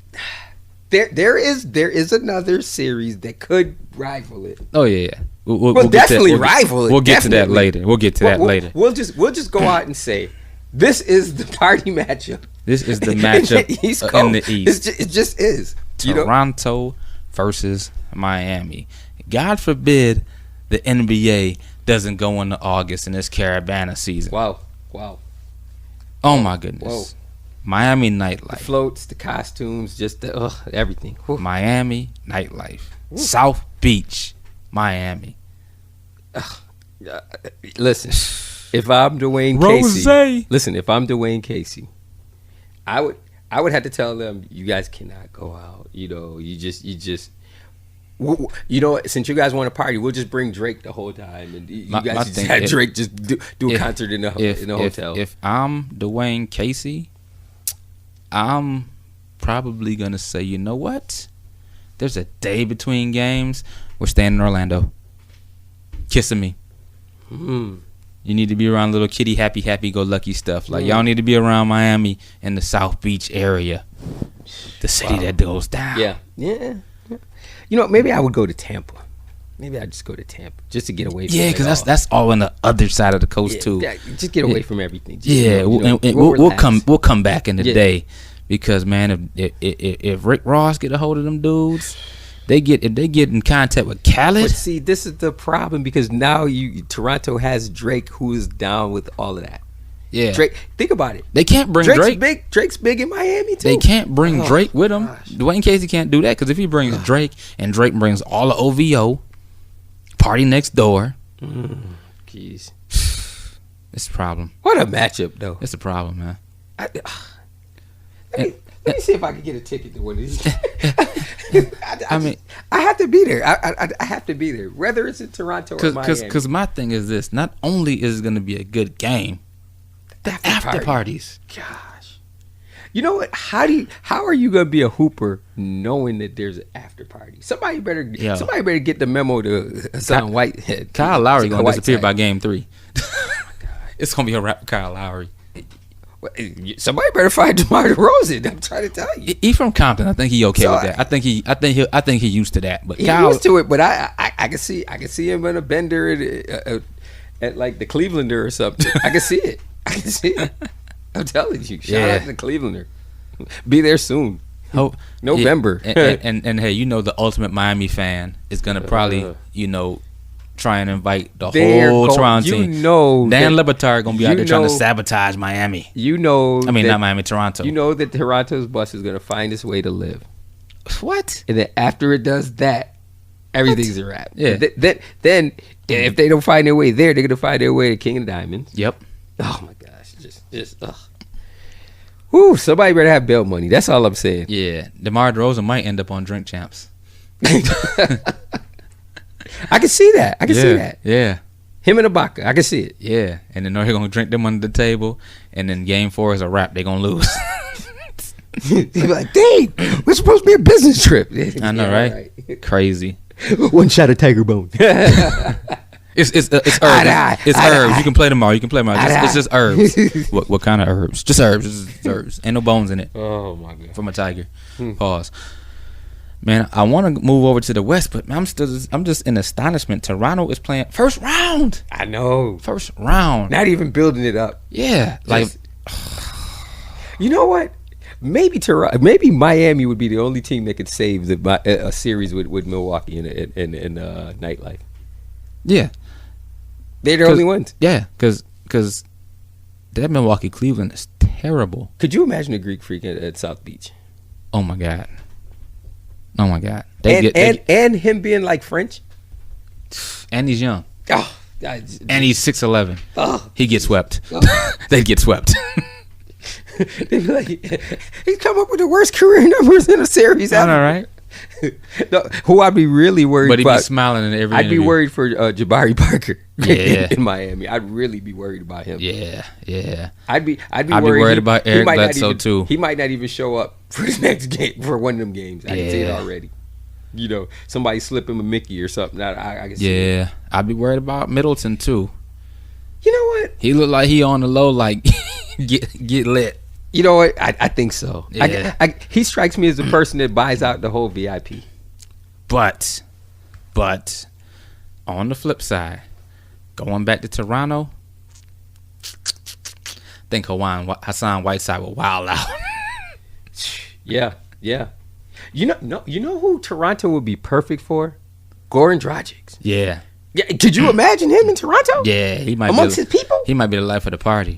there is another series that could rival it. Oh yeah. We'll definitely rival it. We'll get to that later. We'll get to that later. We'll just go out and say this is the party matchup. This is the matchup in the East. It just is. Toronto versus Miami. God forbid the NBA doesn't go into August in this Caravana season. Wow. Oh my goodness. Whoa. Miami nightlife. The floats, the costumes, just everything. Whew. Miami nightlife. Ooh. South Beach, Miami. Listen, if I'm Dwayne Casey, if I'm Dwayne Casey, I would have to tell them, you guys cannot go out. Since you guys want to party, we'll just bring Drake the whole time, and you guys just have Drake just do a concert in a hotel. If I'm Dwayne Casey, I'm probably gonna say, you know what? There's a day between games. We're staying in Orlando. Kissing me. You need to be around little kitty happy go lucky stuff. Like y'all need to be around Miami in the South Beach area, the city that goes down. Yeah. Maybe I would go to Tampa. Maybe I'd just go to Tampa just to get away from it. Yeah, because that's all on the other side of the coast too. Yeah, just get away from everything. We'll come back in the day, because man, if Rick Ross get a hold of them dudes, if they get in contact with Khaled. But see, this is the problem, because now Toronto has Drake, who is down with all of that. Yeah, Drake. Think about it. They can't bring Drake. Drake's big in Miami too. They can't bring Drake with him. Dwayne Casey can't do that, because if he brings Drake and Drake brings all the OVO, party next door. Jeez, it's a problem. What a matchup, though. It's a problem, man. Let me see if I can get a ticket to one of these. I have to be there. I have to be there, whether it's in Toronto or Miami. Because my thing is this: not only is it going to be a good game, the after parties. Gosh, you know what? How are you going to be a hooper knowing that there's an after party? Somebody better get the memo to Hassan Whitehead. Kyle Lowry going to disappear by game 3. It's going to be a rap with Kyle Lowry. Somebody better find DeMar DeRozan. I'm trying to tell you. He from Compton. I think he okay with that. I think he used to that. But Kyle, used to it. But I can see him in a bender at like the Clevelander or something. I can see it. I'm telling you. Shout out to the Clevelander. Be there soon. November. And hey, the ultimate Miami fan is gonna probably try and invite the whole Toronto team. Dan Le Batard gonna be out there trying to sabotage Miami. Not Miami, Toronto. You know that Toronto's bus is gonna find its way to live. What? And then after it does that, everything's a wrap. Yeah. Then if they don't find their way there, they're gonna find their way to King of Diamonds. Yep. Oh my gosh, just ugh. Whew, somebody better have bail money. That's all I'm saying. Yeah, DeMar DeRozan might end up on Drink Champs. I can see that. See that. Yeah. Him and Ibaka. I can see it. Yeah. And then they're going to drink them under the table. And then game 4 is a wrap. They're going to lose. They'll be like, dang, we're supposed to be a business trip. I know, right? Crazy. One shot of Tiger Bone. It's herbs. It's herbs. You can play tomorrow. It's just herbs. What kind of herbs? Just herbs. Just herbs. Ain't no bones in it. Oh, my God. From a tiger. Pause. Man, I want to move over to the West, but I'm just in astonishment. Toronto is playing first round. I know. First round. Not even building it up. Yeah. You know what? Maybe Miami would be the only team that could save a series with Milwaukee in nightlife. Yeah. They're the only ones. Yeah, because that Milwaukee Cleveland is terrible. Could you imagine a Greek Freak at South Beach? Oh my God. And him being like French. And he's young. Oh, and he's 6'11". Oh, he gets swept. They get swept. They'd be like, he's come up with the worst career numbers in a series ever. I know, right? Who I'd be really worried about. But he'd be smiling in every interview. I'd be worried for Jabari Parker in Miami. I'd really be worried about him. Yeah. I'd be worried about Eric Bledsoe too. He might not even show up for the next game, for one of them games. I can see it already. Somebody slip him a Mickey or something. I can see it. Yeah. I'd be worried about Middleton too. You know what? He looked like he on the low, like get lit. You know what? I think so. Yeah. He strikes me as the person that buys out the whole VIP. But on the flip side, going back to Toronto, I think Hassan Whiteside will wild out. Yeah. You know who Toronto would be perfect for? Goran Dragic. Yeah. Could you imagine him in Toronto? Yeah, he might amongst his people. He might be the life of the party.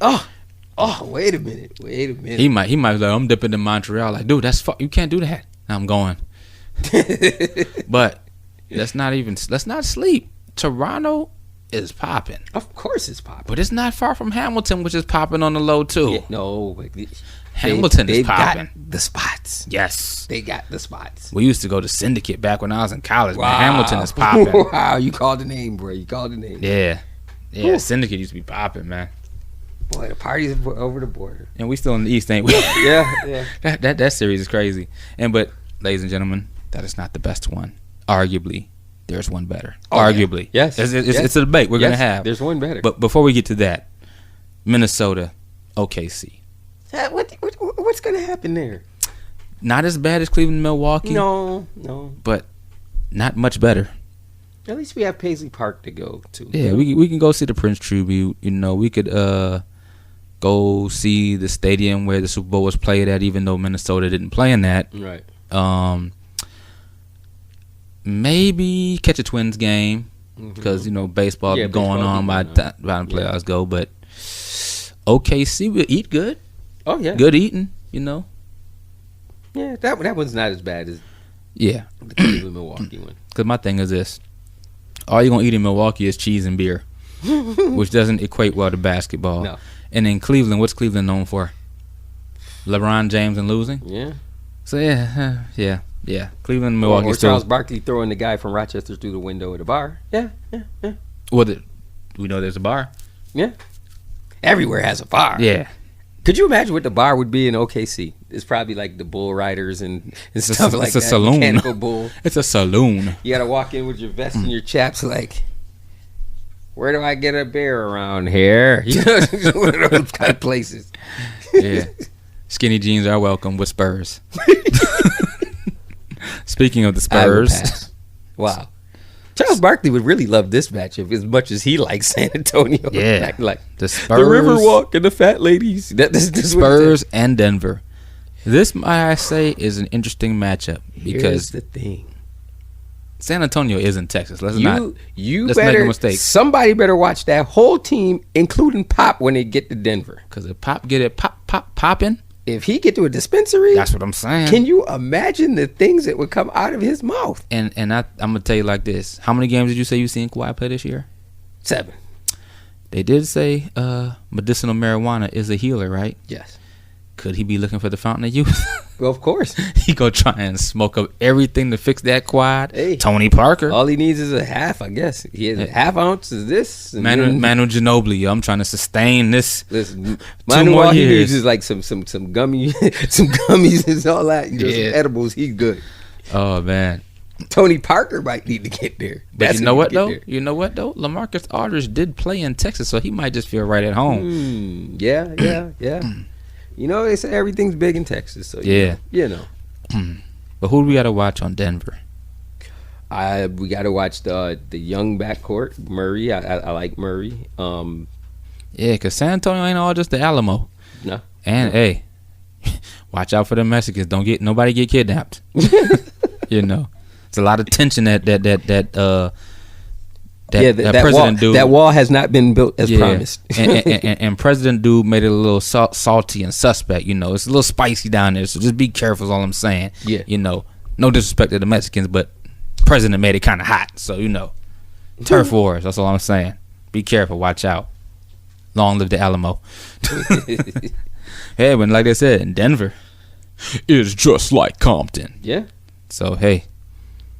Oh, wait a minute. He might be like, I'm dipping in Montreal. Like, dude, you can't do that. I'm going. But let's not sleep. Toronto is popping. Of course it's popping. But it's not far from Hamilton, which is popping on the low too. Yeah, no, Hamilton is popping. The spots. Yes. They got the spots. We used to go to Syndicate back when I was in college. Wow. Man, Hamilton is popping. Wow, you called the name, bro. You called the name. Yeah. Ooh. Syndicate used to be popping, man. Boy, the party's over the border. And we still in the East, ain't we? Yeah. That series is crazy. But, ladies and gentlemen, that is not the best one. Arguably, there's one better. Arguably. Yeah. Yes. It's a debate we're going to have. There's one better. But before we get to that, Minnesota, OKC. What's going to happen there? Not as bad as Cleveland, Milwaukee. No. But not much better. At least we have Paisley Park to go to. Yeah, we can go see the Prince Tribute. We could go see the stadium where the Super Bowl was played at, even though Minnesota didn't play in that. Right. Maybe catch a Twins game because baseball going on by the time playoffs go. But OKC will eat good. Oh yeah, good eating. Yeah, that one's not as bad as the Cleveland Milwaukee one. Because my thing is this: all you're gonna eat in Milwaukee is cheese and beer, which doesn't equate well to basketball. No. And in Cleveland, what's Cleveland known for? LeBron James and losing. Yeah. So yeah. Cleveland, Milwaukee. Or Charles Barkley throwing the guy from Rochester through the window at a bar. Yeah. Well, we know there's a bar. Yeah. Everywhere has a bar. Yeah. Could you imagine what the bar would be in OKC? It's probably like the bull riders and stuff like that. It's a saloon. Mechanical bull. It's a saloon. You got to walk in with your vest and your chaps like, where do I get a beer around here? You know, one of those kind of places. Yeah. Skinny jeans are welcome with Spurs. Speaking of the Spurs. Wow. Charles Barkley would really love this matchup as much as he likes San Antonio. Yeah. Like the Spurs. The Riverwalk and the Fat Ladies. This Spurs and Denver. This, I say, is an interesting matchup because here's the thing. San Antonio is in Texas. Let's better make a mistake. Somebody better watch that whole team, including Pop, when they get to Denver. Because if Pop get it popping, if he get to a dispensary, that's what I'm saying. Can you imagine the things that would come out of his mouth? And I'm gonna tell you like this: how many games did you say you seen Kawhi play this year? 7. They did say medicinal marijuana is a healer, right? Yes. Could he be looking for the fountain of youth? Well, of course. He go try and smoke up everything to fix that quad. Hey, Tony Parker. All he needs is a half, I guess. He has a half ounce of this. Manu Ginobili. I'm trying to sustain this. Listen, 2 more all years. He needs is like some gummy, some gummies and all that. You know, some edibles. He's good. Oh man. Tony Parker might need to get there. But you know what though? You know what though? LaMarcus Aldridge did play in Texas, so he might just feel right at home. Yeah. You know, they say everything's big in Texas, so you know. But who do we got to watch on Denver? We got to watch the young backcourt, Murray. I like Murray. Yeah, because San Antonio ain't all just the Alamo. No. And hey, watch out for the Mexicans. Nobody get kidnapped. You know, it's a lot of tension that President wall, Dude. That wall has not been built as promised. and President Dude made it a little salty and suspect. You know, it's a little spicy down there. So just be careful. Is all I'm saying. Yeah. You know, no disrespect to the Mexicans, but President made it kind of hot. So you know, turf wars. That's all I'm saying. Be careful. Watch out. Long live the Alamo. Hey, when like I said, in Denver, it's just like Compton. Yeah. So hey,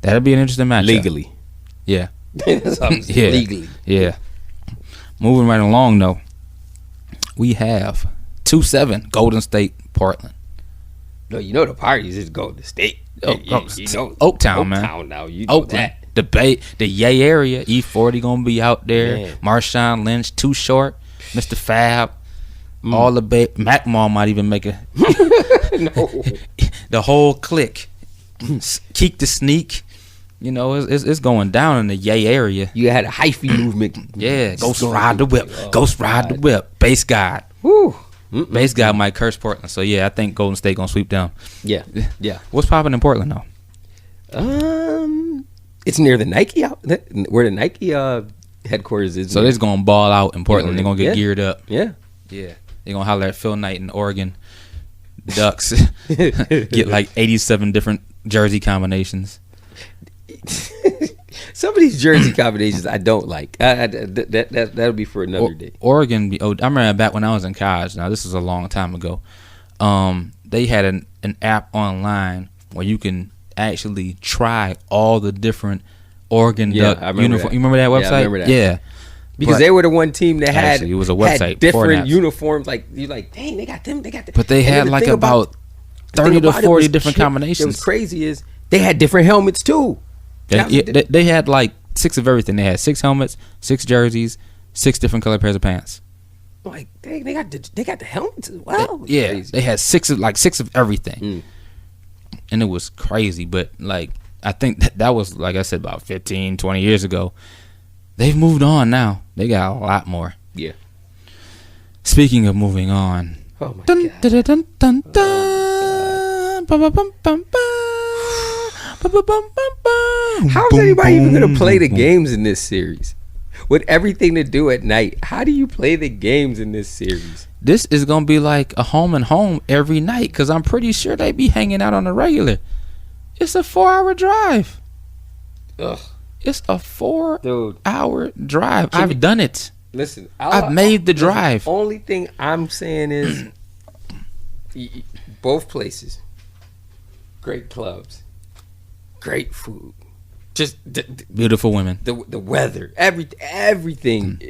that'll be an interesting matchup. Legally. Yeah. Yeah. Legally. Yeah. Moving right along though, we have 2-7 Golden State Portland. No, you know the parties is Golden State. You know, Oaktown, man. Oaktown now. You know Oakland. that. The Bay, the Yay area. E40 gonna be out there. Man. Marshawn Lynch, Too Short, Mr. Fab. All the Mac Mall might even make a No. the whole clique. Keek the Sneak. You know, it's going down in the Yay area. You had a hyphy movement. Yeah, Ghost Ride the Whip. Ghost Ride the Whip. Base God. Woo. Base God might curse Portland. So yeah, I think Golden State gonna sweep them. Yeah. What's popping in Portland though? It's near the Nike where the Nike headquarters is. So they're just gonna ball out in Portland. They're gonna get geared up. Yeah. They're gonna holler at Phil Knight in Oregon Ducks. Get like 87 different jersey combinations. Some of these jersey combinations I don't like. That'll be for another day. Oregon. I remember back when I was in college. Now this was a long time ago. They had an app online where you can actually try all the different Oregon Duck uniforms. You remember that website? Yeah, I remember that. Yeah. Because they were the one team that had it was a website different uniforms. Like you're like, dang, they got them. But they had like about 30 to 40 different combinations. What's crazy is they had different helmets too. They had like 6 of everything. They had 6 helmets, 6 jerseys, 6 different color pairs of pants. Like they got the helmets as well. They had 6 of everything, and it was crazy. But like I think that was, like I said, about 15, 20 years ago. They've moved on now. They got a lot more. Yeah. Speaking of moving on. Oh my God. How is anybody even going to play the games in this series? With everything to do at night, how do you play the games in this series? This is going to be like a home and home every night, because I'm pretty sure they be hanging out on the regular. It's a 4-hour drive. Ugh. It's a 4-hour drive. I've done it. Listen, I've made the drive. The only thing I'm saying is Both places, great clubs, great food, just beautiful women, the weather, everything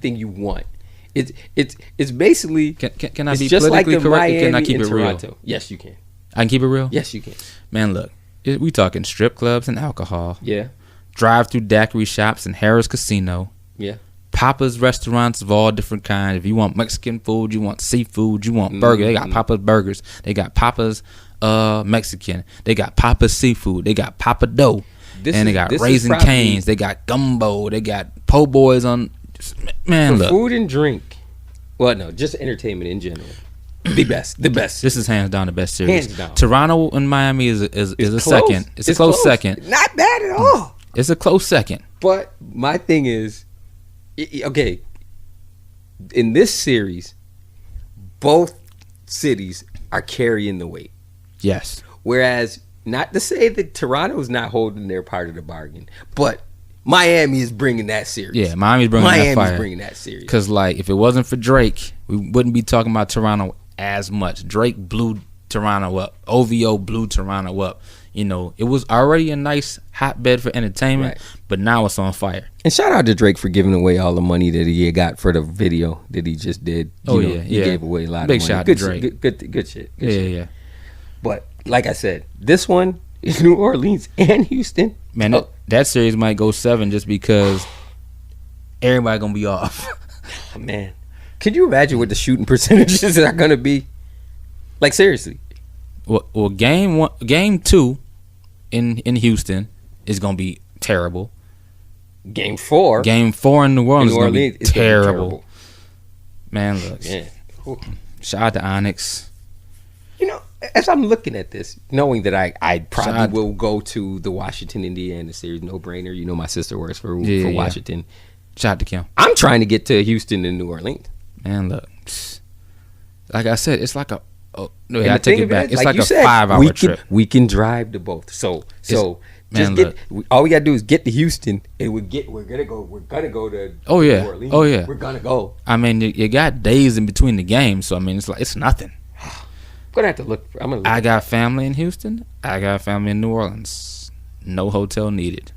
you want. It's basically. Can I it's be just like politically the correct? Miami Or can I keep and it real? Toronto. Yes, you can. I can keep it real. Yes, you can. Man, look, we talking strip clubs and alcohol. Yeah. Drive-through daiquiri shops and Harrah's Casino. Yeah. Papa's restaurants of all different kinds. If you want Mexican food, you want seafood, you want burger. They got Papa's Burgers. They got Papa's Mexican. They got Papa's Seafood. They got Papa Dough. They got Raising Cane's. They got gumbo. They got po' boys on. Man, look. Food and drink. Well, no, just entertainment in general. The best. This is hands down the best series. Hands down. Toronto and Miami is a close. second. It's a close second. Not bad at all. It's a close second. But my thing is, okay, in this series, both cities are carrying the weight. Yes. Whereas, not to say that Toronto's not holding their part of the bargain, but Miami is bringing that series. Yeah, Miami's bringing that series. Because, like, if it wasn't for Drake, we wouldn't be talking about Toronto as much. Drake blew Toronto up. OVO blew Toronto up. You know, it was already a nice hotbed for entertainment, but now it's on fire. And shout out to Drake for giving away all the money that he got for the video that he just did. He gave away a lot of money. Big shout to Drake. Good shit. Yeah. But like I said, this one is New Orleans and Houston. Man, that series might go 7 just because everybody gonna be off. Oh, man, could you imagine what the shooting percentages are gonna be? Like, seriously. Well, game 2 in Houston is gonna be terrible. Game 4 in New Orleans is gonna be terrible. Man, look. Yeah. Shout out to Onyx. You know, as I'm looking at this, knowing that I probably will go to the Washington, Indiana series, no brainer. You know, my sister works for Washington. Shout out to Kim. I'm trying to get to Houston and New Orleans. Man, look. Like I said, it's like a. I take it back. It's like a 5-hour trip. We can drive to both. So all we gotta do is get to Houston, and we're gonna go to. Oh yeah. New Orleans. Oh yeah. We're gonna go. I mean, you got days in between the games, so I mean, it's nothing. I'm gonna have to look. I got family in Houston. I got family in New Orleans. No hotel needed.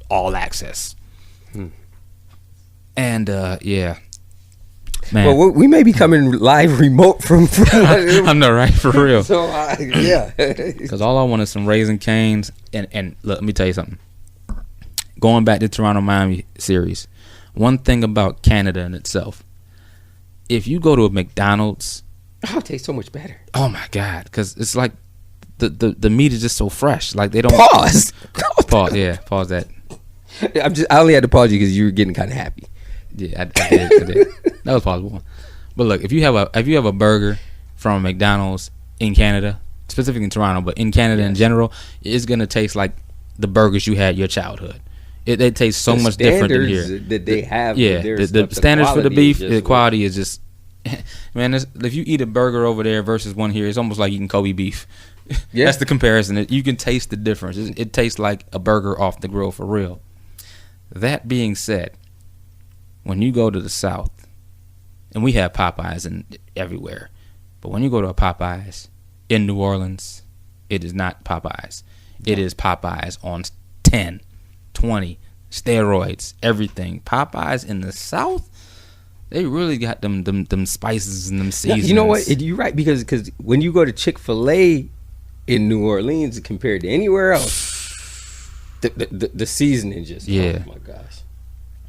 All access. And yeah. Man. Well, we may be coming live remote from I know, right? For real. So, yeah. Because all I want is some Raising Cane's. And look, let me tell you something. Going back to Toronto-Miami series, one thing about Canada in itself, if you go to a McDonald's. Oh, it tastes so much better. Oh, my God. Because it's like the meat is just so fresh. Like, they don't. Pause. Yeah, pause that. I only had to pause you because you were getting kind of happy. Yeah, I did. That was possible. But look, if you have a burger from McDonald's in Canada, specifically in Toronto, but in Canada in general, it's gonna taste like the burgers you had your childhood. They taste so much different than here. That they have. Yeah, the standards for the beef, the quality is just. Man, if you eat a burger over there versus one here, it's almost like eating Kobe beef. Yeah, that's the comparison. You can taste the difference. It tastes like a burger off the grill for real. That being said, when you go to the South, and we have Popeyes everywhere, but when you go to a Popeyes in New Orleans, it is not Popeyes. It is Popeyes on 10, 20, steroids, everything. Popeyes in the South, they really got them spices and them seasonings. You know what? You're right, because when you go to Chick-fil-A in New Orleans compared to anywhere else, the seasoning just, oh my gosh.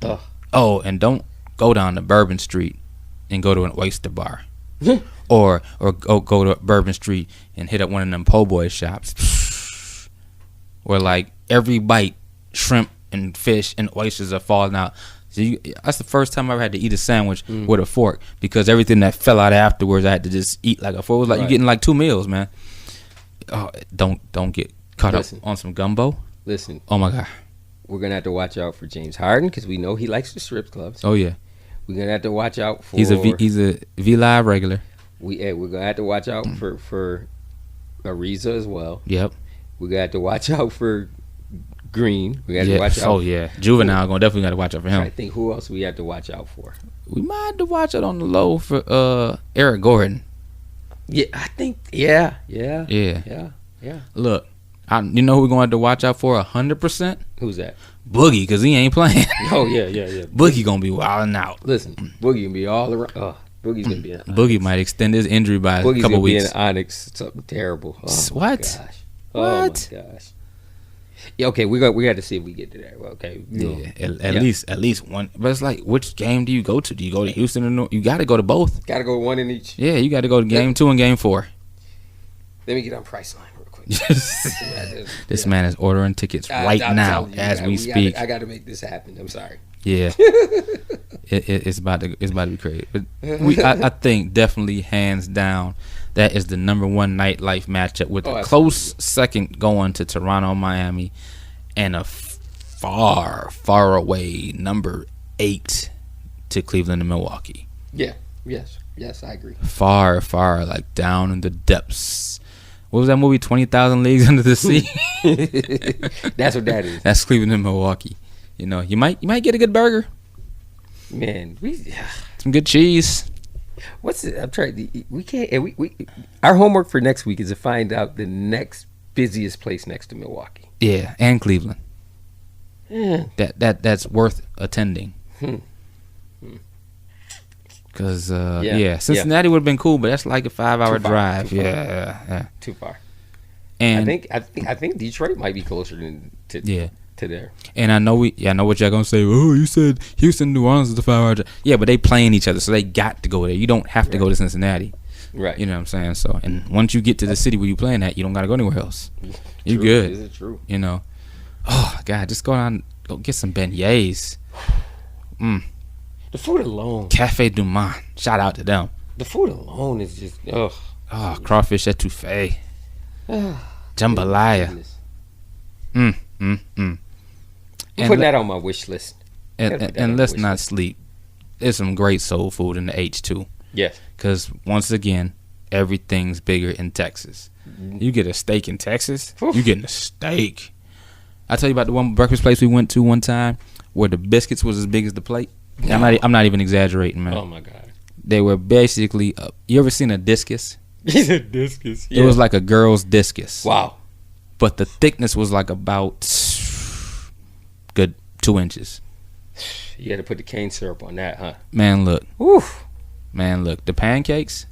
Ugh. Oh, and don't go down to Bourbon Street and go to an oyster bar. or go to Bourbon Street and hit up one of them po' boy shops where like every bite shrimp and fish and oysters are falling out. So that's the first time I ever had to eat a sandwich with a fork, because everything that fell out afterwards I had to just eat like a fork. It was like you're getting like 2 meals, man. Oh, don't get caught up on some gumbo. Listen. Oh my God. We're going to have to watch out for James Harden, because we know he likes the strip clubs. Oh, yeah. We're going to have to watch out for... He's a V-Live regular. We're going to have to watch out for Ariza as well. Yep. We're going to have to watch out for Green. We're going to have to watch out... Oh, yeah. Juvenile definitely got to watch out for him. I think who else we have to watch out for? We might have to watch out on the low for Eric Gordon. Yeah, I think. Yeah. Look, you know who we're going to have to watch out for 100%? Who's that? Boogie, because he ain't playing. Oh yeah. Boogie going to be wilding out. Listen, Boogie gonna be all around. Boogie's gonna be in Onyx. Boogie might extend his injury by a couple weeks. Be in Onyx. Something terrible. Oh, what? Gosh. What? Oh my gosh. Yeah, okay, we got to see if we get to that. Okay, at least one. But it's like, which game do you go to? Do you go to Houston or no? You got to go to both. Got to go one in each. Yeah, you got to go to game 2 and game 4. Let me get on Priceline real quick. This man is ordering tickets right now as we speak. I got to make this happen. I'm sorry. Yeah, it's about to be crazy. But I think definitely hands down that is the number one nightlife matchup with a close second going to Toronto, Miami, and a far away number 8 to Cleveland and Milwaukee. Yeah. Yes, I agree. Far like down in the depths. What was that movie? 20,000 Leagues Under the Sea. That's what that is. That's Cleveland and Milwaukee. You know, you might get a good burger. Man, some good cheese. What's it? I'm trying. We can't. Our homework for next week is to find out the next busiest place next to Milwaukee. Yeah, and Cleveland. Yeah. That's worth attending. Because Cincinnati would have been cool, but that's like a 5-hour drive. Yeah, too far. And I think Detroit might be closer to there. And I know what y'all gonna say. Oh, you said Houston, New Orleans is the 5-hour drive. Yeah, but they playing each other, so they got to go there. You don't have to go to Cincinnati. Right. You know what I'm saying? So, and once you get to the city where you playing at, you don't gotta go anywhere else. You good. Is it true? You know. Oh God, just go get some beignets. The food alone. Cafe Du Monde. Shout out to them. The food alone is just crawfish etouffee. Jambalaya. I'm putting that on my wish list. And let's not sleep. There's some great soul food in the H too. Yes. Because once again, everything's bigger in Texas. You get a steak in Texas, you getting a steak. I tell you about the one breakfast place we went to one time where the biscuits was as big as the plate. No. I'm not even exaggerating, man. Oh my God. They were basically. You ever seen a discus? A discus. Yeah. It was like a girl's discus. Wow. But the thickness was like about good 2 inches. You had to put the cane syrup on that, huh? Man, look. Oof. Man, look. The pancakes,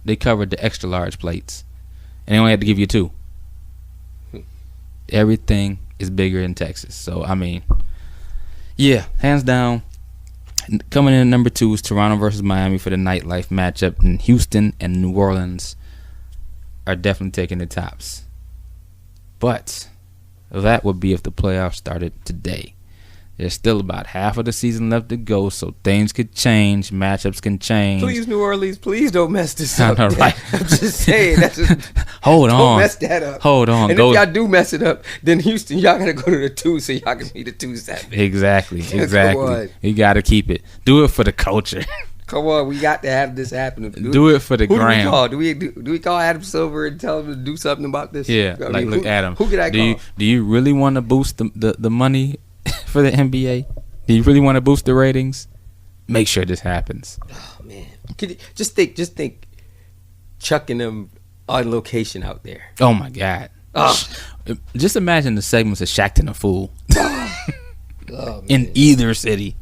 they covered the extra large plates, and they only had to give you 2. Everything is bigger in Texas, so I mean, yeah, hands down. Coming in at number 2 is Toronto versus Miami for the nightlife matchup, and Houston and New Orleans are definitely taking the tops. But that would be if the playoffs started today. There's still about half of the season left to go, so things could change, matchups can change. Please, New Orleans, please don't mess this up. I know, right? I'm just saying. Hold on. Don't mess that up. Hold on. And if y'all do mess it up, then Houston, y'all got to go to the 2 so y'all can be the 2-7. Exactly. You got to keep it. Do it for the culture. Come on, we got to have this happen. Do it for the gram. Do we call Adam Silver and tell him to do something about this? Yeah, look, Adam. Who could I call? Do you really want to boost the money for the NBA? Do you really want to boost the ratings? Make sure this happens. Oh man, just think, chucking them on location out there. Oh my God. Just imagine the segments of Shaqtin' a Fool in either city.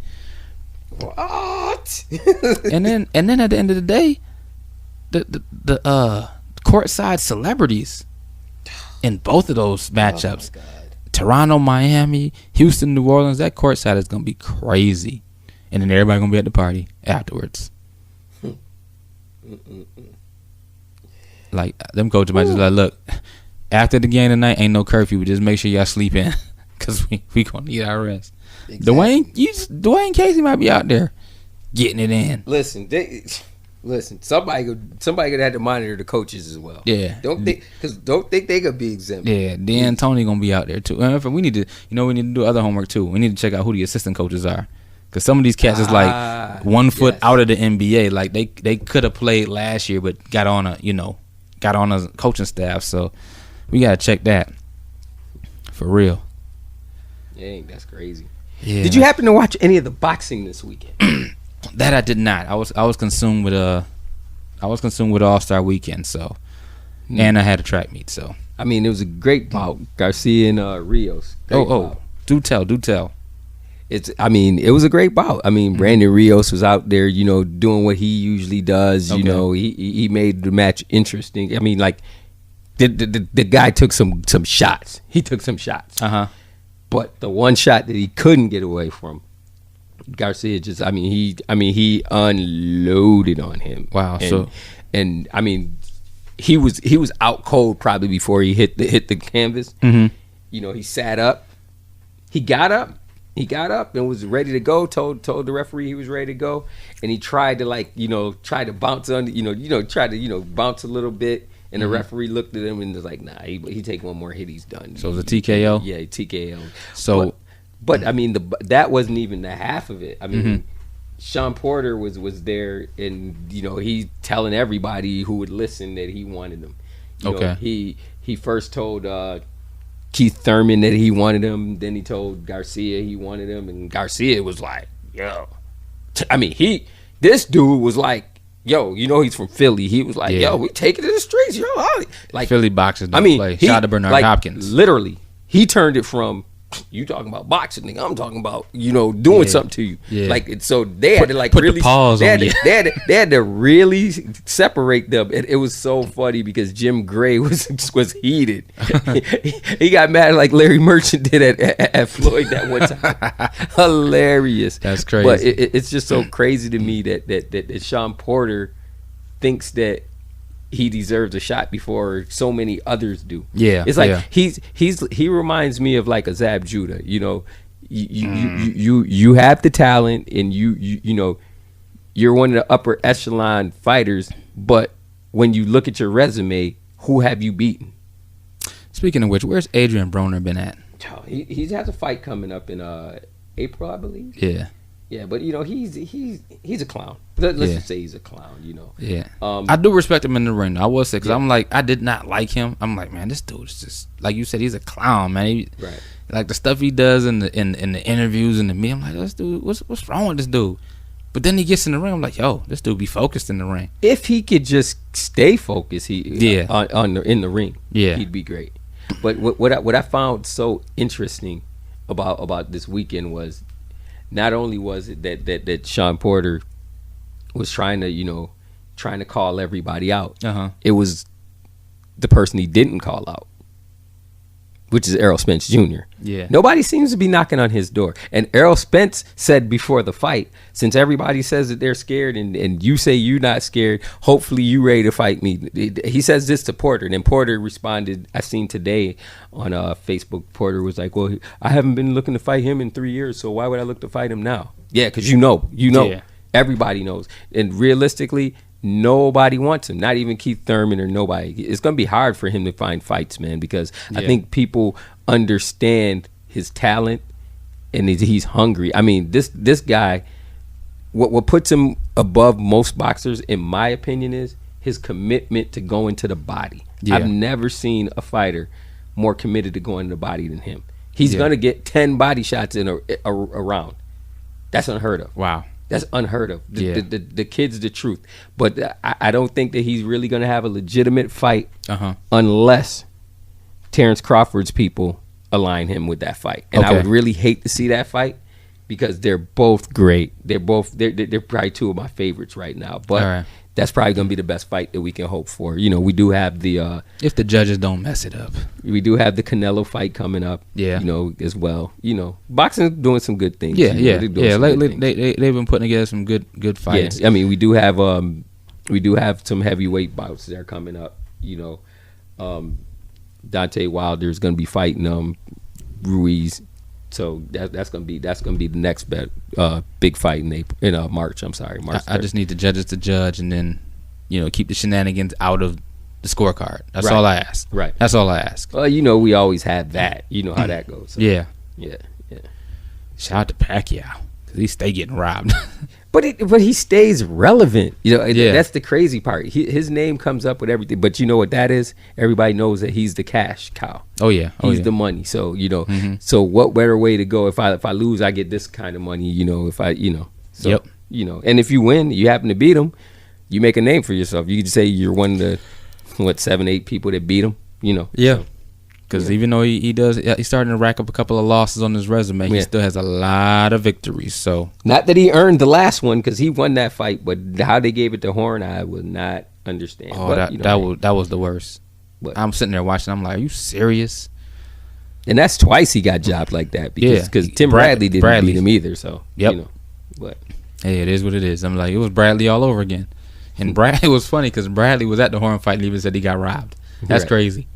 What? and then at the end of the day, the courtside celebrities in both of those matchups. Oh my God. Toronto, Miami, Houston, New Orleans, that courtside is gonna be crazy. And then everybody gonna be at the party afterwards. Like them coaches might just like, look, after the game tonight ain't no curfew, just make sure y'all sleep in. Cause we gonna need our rest. Exactly. Dwayne Casey might be out there getting it in. Listen, somebody could have to monitor the coaches as well. Yeah. Don't think they could be exempt. Yeah, Dan Tony gonna be out there too. We need to do other homework too. We need to check out who the assistant coaches are, because some of these cats is like 1 foot out of the NBA. Like they could have played last year, but got on a coaching staff. So we gotta check that for real. Dang, that's crazy. Yeah. Did you happen to watch any of the boxing this weekend? That I did not. I was consumed with I was consumed with All-Star Weekend, so and I had a track meet, so I mean, it was a great bout. Garcia and Rios. Bout. Do tell. It was a great bout. I mean, Brandon Rios was out there, doing what he usually does. Okay. He made the match interesting. I mean, like the guy took some shots. He took some shots. But the one shot that he couldn't get away from, Garcia he unloaded on him. Wow. And I mean, he was out cold probably before he hit the canvas. He sat up. He got up and was ready to go. Told the referee he was ready to go, and he tried to bounce on, bounce a little bit. And the referee looked at him and was like, "Nah, he take one more hit, he's done." So it was a TKO. Yeah, TKO. So, but I mean, that wasn't even the half of it. I mean, Sean Porter was there, and he telling everybody who would listen that he wanted him. He first told Keith Thurman that he wanted him. Then he told Garcia he wanted him, and Garcia was like, "Yo," I mean, this dude was like, "Yo, he's from Philly." He was like, "Yo, we take it to the streets, yo." Like Philly boxers don't play. Shout out to Bernard Hopkins. Literally, he turned it from you talking about boxing, nigga. I'm talking about doing something to you. Yeah. Like so, they had to like put really the pause on you. They had to really separate them. It was so funny because Jim Gray was heated. he got mad like Larry Merchant did at Floyd that one time. Hilarious. That's crazy. But it's just so crazy to me that Sean Porter thinks that he deserves a shot before so many others do. Yeah, it's like he reminds me of like a Zab Judah. You have the talent, and you're one of the upper echelon fighters. But when you look at your resume, who have you beaten? Speaking of which, where's Adrian Broner been at? He has a fight coming up in April, I believe. Yeah, but he's a clown. Let's just say he's a clown. Yeah. I do respect him in the ring. I will say, because I'm like, I did not like him. I'm like, man, this dude is just like you said. He's a clown, man. Right. Like the stuff he does in the interviews and the me. I'm like, this dude, what's wrong with this dude? But then he gets in the ring. I'm like, yo, this dude be focused in the ring. If he could just stay focused, in the ring, he'd be great. But what I found so interesting about this weekend was, not only was it that Sean Porter was trying to call everybody out, it was the person he didn't call out, which is Errol Spence Jr. Yeah. Nobody seems to be knocking on his door. And Errol Spence said before the fight, since everybody says that they're scared and you say you're not scared, hopefully you ready to fight me. He says this to Porter. And then Porter responded, I seen today on Facebook, Porter was like, well, I haven't been looking to fight him in 3 years, so why would I look to fight him now? Yeah, because you know. Yeah. Everybody knows. And realistically, nobody wants him, not even Keith Thurman or nobody. It's going to be hard for him to find fights, man, because I think people understand his talent and he's hungry. I mean, this guy, what puts him above most boxers, in my opinion, is his commitment to going to the body. Yeah. I've never seen a fighter more committed to going to the body than him. He's going to get 10 body shots in a round. That's unheard of. Wow. That's unheard of. The kid's the truth. But I don't think that he's really going to have a legitimate fight unless Terrence Crawford's people align him with that fight. And I would really hate to see that fight because they're both great. They're probably two of my favorites right now. But that's probably going to be the best fight that we can hope for. We do have the if the judges don't mess it up. We do have the Canelo fight coming up. Yeah. As well. Boxing's doing some good things. Lately they've been putting together some good fights. Yeah. I mean, we do have some heavyweight bouts that are coming up. Deontay Wilder is going to be fighting Ruiz. So that's gonna be the next big fight in March. I'm sorry, March. I just need the judges to judge, and then keep the shenanigans out of the scorecard. That's all I ask. Right. That's all I ask. Well, we always have that. You know how that goes. So. Yeah. Shout out to Pacquiao because he stay getting robbed. But he stays relevant. That's the crazy part. His name comes up with everything. But you know what that is? Everybody knows that he's the cash cow. Oh yeah, he's the money. So so what better way to go? If I lose, I get this kind of money. If I and if you win, you happen to beat him. you make a name for yourself. You could say you're one of the 7-8 people that beat him. Yeah. Because even though he's starting to rack up a couple of losses on his resume, he still has a lot of victories. So not that he earned the last one, because he won that fight, but how they gave it to Horn, I would not understand. Oh, but, that was the worst. But I'm sitting there watching. I'm like, are you serious? And that's twice he got jobbed like that, because Tim Bradley didn't beat him either. So but hey, it is what it is. I'm like, it was Bradley all over again. And it was funny because Bradley was at the Horn fight and even said he got robbed. That's crazy.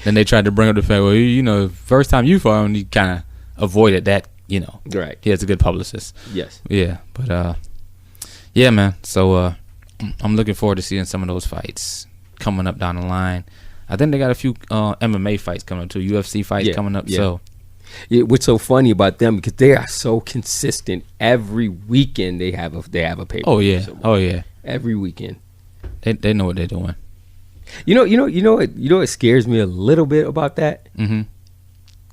Then they tried to bring up the fact, well, first time you fought him, he kind of avoided that, Right. He has a good publicist. Yes. Yeah, but, yeah, man. So, I'm looking forward to seeing some of those fights coming up down the line. I think they got a few MMA fights coming up too, UFC fights coming up. So, what's so funny about them, because they are so consistent. Every weekend they have a pay-per-view. Oh yeah. Every weekend. They know what they're doing. You know what scares me a little bit about that? Mm-hmm.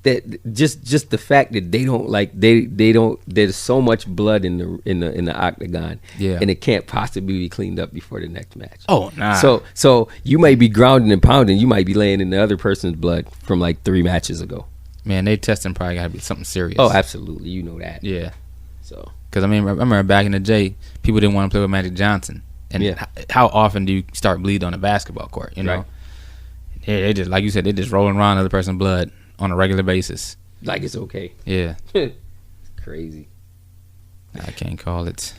That just the fact that they don't there's so much blood in the octagon, and it can't possibly be cleaned up before the next match. Oh nah. So you might be grounding and pounding, you might be laying in the other person's blood from like 3 matches ago. Man, they testing probably got to be something serious. Oh, absolutely, you know that. Yeah. So because I remember back in the day, people didn't want to play with Magic Johnson. And how often do you start bleeding on a basketball court? Right. They just, like you said, they just rolling around other person's blood on a regular basis. Like it's okay. Yeah. It's crazy. I can't call it.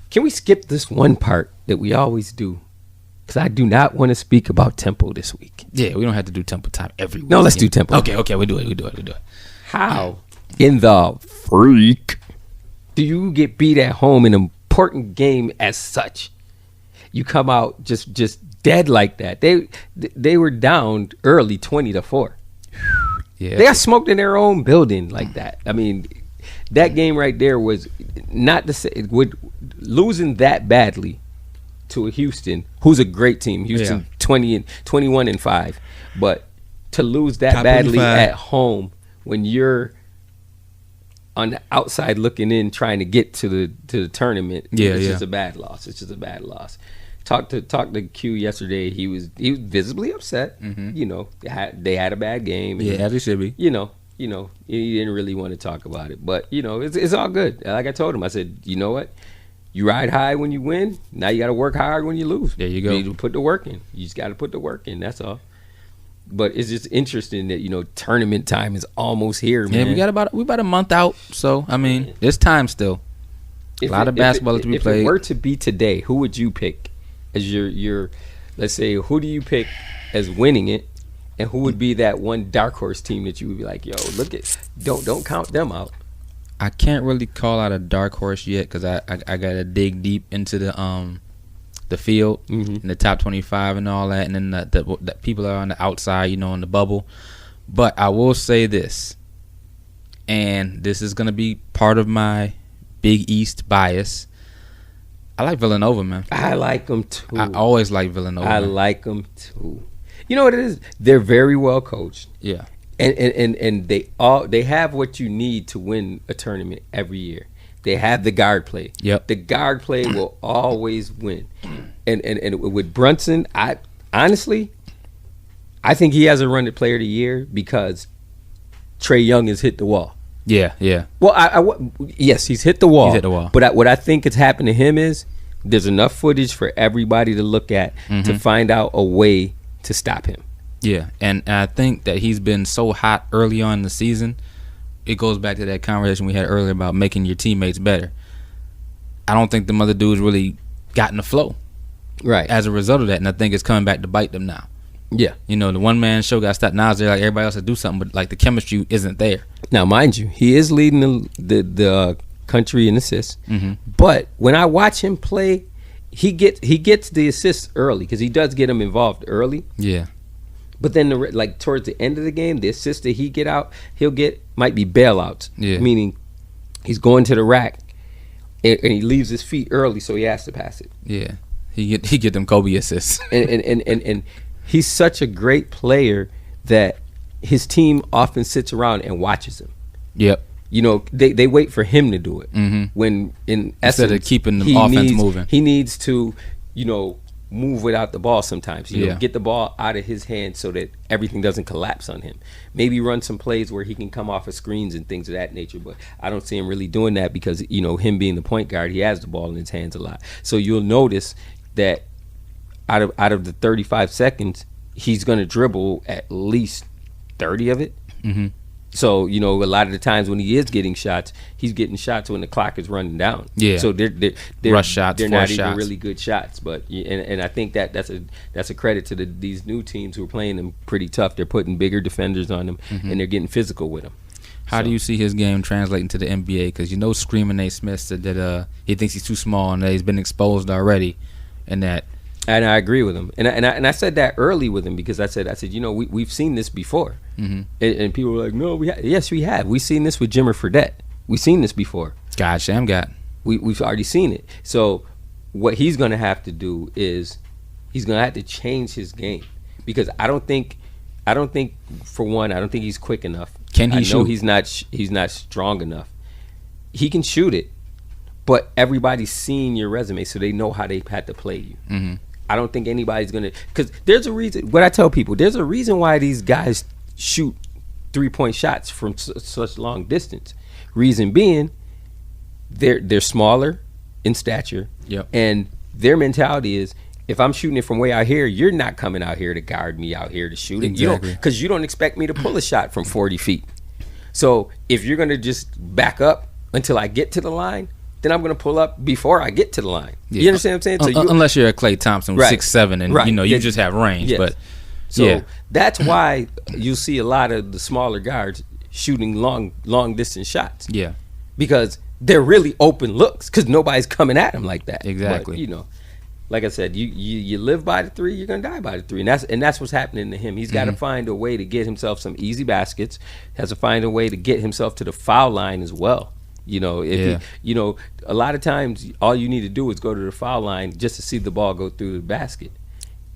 Can we skip this one part that we always do? Because I do not want to speak about tempo this week. Yeah, we don't have to do tempo time every week. No, let's do tempo. Okay, we do it. How in the freak do you get beat at home in an important game as such? You come out just dead like that. They were down early 20-4. Yeah. They got smoked in their own building like that. I mean, that game right there was not the same. With losing that badly to a Houston, who's a great team. Houston 21-5, but to lose that top badly 25 at home when you're on the outside looking in, trying to get to the tournament, it's just a bad loss. It's just a bad loss. Talked to Q yesterday. He was visibly upset. Mm-hmm. They had a bad game. And, as they should be. He didn't really want to talk about it, but it's all good. Like I told him, I said, you know what? You ride high when you win. Now you got to work hard when you lose. There you go. You need to put the work in. You just got to put the work in. That's all. But it's just interesting that tournament time is almost here, man. Yeah, we about a month out. So I mean, there's time still. A lot of basketball to be played. If it were to be today, who would you pick as your? Let's say, who do you pick as winning it, and who would be that one dark horse team that you would be like, yo, look at, don't count them out. I can't really call out a dark horse yet because I got to dig deep into the field and the top 25 and all that, and then the people are on the outside, on the bubble. But I will say this, and this is gonna be part of my Big East bias. I like Villanova, man. I like them too. I always like Villanova. I like them too. You know what it is? They're very well coached. Yeah. And they have what you need to win a tournament every year. They have the guard play. Yep. The guard play will always win. And with Brunson, I honestly think he has a run at player of the year because Trae Young has hit the wall. Yeah. Well, yes, he's hit the wall. He's hit the wall. But what I think has happened to him is there's enough footage for everybody to look at to find out a way to stop him. Yeah, and I think that he's been so hot early on in the season. It goes back to that conversation we had earlier about making your teammates better. I don't think the other dudes really got in the flow. Right. As a result of that, and I think it's coming back to bite them now. Yeah. The one-man show got stopped. Now they're like everybody else to do something, but like the chemistry isn't there. Now, mind you, he is leading the country in assists. Mm-hmm. But when I watch him play, he gets the assists early because he does get them involved early. Yeah. But then, towards the end of the game, the assists that he'll get might be bailouts. Yeah. Meaning, he's going to the rack, and he leaves his feet early, so he has to pass it. Yeah, he get them Kobe assists. and he's such a great player that his team often sits around and watches him. Yep. You know, they wait for him to do it. When in essence, instead of keeping the offense moving, he needs to, you know, move without the ball sometimes. You know, get the ball out of his hands so that everything doesn't collapse on him. Maybe run some plays where he can come off of screens and things of that nature. But I don't see him really doing that because, you know, him being the point guard, he has the ball in his hands a lot. So you'll notice that out of the 35 seconds, he's going to dribble at least 30 of it. So, you know, a lot of the times when he is getting shots, he's getting shots when the clock is running down. Yeah. So they're rush shots, they're not even really good shots. But and I think that's a credit to these new teams who are playing them pretty tough. They're putting bigger defenders on them and they're getting physical with them. How do you see his game translating to the NBA? Because you know, Screaming A. Smith said that he thinks he's too small and that he's been exposed already, and that. And I agree with him, and I said that early with him because I said you know, we've seen this before, and people were like, no, yes we have. We've seen this with Jimmer Fredette. We've seen this before. We've already seen it. So what he's going to have to do is he's going to have to change his game because I don't think for one, I don't think he's quick enough. Can he shoot? I know he's not strong enough. He can shoot it, but everybody's seen your resume, so they know how they had to play you. I don't think anybody's going to, because there's a reason, what I tell people, there's a reason why these guys shoot 3-point shots from such long distance. Reason being, they're smaller in stature, and their mentality is, if I'm shooting it from way out here, you're not coming out here to guard me out here to shoot it. Exactly. Because you don't expect me to pull a shot from 40 feet. So if you're going to just back up until I get to the line, then I'm going to pull up before I get to the line. You understand what I'm saying? So unless you're a Klay Thompson, 6'7", and you know you just have range. But that's why you see a lot of the smaller guards shooting long distance shots. Yeah, because they're really open looks because nobody's coming at them like that. Exactly. But, you know, like I said, you live by the three, you're gonna die by the three, and that's what's happening to him. He's got to find a way to get himself some easy baskets. Has to find a way to get himself to the foul line as well. You know, you know, a lot of times all you need to do is go to the foul line just to see the ball go through the basket,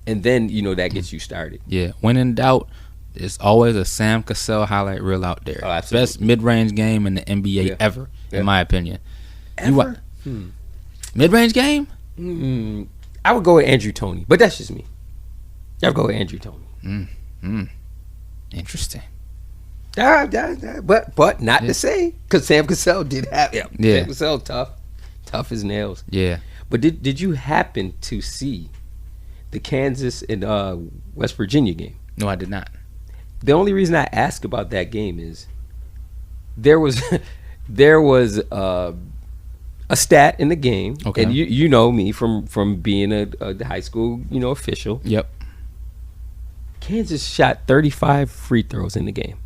and then you know that gets you started. Yeah, when in doubt, there's always a Sam Cassell highlight reel out there. Oh, absolutely. Best mid-range game in the NBA ever, in my opinion. Ever? Mid-range game? I would go with Andrew Toney, but that's just me. I would go with Andrew Toney. Interesting. But not to say, because Sam Cassell did have him. Sam Cassell tough as nails. Yeah. But did you happen to see the Kansas and West Virginia game? No, I did not. The only reason I ask about that game is there was a stat in the game, and you know me from being a high school official. Yep. Kansas shot 35 free throws in the game.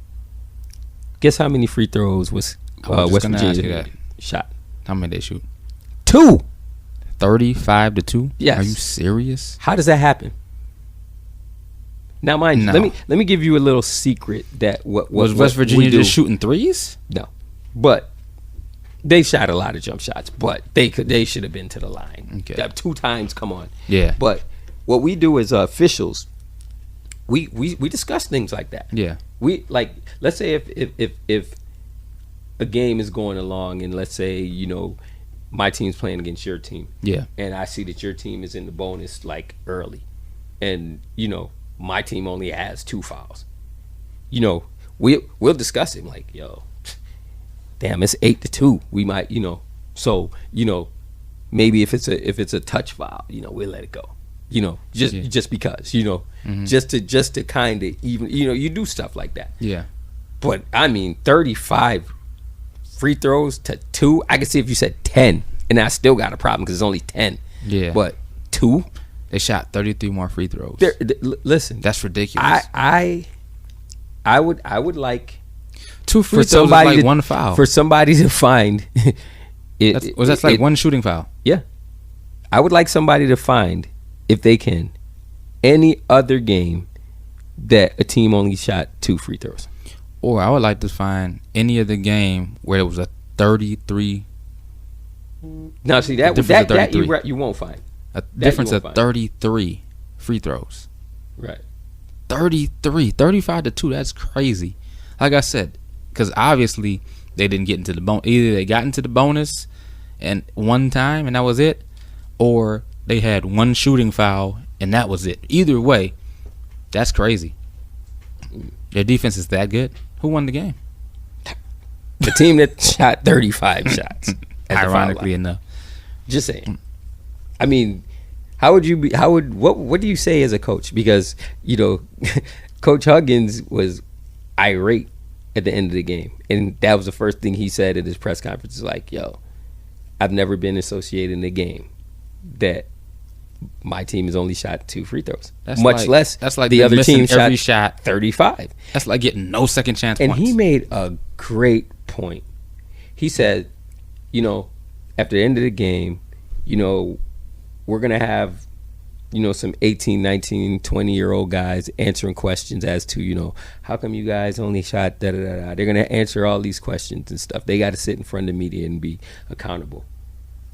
Guess how many free throws was West Virginia shot? How many they shoot? 2. 35-2? Yes. Are you serious? How does that happen? Now, mind you, let me give you a little secret that what was West Virginia just shooting threes? No, but they shot a lot of jump shots, but they should have been to the line. Okay. 2 times, come on. Yeah. But what we do as officials, we discuss things like that. Yeah. We let's say if a game is going along and let's say my team's playing against your team. Yeah. And I see that your team is in the bonus early, and my team only has 2 fouls. We'll discuss it damn, it's 8-2. We might, so maybe if it's a touch foul, we'll let it go. Just because, just to kind of even, you do stuff like that. Yeah. But I mean, 35 free throws to 2. I can see if you said 10, and I still got a problem because it's only 10. Yeah. But 2. They shot 33 more free throws. Listen, that's ridiculous. I would like 2 free throws is like 1 foul for somebody to find. That's like 1 shooting foul. Yeah, I would like somebody to find, if they can, any other game that a team only shot 2 free throws. Or I would like to find any other game where it was a 33. Now see that you won't find. A difference of 33 free throws. Right. 35-2. That's crazy. Like I said, because obviously they didn't get into the bonus. Either they got into the bonus and one time and that was it, or they had one shooting foul and that was it. Either way, that's crazy. Their defense is that good. Who won the game? The team that shot 35 shots. Ironically enough. Just saying. I mean, what do you say as a coach? Because, Coach Huggins was irate at the end of the game. And that was the first thing he said at his press conference. Is like, yo, I've never been associated in a game that my team has only shot 2 free throws. That's like the other team shot 35. That's like getting no second chance points. And he made a great point. He said, after the end of the game, we're going to have, some 18, 19, 20-year-old guys answering questions as to, how come you guys only shot da-da-da-da. They're going to answer all these questions and stuff. They got to sit in front of the media and be accountable.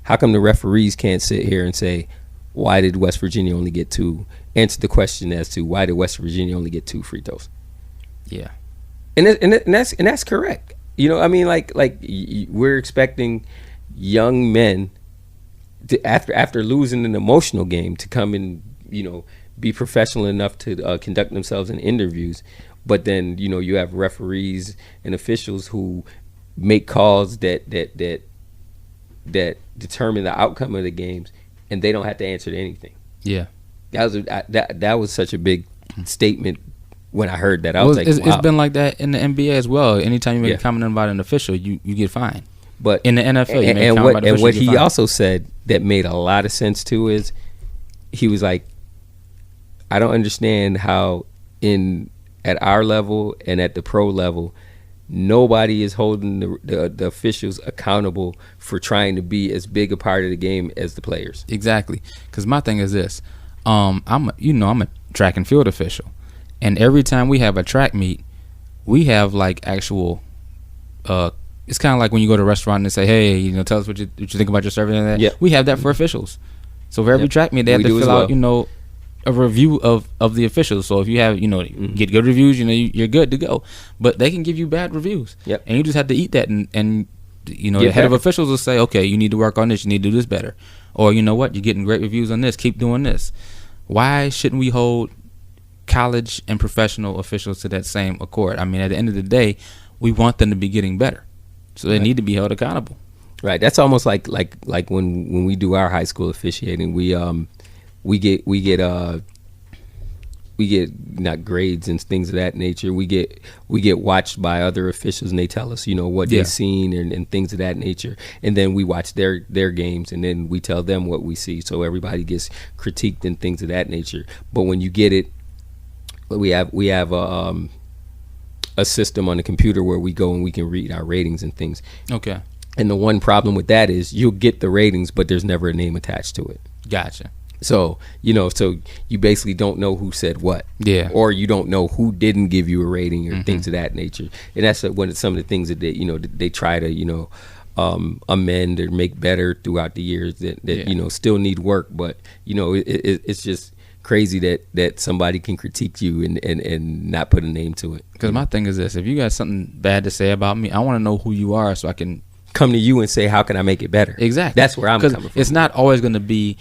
How come the referees can't sit here and say, why did West Virginia only get 2? Answer the question as to why did West Virginia only get 2 free throws? Yeah. And that's correct. We're expecting young men to, after losing an emotional game, to come and be professional enough to conduct themselves in interviews, but then you have referees and officials who make calls that determine the outcome of the games, and they don't have to answer to anything. Yeah, that was such a big statement. When I heard that, I was like, it's wow. been like that in the NBA as well. Anytime you make a comment about an official, you get fined. But in the NFL, you make a comment about an official, what he also said that made a lot of sense too is he was like, I don't understand how at our level and at the pro level, nobody is holding the officials accountable for trying to be as big a part of the game as the players. Exactly. Because my thing is this: I'm a track and field official, and every time we have a track meet, we have like actual. It's kind of like when you go to a restaurant and they say, "Hey, tell us what you think about your service." And that. Yep. We have that for officials. So for every track meet, they have to fill out, a review of the officials. So if you have, get good reviews, you're good to go. But they can give you bad reviews. Yep. And you just have to eat that. And the head of officials will say, okay, you need to work on this. You need to do this better. Or you know what? You're getting great reviews on this. Keep doing this. Why shouldn't we hold college and professional officials to that same accord? I mean, at the end of the day, we want them to be getting better. So they need to be held accountable. Right. That's almost like when we do our high school officiating, we get not grades and things of that nature. We get watched by other officials and they tell us, what they've seen and things of that nature. And then we watch their games and then we tell them what we see. So everybody gets critiqued and things of that nature. But when you get it, we have a system on the computer where we go and we can read our ratings and things. Okay. And the one problem with that is you'll get the ratings, but there's never a name attached to it. Gotcha. So, so you basically don't know who said what. Yeah. Or you don't know who didn't give you a rating or things of that nature. And that's one of some of the things that they try to, amend or make better throughout the years that still need work. But, it's just crazy that somebody can critique you and not put a name to it. Because my thing is this: if you got something bad to say about me, I want to know who you are so I can come to you and say, how can I make it better? Exactly. That's where I'm coming from. It's not always going to be,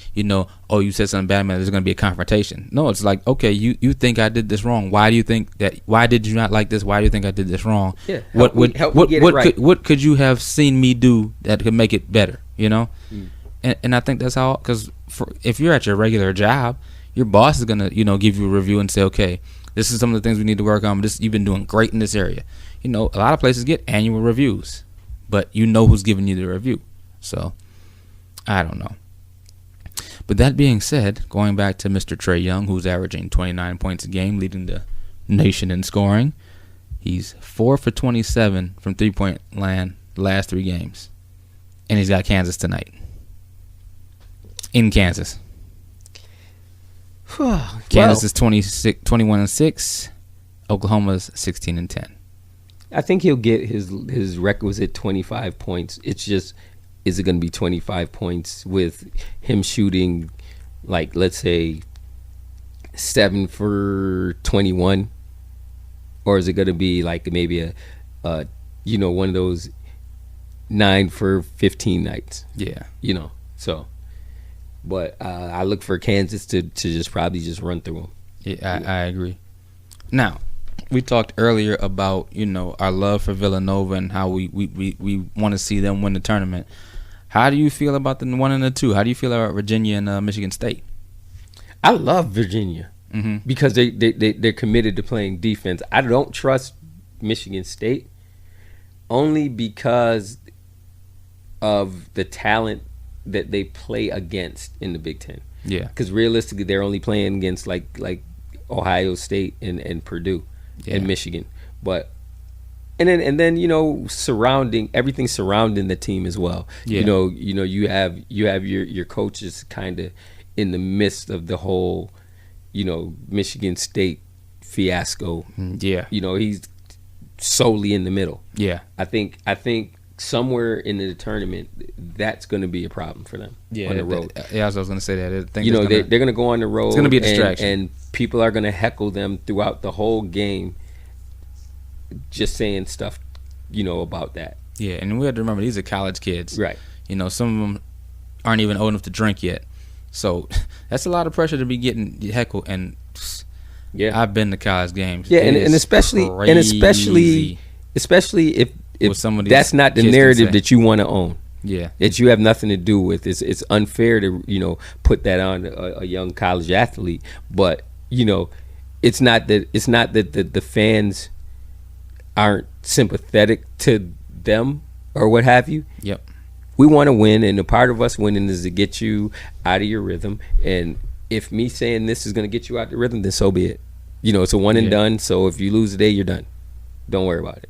oh, you said something bad, man, there's going to be a confrontation. No, it's like, okay, you think I did this wrong. Why do you think that? Why did you not like this? Why do you think I did this wrong? Yeah. What could you have seen me do that could make it better? And I think that's how, because if you're at your regular job, your boss is going to, give you a review and say, okay, this is some of the things we need to work on. You've been doing great in this area. A lot of places get annual reviews, but who's giving you the review. So I don't know. But that being said, going back to Mr. Trae Young, who's averaging 29 points a game, leading the nation in scoring. He's 4 for 27 from three-point land the last 3 games. And he's got Kansas tonight. In Kansas. Kansas is 21-6. Oklahoma's 16-10. I think he'll get his requisite 25 points. It's just, is it going to be 25 points with him shooting, like, let's say, 7 for 21? Or is it going to be like maybe one of those 9 for 15 nights. Yeah. So. But I look for Kansas to just probably just run through them. Yeah, I agree. Now, we talked earlier about, our love for Villanova and how we want to see them win the tournament. How do you feel about the 1 and the 2? How do you feel about Virginia and Michigan State? I love Virginia because they're committed to playing defense. I don't trust Michigan State only because of the talent that they play against in the Big Ten. Yeah. Because realistically, they're only playing against like Ohio State and Purdue and Michigan. But and then surrounding everything surrounding the team as well. Yeah. You have your coaches kind of in the midst of the whole Michigan State fiasco. Yeah. He's solely in the middle. Yeah. I think somewhere in the tournament, that's going to be a problem for them on the road. I was going to say that. They're going to go on the road. It's going to be a distraction. And people are going to heckle them throughout the whole game, just saying stuff, about that. Yeah, and we have to remember, these are college kids. Right. Some of them aren't even old enough to drink yet. So that's a lot of pressure to be getting heckled. And I've been to college games. Yeah, and especially if that's not the narrative that you want to own. Yeah. That you have nothing to do with. It's unfair to put that on a young college athlete. But it's not that the fans aren't sympathetic to them or what have you. Yep. We want to win, and a part of us winning is to get you out of your rhythm. And if me saying this is going to get you out of the rhythm, then so be it. It's a one and done. So if you lose today, you're done. Don't worry about it.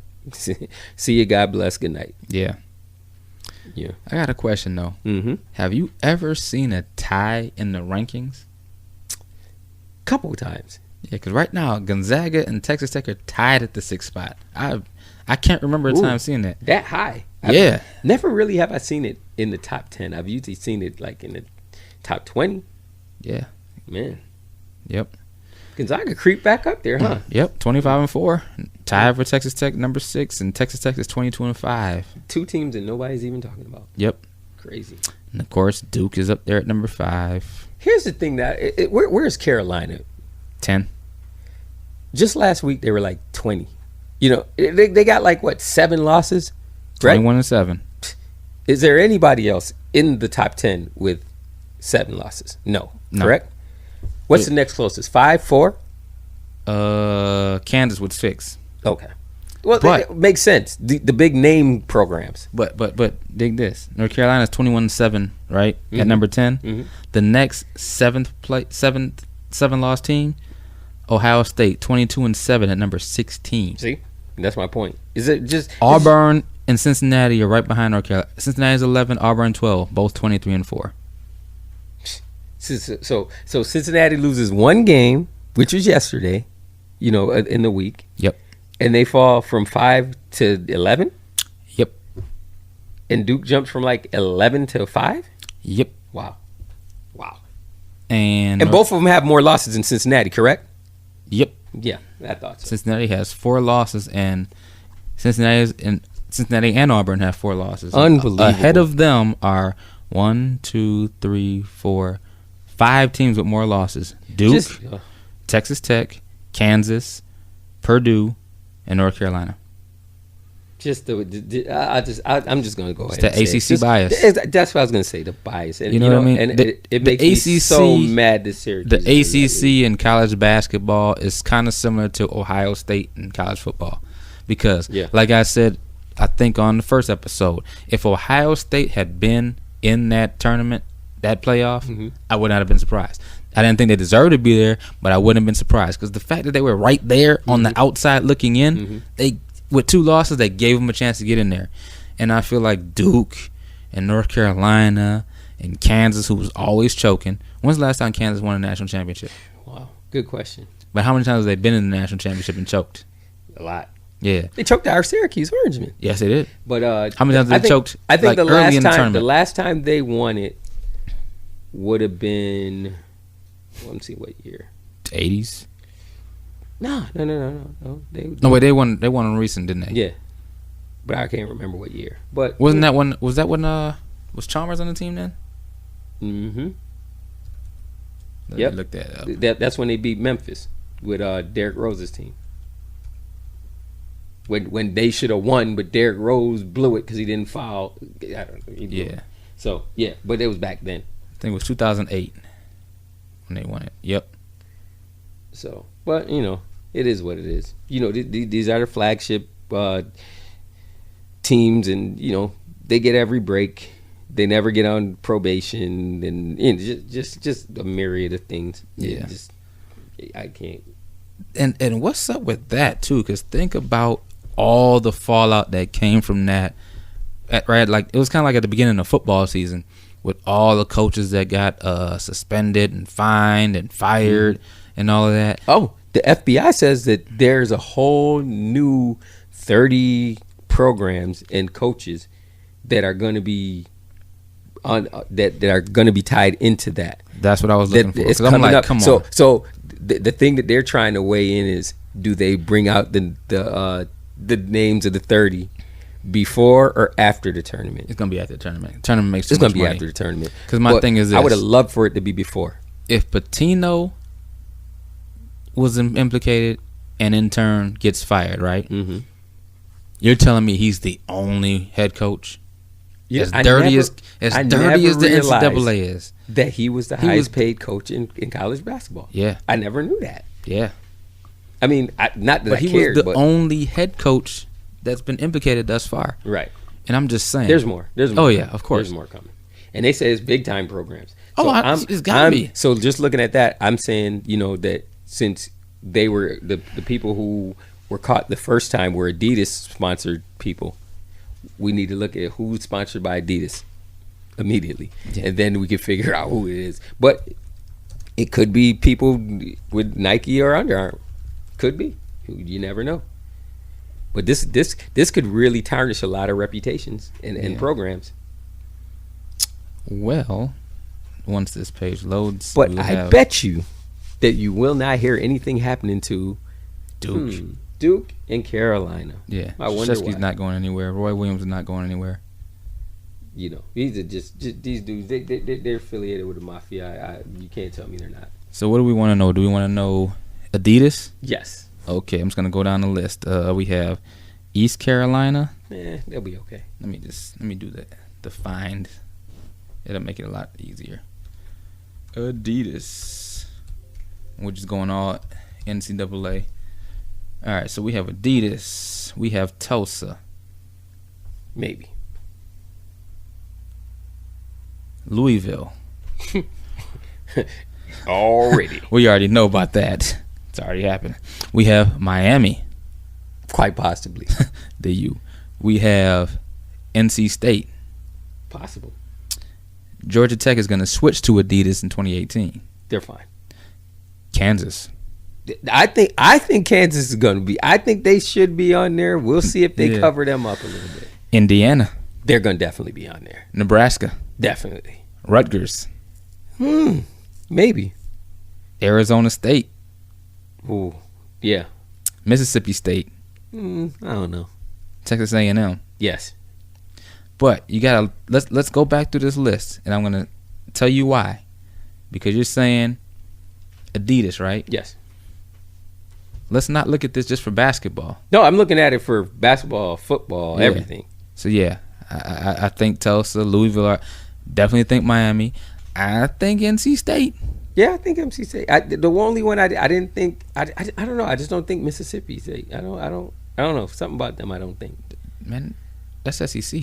See you. God bless. Good night. Yeah. Yeah. I got a question though. Mm-hmm. Have you ever seen a tie in the rankings? Couple of times. Yeah, because right now Gonzaga and Texas Tech are tied at the 6th spot. I can't remember a time seeing that. That high. Never really have I seen it in the top 10. I've usually seen it like in the top 20. Yeah. Man. Yep. Gonzaga creep back up there, huh? Yep, 25-4. Tied for Texas Tech, number 6, and Texas Tech is 22-5. 2 teams that nobody's even talking about. Yep. Crazy. And of course, Duke is up there at number 5. Here's the thing that where's Carolina? 10. Just last week they were like 20. They got like what, 7 losses? Right? 21-7. Is there anybody else in the top 10 with 7 losses? No. Correct? What's the next closest? 5, 4? Kansas with 6. Okay. Well, it makes sense. The big name programs. But dig this. North Carolina is 21-7, right? Mm-hmm. At number 10. Mm-hmm. The next 7-loss team, Ohio State, 22-7 at number 16. See? That's my point. Is it just Auburn and Cincinnati are right behind North Carolina. Cincinnati is 11, Auburn 12, both 23-4. So Cincinnati loses 1 game, which was yesterday, in the week. Yep. And they fall from 5 to 11? Yep. And Duke jumps from like 11 to 5? Yep. Wow. And both of them have more losses than Cincinnati, correct? Yep. Yeah, I thought so. Cincinnati has 4 losses, and Cincinnati and Auburn have 4 losses. Unbelievable. Ahead of them are 1, 2, 3, 4, 5 teams with more losses. Duke, Texas Tech, Kansas, Purdue, and North Carolina. I'm just going to go ahead. It's the ACC bias. That's what I was going to say. The bias. And, you know what I mean? And it makes me so mad this series. The ACC in college basketball is kind of similar to Ohio State in college football, because, like I said, I think on the first episode, if Ohio State had been in that tournament, that playoff, I would not have been surprised. I didn't think they deserved to be there, but I wouldn't have been surprised, because the fact that they were right there on the outside looking in, they, with 2 losses, they gave them a chance to get in there. And I feel like Duke and North Carolina and Kansas, who was always choking. When's the last time Kansas won a national championship? Wow, good question. But how many times have they been in the national championship and choked? A lot. Yeah, they choked our Syracuse Orangemen. Yes, they did. But how many times have they choked? I think the last time they won it would have been, let me see what year. The 80s. No. They won recent, didn't they? Yeah. but I can't remember what year. But wasn't that when? Was that when? Was Chalmers on the team then? Mm-hmm. Let Yep. me look that up. That's when they beat Memphis with Derrick Rose's team. When they should have won, but Derrick Rose blew it because he didn't foul. I don't know. Yeah. So yeah, but it was back then. I think it was 2008 when they won it. Yep. So, but it is what it is. These are the flagship teams, and they get every break. They never get on probation, and just a myriad of things. Yeah. I can't. And what's up with that too? Because think about all the fallout that came from that. Right, like it was kind of like at the beginning of football season with all the coaches that got suspended and fined and fired and all of that. Oh, the FBI says that there's a whole new 30 programs and coaches that are going to be on that are going to be tied into that. That's what I was looking for. It's I'm coming like, up. come on. So the thing that they're trying to weigh in is, do they bring out the names of the 30 before or after the tournament? It's gonna be after the tournament. Tournament makes too It's much going to be money. after the tournament. Because my thing is this. I would have loved for it to be before. If Patino was implicated and in turn gets fired, right? Mm-hmm. You're telling me he's the only head coach? Yeah, as dirty as the NCAA is. That he was the highest paid coach in college basketball. Yeah. I never knew that. Yeah. I mean, not that But I he cared, was the only head coach that's been implicated thus far. Right. And I'm just saying. There's more. Oh, yeah, of course. There's more coming. And they say it's big time programs. It's got to be. So just looking at that, I'm saying, that since they were the people who were caught the first time were Adidas sponsored people, we need to look at who's sponsored by Adidas immediately. Yeah. And then we can figure out who it is. But it could be people with Nike or Under Armour. Could be. You never know. But this could really tarnish a lot of reputations and programs. Well, once this page loads, but I bet you that you will not hear anything happening to Duke and Carolina. Yeah, I wonder why. Krzyzewski's not going anywhere. Roy Williams is not going anywhere. These are just these dudes. They're affiliated with the mafia. You can't tell me they're not. So what do we want to know? Do we want to know Adidas? Yes. Okay, I'm just gonna go down the list. We have East Carolina. They'll be okay. Let me do the find. It'll make it a lot easier. Adidas. We're just going all NCAA. All right, so we have Adidas. We have Tulsa. Maybe. Louisville. Already. We already know about that. It's already happened. We have Miami. Quite possibly. The U. We have NC State. Possible. Georgia Tech is going to switch to Adidas in 2018. They're fine. Kansas. I think Kansas is going to be. I think they should be on there. We'll see if they cover them up a little bit. Indiana. They're going to definitely be on there. Nebraska. Definitely. Rutgers. Maybe. Arizona State. Ooh. Yeah. Mississippi State. I don't know. Texas A&M. Yes. But you gotta let's go back through this list, and I'm gonna tell you why. Because you're saying Adidas, right? Yes. Let's not look at this just for basketball. No, I'm looking at it for basketball, football, everything. So yeah, I think Tulsa, Louisville, definitely think Miami. I think NC State. Yeah, I think NC State. The only one I didn't think. I don't know. I just don't think Mississippi State. I don't know. Something about them I don't think. Man, that's SEC.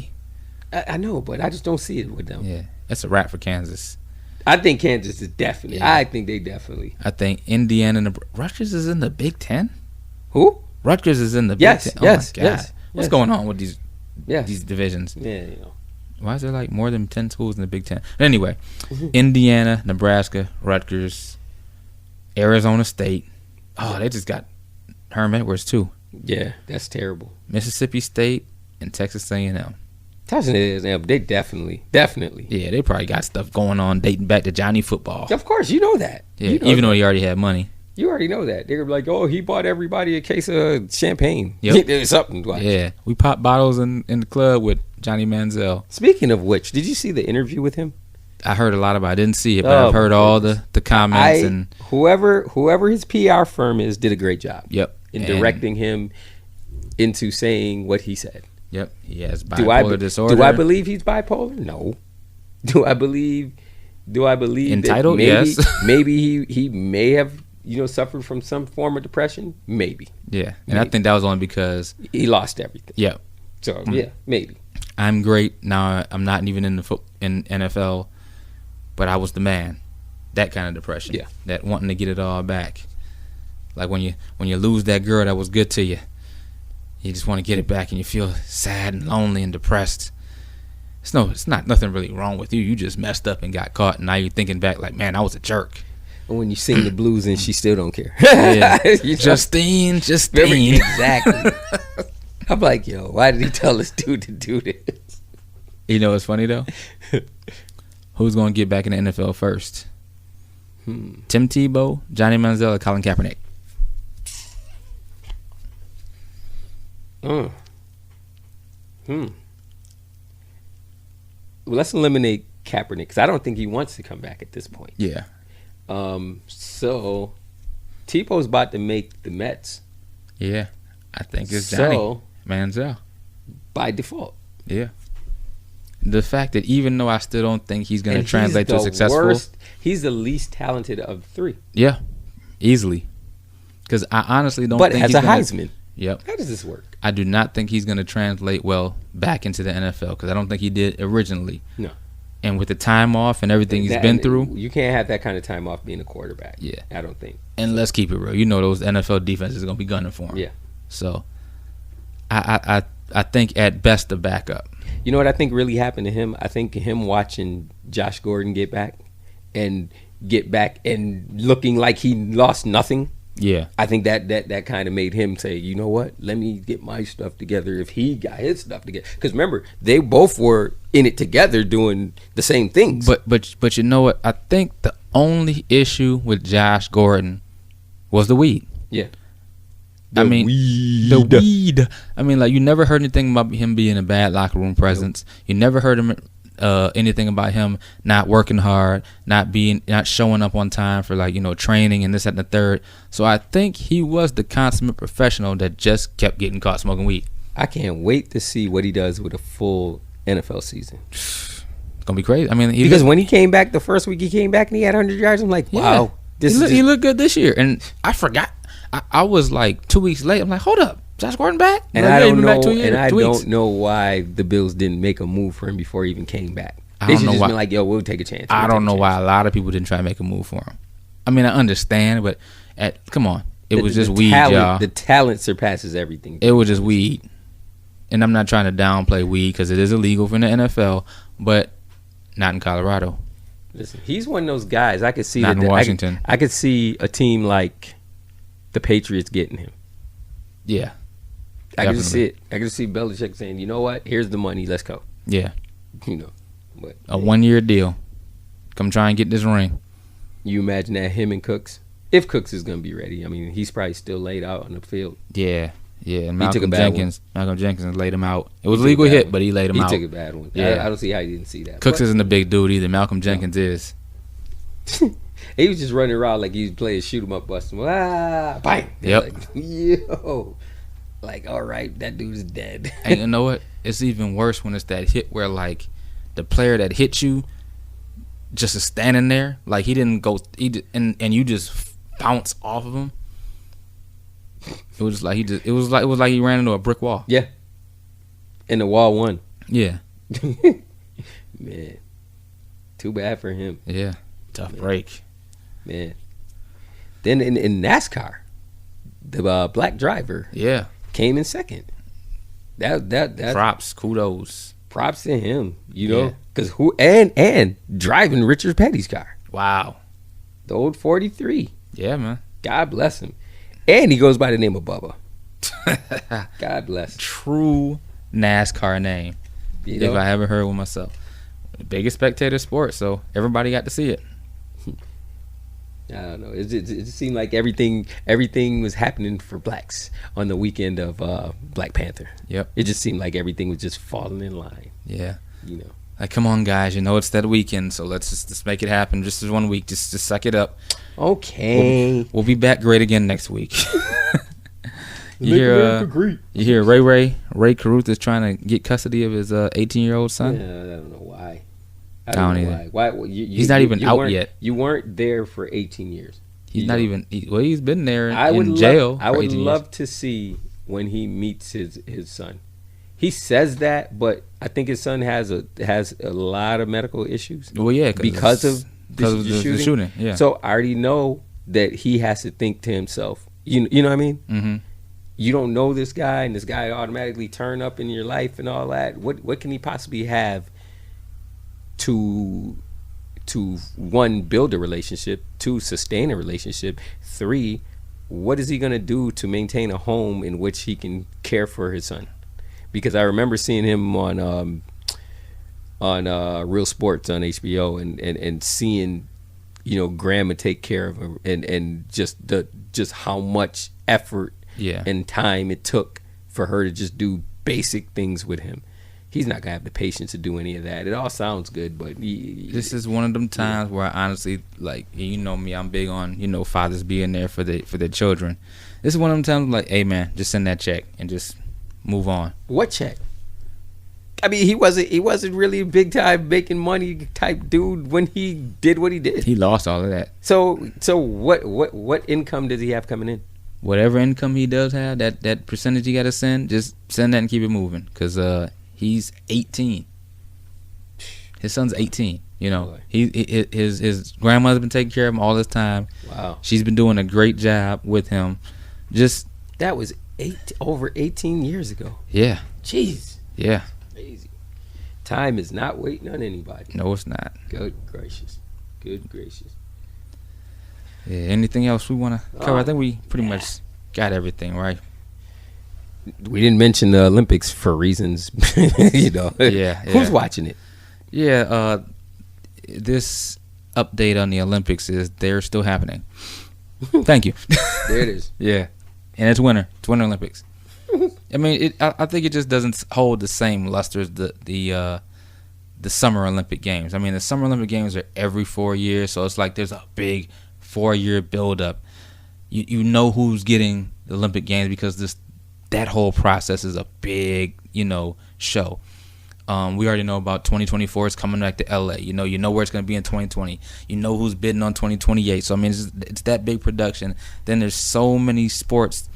I know, but I just don't see it with them. Yeah, that's a wrap for Kansas. I think Kansas is definitely. Yeah. I think they definitely. I think Indiana and Rutgers is in the Big Ten. Who? Rutgers is in the Big Ten. Oh yes, my God. yes. What's going on with these divisions? Yeah, Why is there like more than 10 schools in the Big Ten? But anyway, Indiana, Nebraska, Rutgers, Arizona State. Oh, they just got Herm Edwards too. Yeah, that's terrible. Mississippi State and Texas A&M. Texas A&M, they definitely. Yeah, they probably got stuff going on dating back to Johnny Football. Of course, you know that. Yeah, even though he already had money. You already know that. They're like, oh, he bought everybody a case of champagne. Yep. There's something. Yeah, we pop bottles in the club with Johnny Manziel. Speaking of which, did you see the interview with him? I heard a lot about it. I didn't see it, but I've heard all the comments. And whoever his PR firm is did a great job. Yep. In directing him into saying what he said. Yep. He has bipolar disorder. Do I believe he's bipolar? No. Do I believe entitled? That maybe, yes. maybe he may have suffered from some form of depression? Maybe. Yeah. And I think that was only because he lost everything. Yeah. So yeah, maybe. I'm great now. I'm not even in NFL, but I was the man. That kind of depression. Yeah. That wanting to get it all back. Like when you lose that girl that was good to you, you just want to get it back, and you feel sad and lonely and depressed. It's not nothing really wrong with you. You just messed up and got caught, and now you're thinking back like, man, I was a jerk. And when you sing the blues and she still don't care. Yeah. Justine. Exactly. I'm like, yo, why did he tell this dude to do this? You know what's funny though? Who's going to get back in the NFL first? Tim Tebow, Johnny Manziel, or Colin Kaepernick? Well, let's eliminate Kaepernick because I don't think he wants to come back at this point. Yeah. So Tebow's about to make the Mets. Yeah. I think it's Johnny Manziel. By default. Yeah. The fact that even though I still don't think he's going to translate to successful. He's the least talented of the three. Yeah. Easily. Because I honestly don't think he's as a Heisman. Yep. How does this work? I do not think he's going to translate well back into the NFL because I don't think he did originally. No. And with the time off and everything he's been through. You can't have that kind of time off being a quarterback. Yeah. I don't think. And let's keep it real. You know those NFL defenses are going to be gunning for him. Yeah. So I think at best a backup. You know what I think really happened to him? I think him watching Josh Gordon get back and looking like he lost nothing. Yeah. I think that kind of made him say, you know what? Let me get my stuff together if he got his stuff together. Because remember, they both were in it together doing the same things. But you know what? I think the only issue with Josh Gordon was the weed. Yeah. The weed. I mean, like, you never heard anything about him being a bad locker room presence. Nope. You never heard him anything about him not working hard, not showing up on time for training and this, that, and the third. So I think he was the consummate professional that just kept getting caught smoking weed. I can't wait to see what he does with a full NFL season. It's gonna be crazy. I mean, because when he came back the first week, he came back and he had 100 yards. I'm like, wow, he looked good this year, and I forgot. I was like 2 weeks late. I'm like, hold up, Josh Gordon back? And I don't know why the Bills didn't make a move for him before he even came back. They should just been like, yo, we'll take a chance. I don't know why a lot of people didn't try to make a move for him. I mean, I understand, but come on, it was just weed, y'all. The talent surpasses everything. It was just weed, and I'm not trying to downplay weed because it is illegal for the NFL, but not in Colorado. Listen, he's one of those guys. I could see not in Washington. I could see a team like the Patriots getting him. Yeah, I can just see it. I can just see Belichick saying, "You know what? Here's the money. Let's go." Yeah, but a 1-year deal. Come try and get this ring. You imagine that him and Cooks, if Cooks is gonna be ready. I mean, he's probably still laid out on the field. Yeah. And Malcolm Jenkins laid him out. It was a legal hit, but he laid him out. He took a bad one. Yeah, I don't see how he didn't see that. Cooks isn't a big dude either. Malcolm Jenkins is. He was just running around like he was playing shoot 'em up, bust 'em. Bang! Yep. Like, yo, like, all right, that dude is dead. And you know what? It's even worse when it's that hit where like the player that hit you just is standing there, like he didn't go, and you just bounce off of him. It was like it was like he ran into a brick wall. Yeah. And the wall won. Yeah. Man, too bad for him. Yeah. Tough break. Man. Then in NASCAR, the black driver came in second. That props, kudos. Props to him, because and driving Richard Petty's car. Wow. The old 43. Yeah, man. God bless him. And he goes by the name of Bubba. God bless. True NASCAR name. If I haven't heard one myself. The biggest spectator sport, so everybody got to see it. I don't know. It seemed like everything was happening for blacks on the weekend of Black Panther. Yep. It just seemed like everything was just falling in line. Yeah. You know. Like, come on, guys. You know it's that weekend, so let's just make it happen. Just this 1 week. Just suck it up. Okay. We'll be back great again next week. You hear Ray Caruth is trying to get custody of his 18-year-old son? Yeah, I don't know why. I don't know either. Why? He's not even out yet. You weren't there for 18 years. He's not even. He's been there in jail. I would love years. to see when he meets his son. He says that, but I think his son has a lot of medical issues. Well, yeah, because of the shooting. Yeah. So I already know that he has to think to himself. You know what I mean? Mm-hmm. You don't know this guy, and this guy automatically turn up in your life and all that. What can he possibly have to one, build a relationship, 2, sustain a relationship, 3, what is he going to do to maintain a home in which he can care for his son? Because I remember seeing him on Real Sports on HBO and seeing, you know, Grandma take care of him and just how much effort and time it took for her to just do basic things with him. He's not gonna have the patience to do any of that. It all sounds good, but this is one of them times where I honestly, like, you know me, I'm big on, you know, fathers being there for their children. This is one of them times like, hey man, just send that check and just move on. What check? I mean, he wasn't really a big time making money type dude when he did what he did. He lost all of that. So what income does he have coming in? Whatever income he does have, that percentage he got to send, just send that and keep it moving. Because he's 18. His son's 18. You know, his grandmother's been taking care of him all this time. Wow. She's been doing a great job with him. Just that was over 18 years ago. Yeah. Jeez. Yeah. Crazy. Time is not waiting on anybody. No, it's not. Good gracious. Good gracious. Yeah. Anything else we want to cover? I think we pretty much got everything, right? We didn't mention the Olympics for reasons, you know. Yeah. Who's watching it? Yeah. This update on the Olympics is they're still happening. Thank you. There it is. Yeah. And it's winter. It's Winter Olympics. I mean, I think it just doesn't hold the same luster as the Summer Olympic Games. I mean, the Summer Olympic Games are every 4 years, so it's like there's a big 4-year buildup. You know who's getting the Olympic Games because that whole process is a big, you know, show. We already know about 2024. It's coming back to LA. You know where it's going to be in 2020. You know who's bidding on 2028. So I mean, it's that big production. Then there's so many sports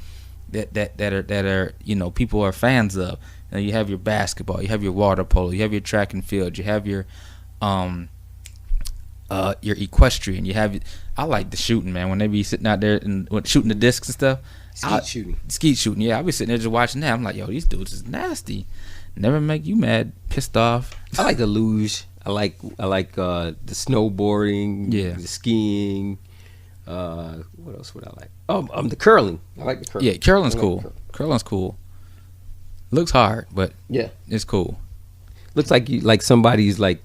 that are you know, people are fans of. You know, you have your basketball, you have your water polo, you have your track and field, you have your equestrian. I like the shooting, man. When they be sitting out there and shooting the discs and stuff. Skeet shooting. Yeah, I be sitting there just watching that. I'm like, yo, these dudes is nasty. Never make you mad, pissed off. I like the luge. I like the snowboarding. Yeah. The skiing. What else would I like? The curling. I like the curling. Yeah, curling's cool. Curling's cool. Looks hard, but yeah, it's cool. Looks like somebody's like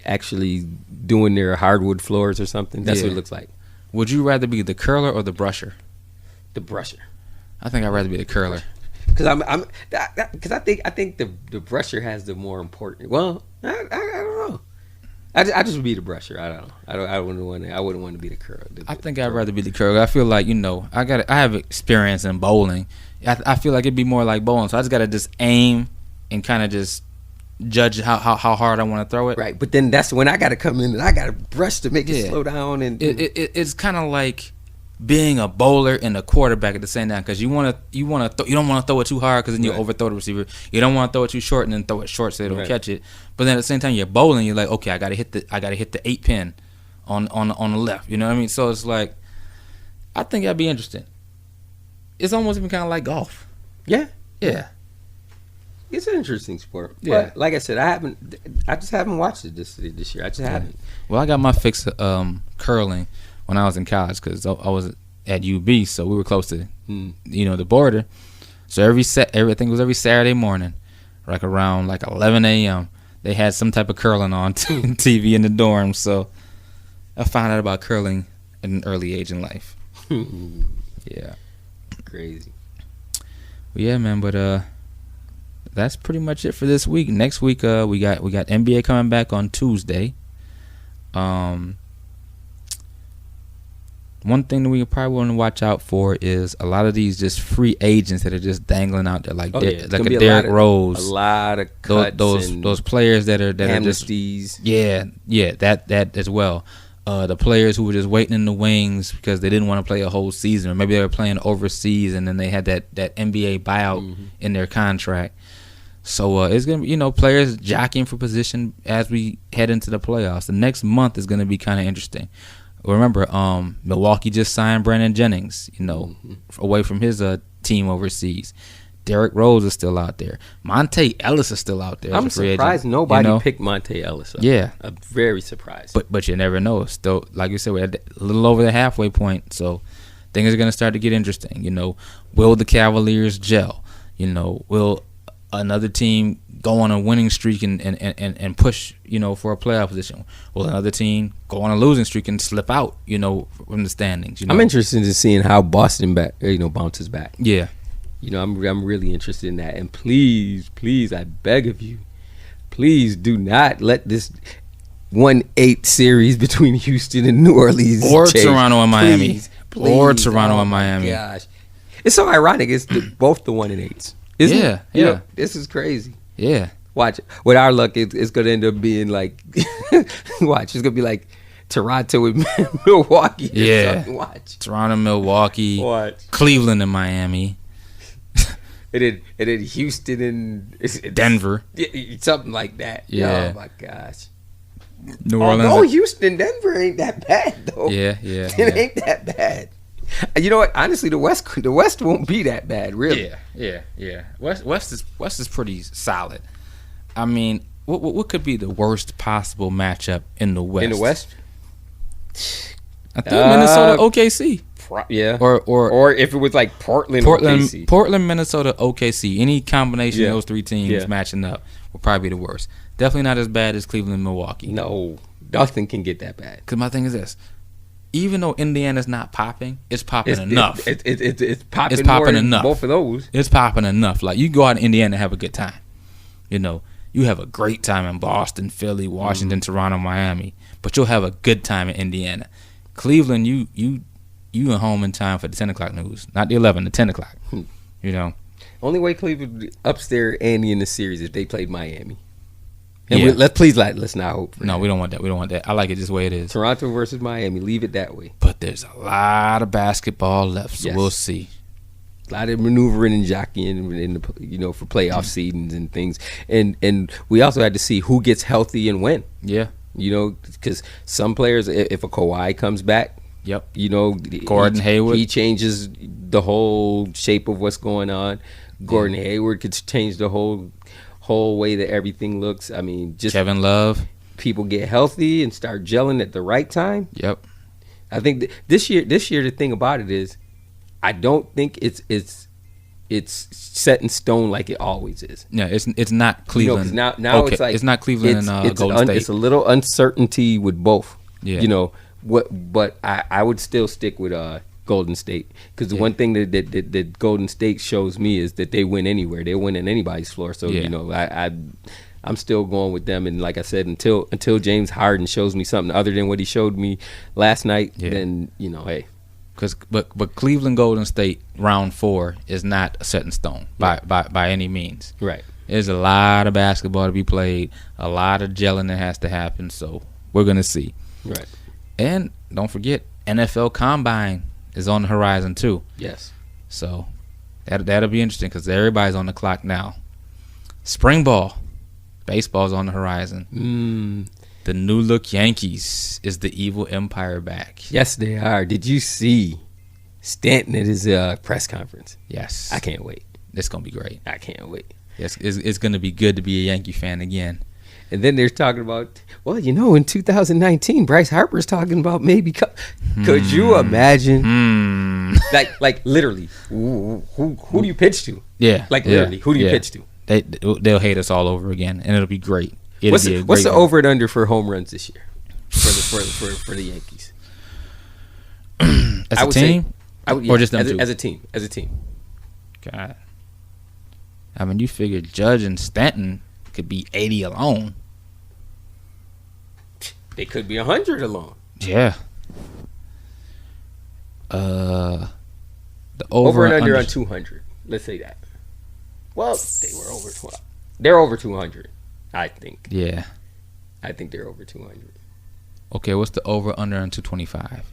actually doing their hardwood floors or something. That's what it looks like. Would you rather be the curler or the brusher? The brusher. I think I'd rather be the curler. Because I think the brusher has the more important. Well, I don't know. I just would be the brusher. I don't know. I wouldn't want to be the curler. I think I'd rather be the curler. I feel like, you know, I have experience in bowling. I feel like it'd be more like bowling. So I just gotta just aim and kind of just judge how hard I want to throw it. Right, but then that's when I gotta come in and I gotta brush to make it slow down. And it's kind of like being a bowler and a quarterback at the same time, because you don't want to throw it too hard because then you overthrow the receiver. You don't want to throw it too short and then throw it short so they don't catch it. But then at the same time you're bowling, you're like, okay, I gotta hit the 8 pin on the left. You know what I mean? So it's like, I think that'd be interesting. It's almost even kind of like golf. Yeah. It's an interesting sport. Yeah. But like I said, I just haven't watched it this year. I just haven't. Well, I got my fix of curling when I was in college because I was at UB, so we were close to the border. So every Saturday morning, like around 11 a.m., they had some type of curling on TV in the dorm. So I found out about curling at an early age in life. Yeah. Crazy. Well, yeah, man, but that's pretty much it for this week. Next week, we got NBA coming back on Tuesday. One thing that we probably want to watch out for is a lot of these just free agents that are just dangling out there, like a Derrick Rose, a lot of cuts, those players that are amnesties. That as well. The players who were just waiting in the wings because they didn't want to play a whole season, or maybe they were playing overseas and then they had that NBA buyout in their contract. So it's gonna be, players jockeying for position as we head into the playoffs. The next month is gonna be kind of interesting. Remember, Milwaukee just signed Brandon Jennings, away from his team overseas. Derrick Rose is still out there. Monte Ellis is still out there. I'm surprised nobody picked Monte Ellis up. Yeah. I'm very surprised. But you never know. Still, like you said, we're at a little over the halfway point, so things are going to start to get interesting. Will the Cavaliers gel? Will another team go on a winning streak and push, for a playoff position? Will another team go on a losing streak and slip out, from the standings? I'm interested in seeing how Boston bounces back. Yeah. I'm really interested in that. And please, I beg of you, please do not let this 1-8 series between Houston and New Orleans or change. Toronto and Miami. Please. Or Toronto and Miami. Gosh. It's so ironic. It's both the 1-8s. Isn't it? Yeah. This is crazy. Yeah. Watch. With our luck, it's going to end up being like, watch, it's going to be like Toronto and Milwaukee. Yeah. Watch. Toronto, Milwaukee. Watch. Cleveland and Miami. And then Houston and Denver. Something like that. Yeah. Oh, my gosh. New Orleans. Oh, Houston, Denver ain't that bad, though. Yeah. It ain't that bad. You know what? Honestly, the West won't be that bad, really. Yeah. West is pretty solid. I mean, what could be the worst possible matchup in the West? In the West? I think Minnesota, OKC. Yeah. Or if it was like OKC. Portland, Minnesota, OKC. Any combination of those three teams matching up will probably be the worst. Definitely not as bad as Cleveland, Milwaukee. No, nothing can get that bad. Because my thing is this. Even though Indiana's not popping, it's popping enough. It's popping. It's popping enough. Both of those. It's popping enough. Like, you go out in Indiana and have a good time. You have a great time in Boston, Philly, Washington, Toronto, Miami. But you'll have a good time in Indiana. Cleveland, you are home in time for the 10 o'clock news. Not the 11, the 10 o'clock. Only way Cleveland ups their ante in the series if they played Miami. And let's not hope for that. We don't want that. I like it just the way it is. Toronto versus Miami. Leave it that way. But there's a lot of basketball left, so we'll see. A lot of maneuvering and jockeying for playoff seedings and things. And we also had to see who gets healthy and when. Yeah. Because some players, if a Kawhi comes back, yep. Gordon Hayward, he changes the whole shape of what's going on. Gordon Hayward could change the whole way that everything looks. I mean, just Kevin Love. People get healthy and start gelling at the right time. Yep. I think this year the thing about it is, I don't think it's set in stone like it always is. Yeah, it's not Cleveland. Now okay. It's like it's not Cleveland and Golden State. It's a little uncertainty with both. Yeah. But I would still stick with Golden State, because the one thing that Golden State shows me is that they win anywhere. They win on anybody's floor. So I'm still going with them. And like I said, until James Harden shows me something other than what he showed me last night, then hey. But Cleveland Golden State round 4 is not set in stone by any means. Right. There's a lot of basketball to be played, a lot of gelling that has to happen. So we're gonna see. Right. And don't forget, NFL Combine is on the horizon too. Yes. So that'll be interesting because everybody's on the clock now. Spring ball, baseball's on the horizon. The new look Yankees is the evil empire back. Yes, they are. Did you see Stanton at his press conference? Yes. I can't wait. It's gonna be great. I can't wait. Yes, it's gonna be good to be a Yankee fan again. And then they're talking about, in 2019, Bryce Harper's talking about maybe. Could you imagine? Like literally, who do you pitch to? Yeah. Like literally, who do you pitch to? They'll hate us all over again, and it'll be great. What's the over and under for home runs this year for the Yankees? As a team? Or just them two? As a team. As a team. God. I mean, you figure Judge and Stanton could be 80 alone. They could be 100 alone. Yeah. The over and under on 200. Let's say that. Well, they were over 12. They're over 200, I think. Yeah. I think they're over 200. Okay, what's the over under on 225?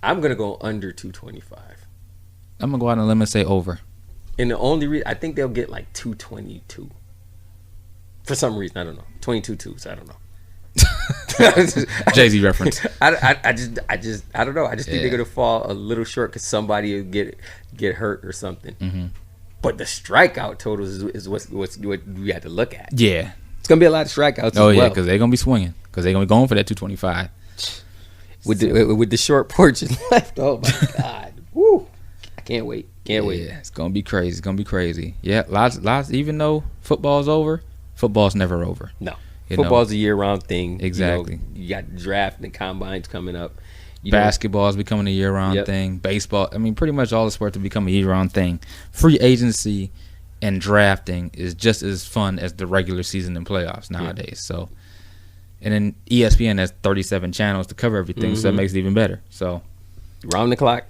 I'm gonna go under 225. I'm gonna go out on a limb and say over. And the only reason I think they'll get like 222. For some reason, I don't know. 22-2s, I don't know. Jay-Z reference. I don't know. I just think they're gonna fall a little short because somebody will get hurt or something. Mm-hmm. But the strikeout totals is what we have to look at. Yeah, it's gonna be a lot of strikeouts. Oh as yeah, well. because they're gonna be swinging. Because they're gonna be going for that 225 with the short portion left. Oh my God! Woo! I can't wait. Can't wait. Yeah, it's gonna be crazy. It's gonna be crazy. Yeah, lots. Even though football's over, football's never over. No. Football's a year-round thing. Exactly. You got the draft and the combines coming up. Basketball is becoming a year-round thing. Baseball, I mean, pretty much all the sports have become a year-round thing. Free agency and drafting is just as fun as the regular season and playoffs nowadays. So, and then ESPN has 37 channels to cover everything, so that makes it even better. So, round the clock.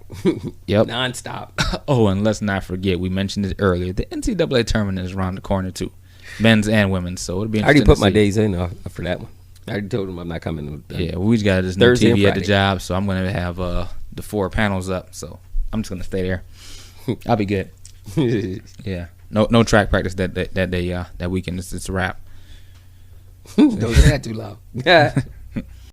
Yep. Nonstop. Oh, and let's not forget, we mentioned it earlier, the NCAA tournament is around the corner too. Men's and women's, so it'll be interesting. I already put my days in for that one. I already told them I'm not coming. Yeah, we just got this new Thursday TV at the job, so I'm going to have the 4 panels up, so I'm just going to stay there. I'll be good. Yeah, no track practice that weekend. It's a wrap. Don't say that too loud.